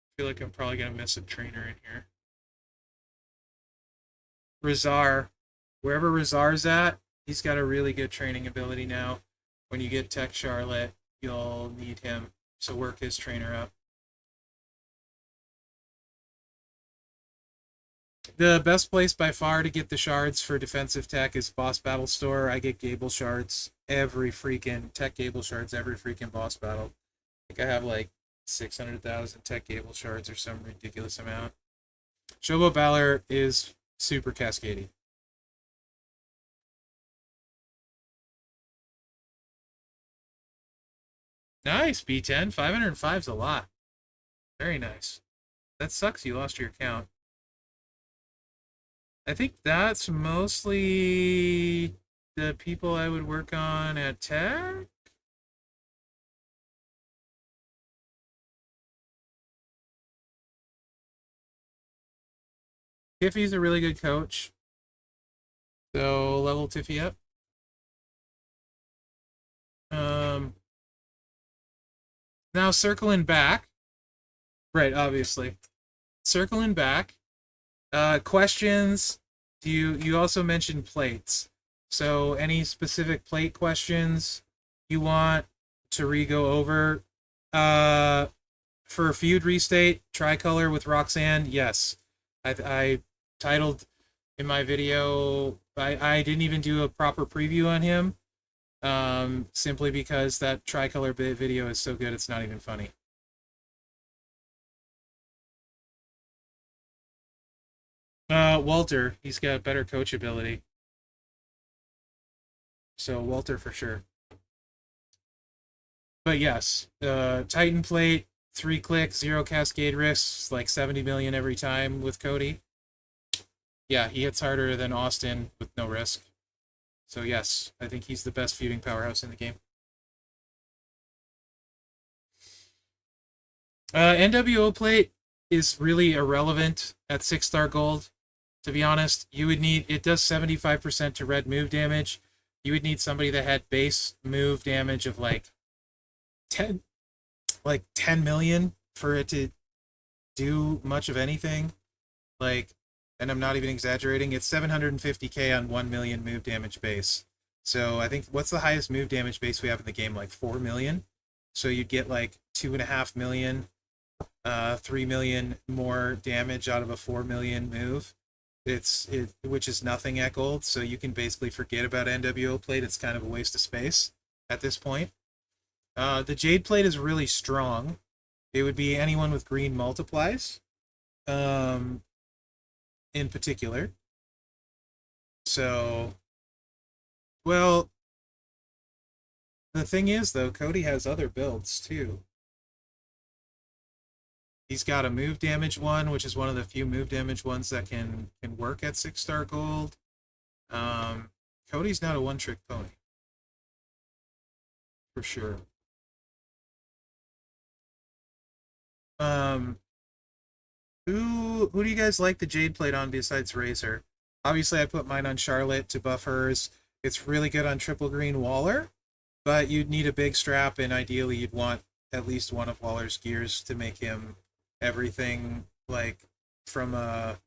Speaker 1: I feel like I'm probably gonna miss a trainer in here. Rizar, wherever Rizar's at, he's got a really good training ability now. When you get Tech Charlotte, you'll need him to work his trainer up. The best place by far to get the shards for defensive tech is Boss Battle Store. I get Gable shards every freaking tech Gable shards every freaking boss battle. I think I have like 600,000 tech Gable shards or some ridiculous amount. Showboat Balor is super cascading. Nice, B10. 505 is a lot. Very nice. That sucks you lost your account. I think that's mostly the people I would work on at Tech. Tiffy's a really good coach. So level Tiffy up. Um, Now circling back. Right, obviously. Circling back. Questions. You also mentioned plates? So any specific plate questions you want to re-go over? For feud restate, tricolor with Roxanne, yes. I titled in my video. I didn't even do a proper preview on him. Simply because that tricolor video is so good, it's not even funny. Walter, he's got better coach ability. So Walter for sure. But yes, Titan plate, 3-click, 0 cascade risks, like 70 million every time with Cody. Yeah, he hits harder than Austin with no risk. So yes, I think he's the best feuding powerhouse in the game. NWO plate is really irrelevant at 6-star gold. To be honest, you would need, it does 75% to red move damage. You would need somebody that had base move damage of like 10 million for it to do much of anything. Like, and I'm not even exaggerating, it's 750k on 1 million move damage base. So I think, what's the highest move damage base we have in the game? Like 4 million? So you'd get like 2.5 million, 3 million more damage out of a 4 million move. Which is nothing at gold, so you can basically forget about NWO plate. It's kind of a waste of space at this point. The Jade plate is really strong. It would be anyone with green multiplies, in particular. So, well, the thing is, though, Cody has other builds, too. He's got a move damage one, which is one of the few move damage ones that can work at 6-star gold. Cody's not a one-trick pony. For sure. Who do you guys like the Jade plate on besides Razor? Obviously, I put mine on Charlotte to buff hers. It's really good on triple green Waller, but you'd need a big strap, and ideally you'd want at least one of Waller's gears to make him everything, like from a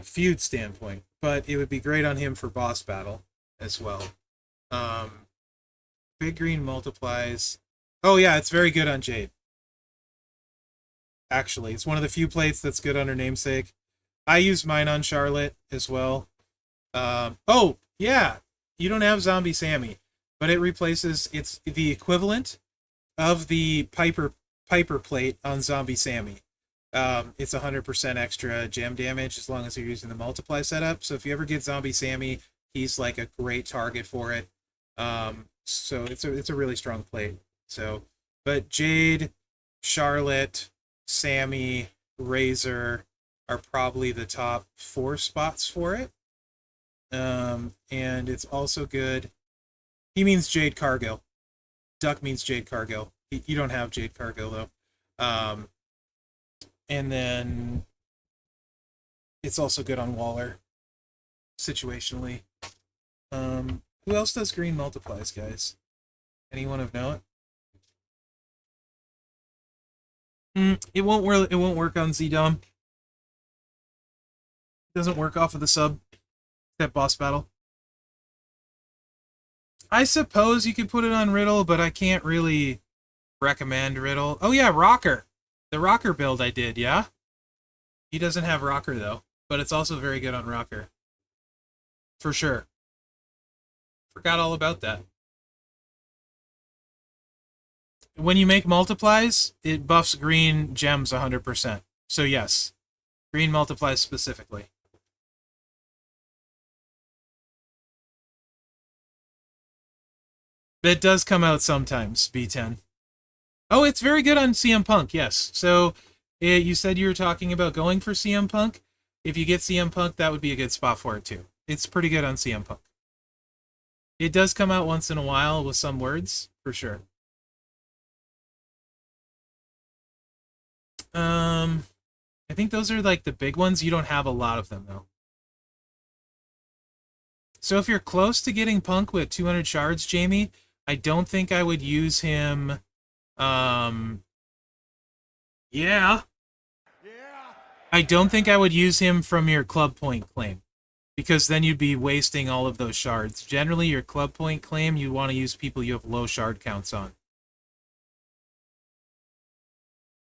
Speaker 1: feud standpoint. But it would be great on him for boss battle as well. Big green multiplies. Oh yeah, it's very good on Jade. Actually, it's one of the few plates that's good on her namesake. I use mine on Charlotte as well. Oh yeah, you don't have Zombie Sammy, but it replaces, it's the equivalent of the Piper plate on Zombie Sammy. It's 100% extra gem damage as long as you're using the multiply setup. So if you ever get Zombie Sammy, he's like a great target for it. So it's a really strong plate. So, but Jade, Charlotte, Sammy, Razor are probably the top 4 spots for it. And it's also good. He means Jade Cargill. Duck means Jade Cargill. You don't have Jade Cargill, though. And then it's also good on Waller, situationally. Who else does green multiplies, guys? Anyone of note? It won't work on Z-Dom. It doesn't work off of the sub. That boss battle. I suppose you could put it on Riddle, but I can't really recommend Riddle. Oh yeah, Rocker. The Rocker build I did, yeah? He doesn't have Rocker, though, but it's also very good on Rocker. For sure. Forgot all about that. When you make multiplies, it buffs green gems 100%. So yes, green multiplies specifically. That does come out sometimes, B10. Oh, it's very good on CM Punk, yes. So, you said you were talking about going for CM Punk. If you get CM Punk, that would be a good spot for it, too. It's pretty good on CM Punk. It does come out once in a while with some words, for sure. I think those are, like, the big ones. You don't have a lot of them, though. So if you're close to getting Punk with 200 shards, Jamie, I don't think I would use him. Yeah. I don't think I would use him from your club point claim, because then you'd be wasting all of those shards. Generally, your club point claim, you want to use people you have low shard counts on.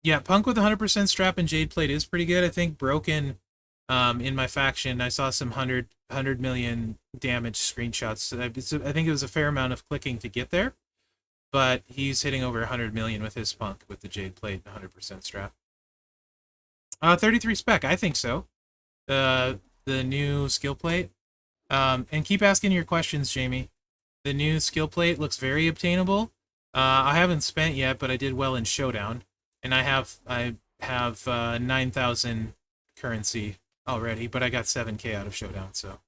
Speaker 1: Yeah, Punk with 100% strap and Jade plate is pretty good. I think Broken, in my faction, I saw some 100 million damage screenshots. I think it was a fair amount of clicking to get there, but he's hitting over 100 million with his Punk with the Jade plate and 100% strap. 33 spec, I think so. The new skill plate. And keep asking your questions, Jamie. The new skill plate looks very obtainable. I haven't spent yet, but I did well in Showdown, and I have 9,000 currency already, but I got 7k out of Showdown, so.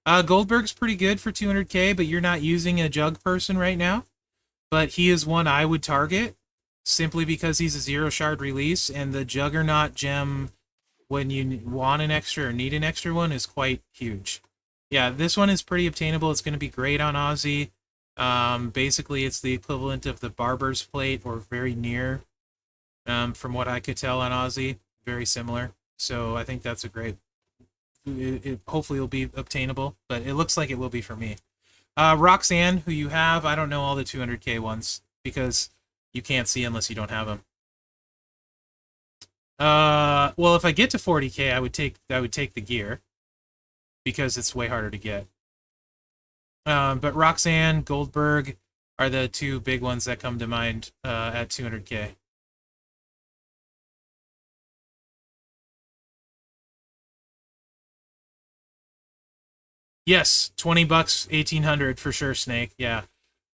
Speaker 1: Goldberg's pretty good for 200k, but you're not using a jug person right now. but he is one I would target simply because he's a 0 shard release, and the Juggernaut gem, when you want an extra or need an extra one, is quite huge. Yeah, this one is pretty obtainable. It's going to be great on Aussie. Basically, it's the equivalent of the Barber's Plate, or very near, from what I could tell on Aussie. Very similar. So I think that's a great... It hopefully will be obtainable, but it looks like it will be for me. Roxanne, who you have, I don't know all the 200k ones, because you can't see unless you don't have them. Well, if I get to 40k, I would take the gear, because it's way harder to get. But Roxanne, Goldberg are the two big ones that come to mind at 200k. Yes, $20, 1800 for sure, Snake. Yeah.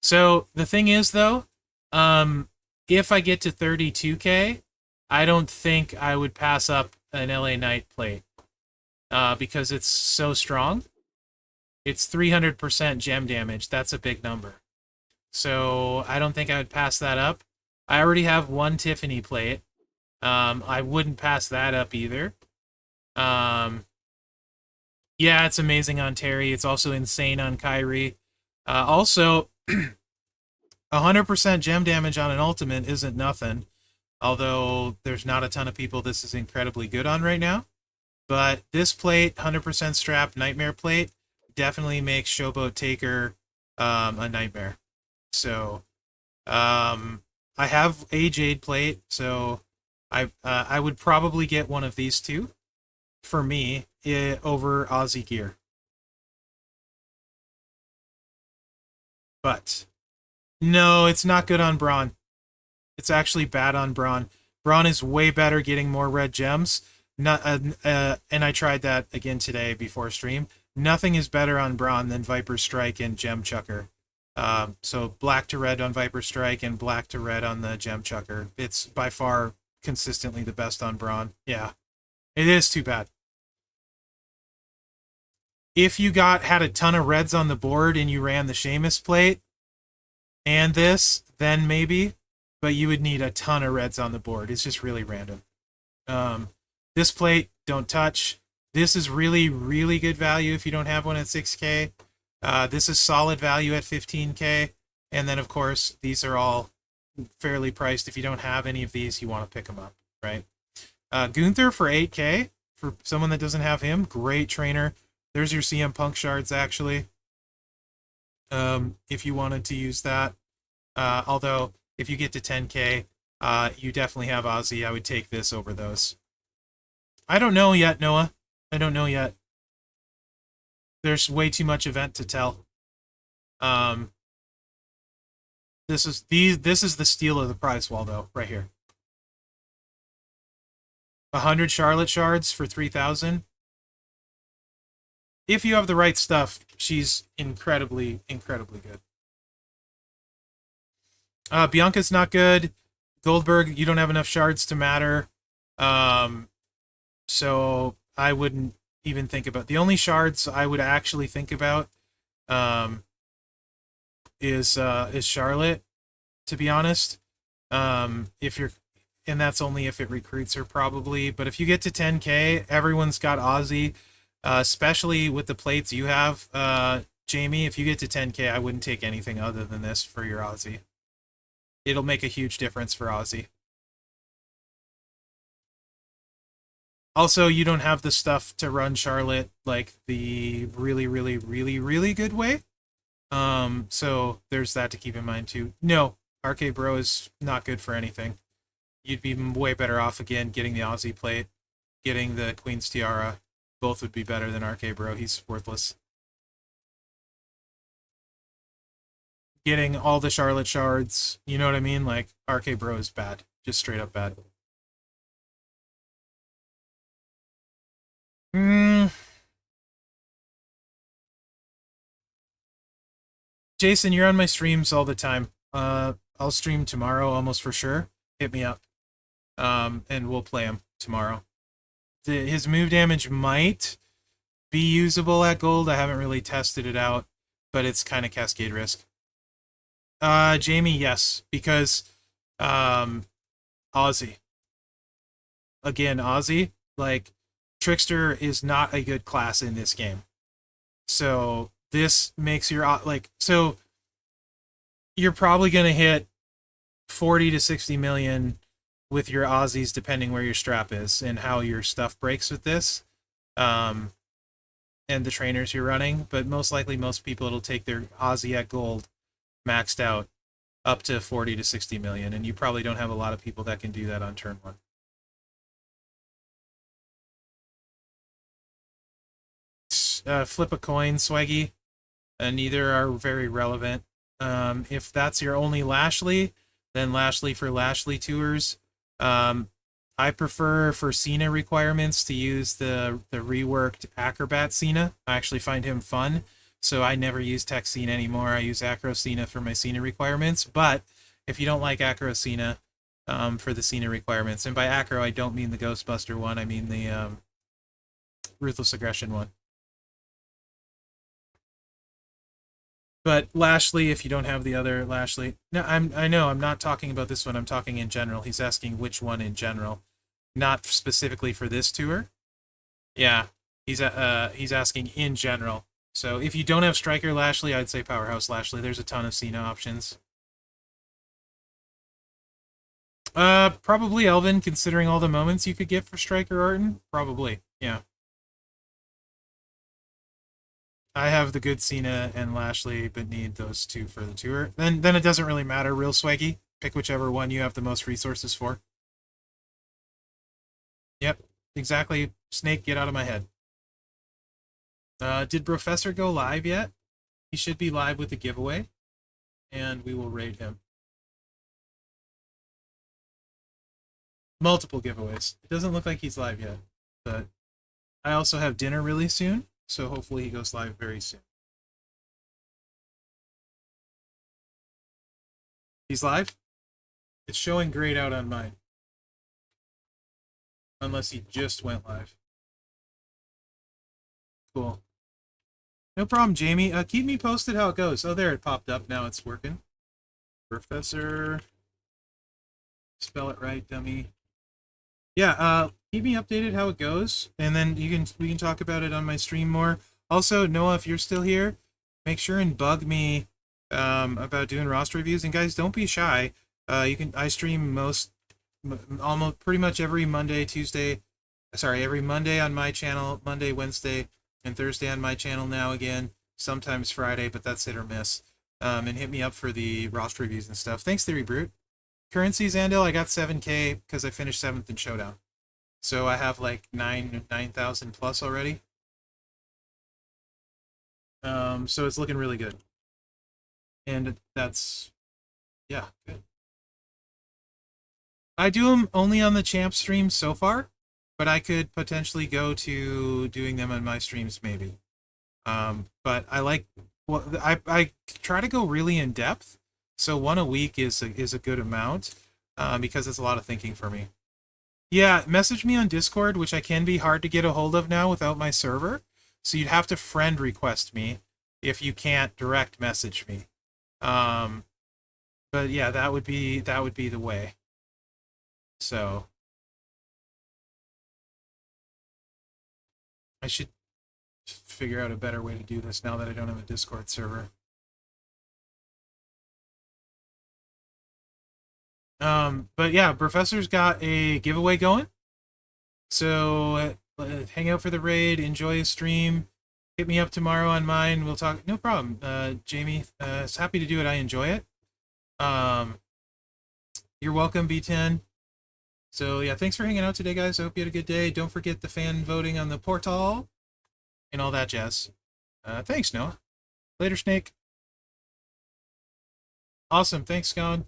Speaker 1: So the thing is, though, if I get to 32k, I don't think I would pass up an LA Knight plate, because it's so strong. It's 300% gem damage. That's a big number. So I don't think I would pass that up. I already have one Tiffany plate. I wouldn't pass that up either. Yeah, it's amazing on Terry. It's also insane on Kyrie. Also, 100% gem damage on an ultimate isn't nothing. Although there's not a ton of people this is incredibly good on right now. But this plate, 100% strap Nightmare plate, definitely makes Showboat Taker a nightmare. So, I have a Jade plate, so I would probably get one of these two for me over Aussie gear. But no, it's not good on Braun. It's actually bad on Braun. Braun is way better getting more red gems. Not, and I tried that again today before stream. Nothing is better on Braun than Viper Strike and Gem Chucker. So black to red on Viper Strike and black to red on the Gem Chucker. It's by far consistently the best on Braun. Yeah, it is too bad. If you had a ton of reds on the board and you ran the Sheamus plate and this, then maybe, but you would need a ton of reds on the board. It's just really random. This plate, don't touch. This is really, really good value if you don't have one at 6k. This is solid value at 15k. And then, of course, these are all fairly priced. If you don't have any of these, you want to pick them up, right? Gunther for 8k, for someone that doesn't have him, great trainer. There's your CM Punk shards, actually, if you wanted to use that. Although, if you get to 10k, you definitely have Aussie. I would take this over those. I don't know yet, Noah. I don't know yet. There's way too much event to tell. This is the steal of the prize wall, though, right here. 100 Charlotte shards for 3,000. If you have the right stuff, she's incredibly, incredibly good. Bianca's not good. Goldberg, you don't have enough shards to matter. So I wouldn't even think about... The only shards I would actually think about is Charlotte, to be honest. If you're... And that's only if it recruits her, probably. But if you get to 10k, everyone's got Aussie. Especially with the plates you have, Jamie, if you get to 10k, I wouldn't take anything other than this for your Aussie. It'll make a huge difference for Aussie. Also, you don't have the stuff to run Charlotte like the really, really, really, really good way. So there's that to keep in mind too. No, RK Bro is not good for anything. You'd be way better off again getting the Aussie plate, getting the Queen's Tiara. Both would be better than RK Bro. He's worthless. Getting all the Charlotte shards, you know what I mean? Like, RK Bro is bad. Just straight up bad. Jason, you're on my streams all the time. I'll stream tomorrow almost for sure. Hit me up. And we'll play him tomorrow. His move damage might be usable at gold. I haven't really tested it out, but it's kind of cascade risk. Jamie, yes, because um, Aussie. Again, Aussie, like Trickster is not a good class in this game. So this makes your like so you're probably going to hit 40 to 60 million with your Aussies depending where your strap is and how your stuff breaks with this. Um and the trainers you're running, but most likely most people it'll take their Aussie at gold maxed out up to 40 to 60 million, and you probably don't have a lot of people that can do that on turn one. Flip a coin, Swaggy. Neither are very relevant. If that's your only Lashley, then Lashley for Lashley tours. I prefer for Cena requirements to use the reworked Acrobat Cena. I actually find him fun, so I never use Tech Cena anymore. I use Acro Cena for my Cena requirements. But if you don't like Acro Cena for the Cena requirements, and by Acro I don't mean the Ghostbuster one, I mean the Ruthless Aggression one. But Lashley, if you don't have the other Lashley, no, I know I'm not talking about this one. I'm talking in general. He's asking which one in general, not specifically for this tour. Yeah, he's asking in general. So if you don't have Striker Lashley, I'd say Powerhouse Lashley. There's a ton of Cena options. Probably Elvin, considering all the moments you could get for Striker Orton. Probably, yeah. I have the good Cena and Lashley, but need those two for the tour. Then it doesn't really matter. Real Swaggy. Pick whichever one you have the most resources for. Yep, exactly. Snake, get out of my head. Did Professor go live yet? He should be live with the giveaway, and we will raid him. Multiple giveaways. It doesn't look like he's live yet, but I also have dinner really soon, so hopefully he goes live very soon. He's live? It's showing grayed out on mine. Unless he just went live. Cool. No problem, Jamie. Keep me posted how it goes. Oh, there it popped up. Now it's working. Professor. Spell it right, dummy. Yeah, keep me updated how it goes, and then we can talk about it on my stream more. Also, Noah, if you're still here, make sure and bug me about doing roster reviews. And guys, don't be shy. I stream almost pretty much every Monday, every Monday on my channel, Monday, Wednesday, and Thursday on my channel now again. Sometimes Friday, but that's hit or miss. And hit me up for the roster reviews and stuff. Thanks, Theory Brute. Currency, Zandil, I got 7K because I finished 7th in Showdown. So I have like 9,000 plus already. So it's looking really good. And that's, yeah, good. I do them only on the champ stream so far, but I could potentially go to doing them on my streams maybe. But I like, well, I try to go really in depth. So one a week is a good amount because it's a lot of thinking for me. Yeah, message me on Discord, which I can be hard to get a hold of now without my server. So you'd have to friend request me if you can't direct message me. But yeah, that would be the way. So I should figure out a better way to do this now that I don't have a Discord server. But yeah, Professor's got a giveaway going. So hang out for the raid, enjoy a stream. Hit me up tomorrow on mine. We'll talk. No problem. Jamie, happy to do it. I enjoy it. You're welcome, B10. So yeah, thanks for hanging out today, guys. I hope you had a good day. Don't forget the fan voting on the portal and all that jazz. Thanks, Noah. Later, Snake. Awesome. Thanks, Scone.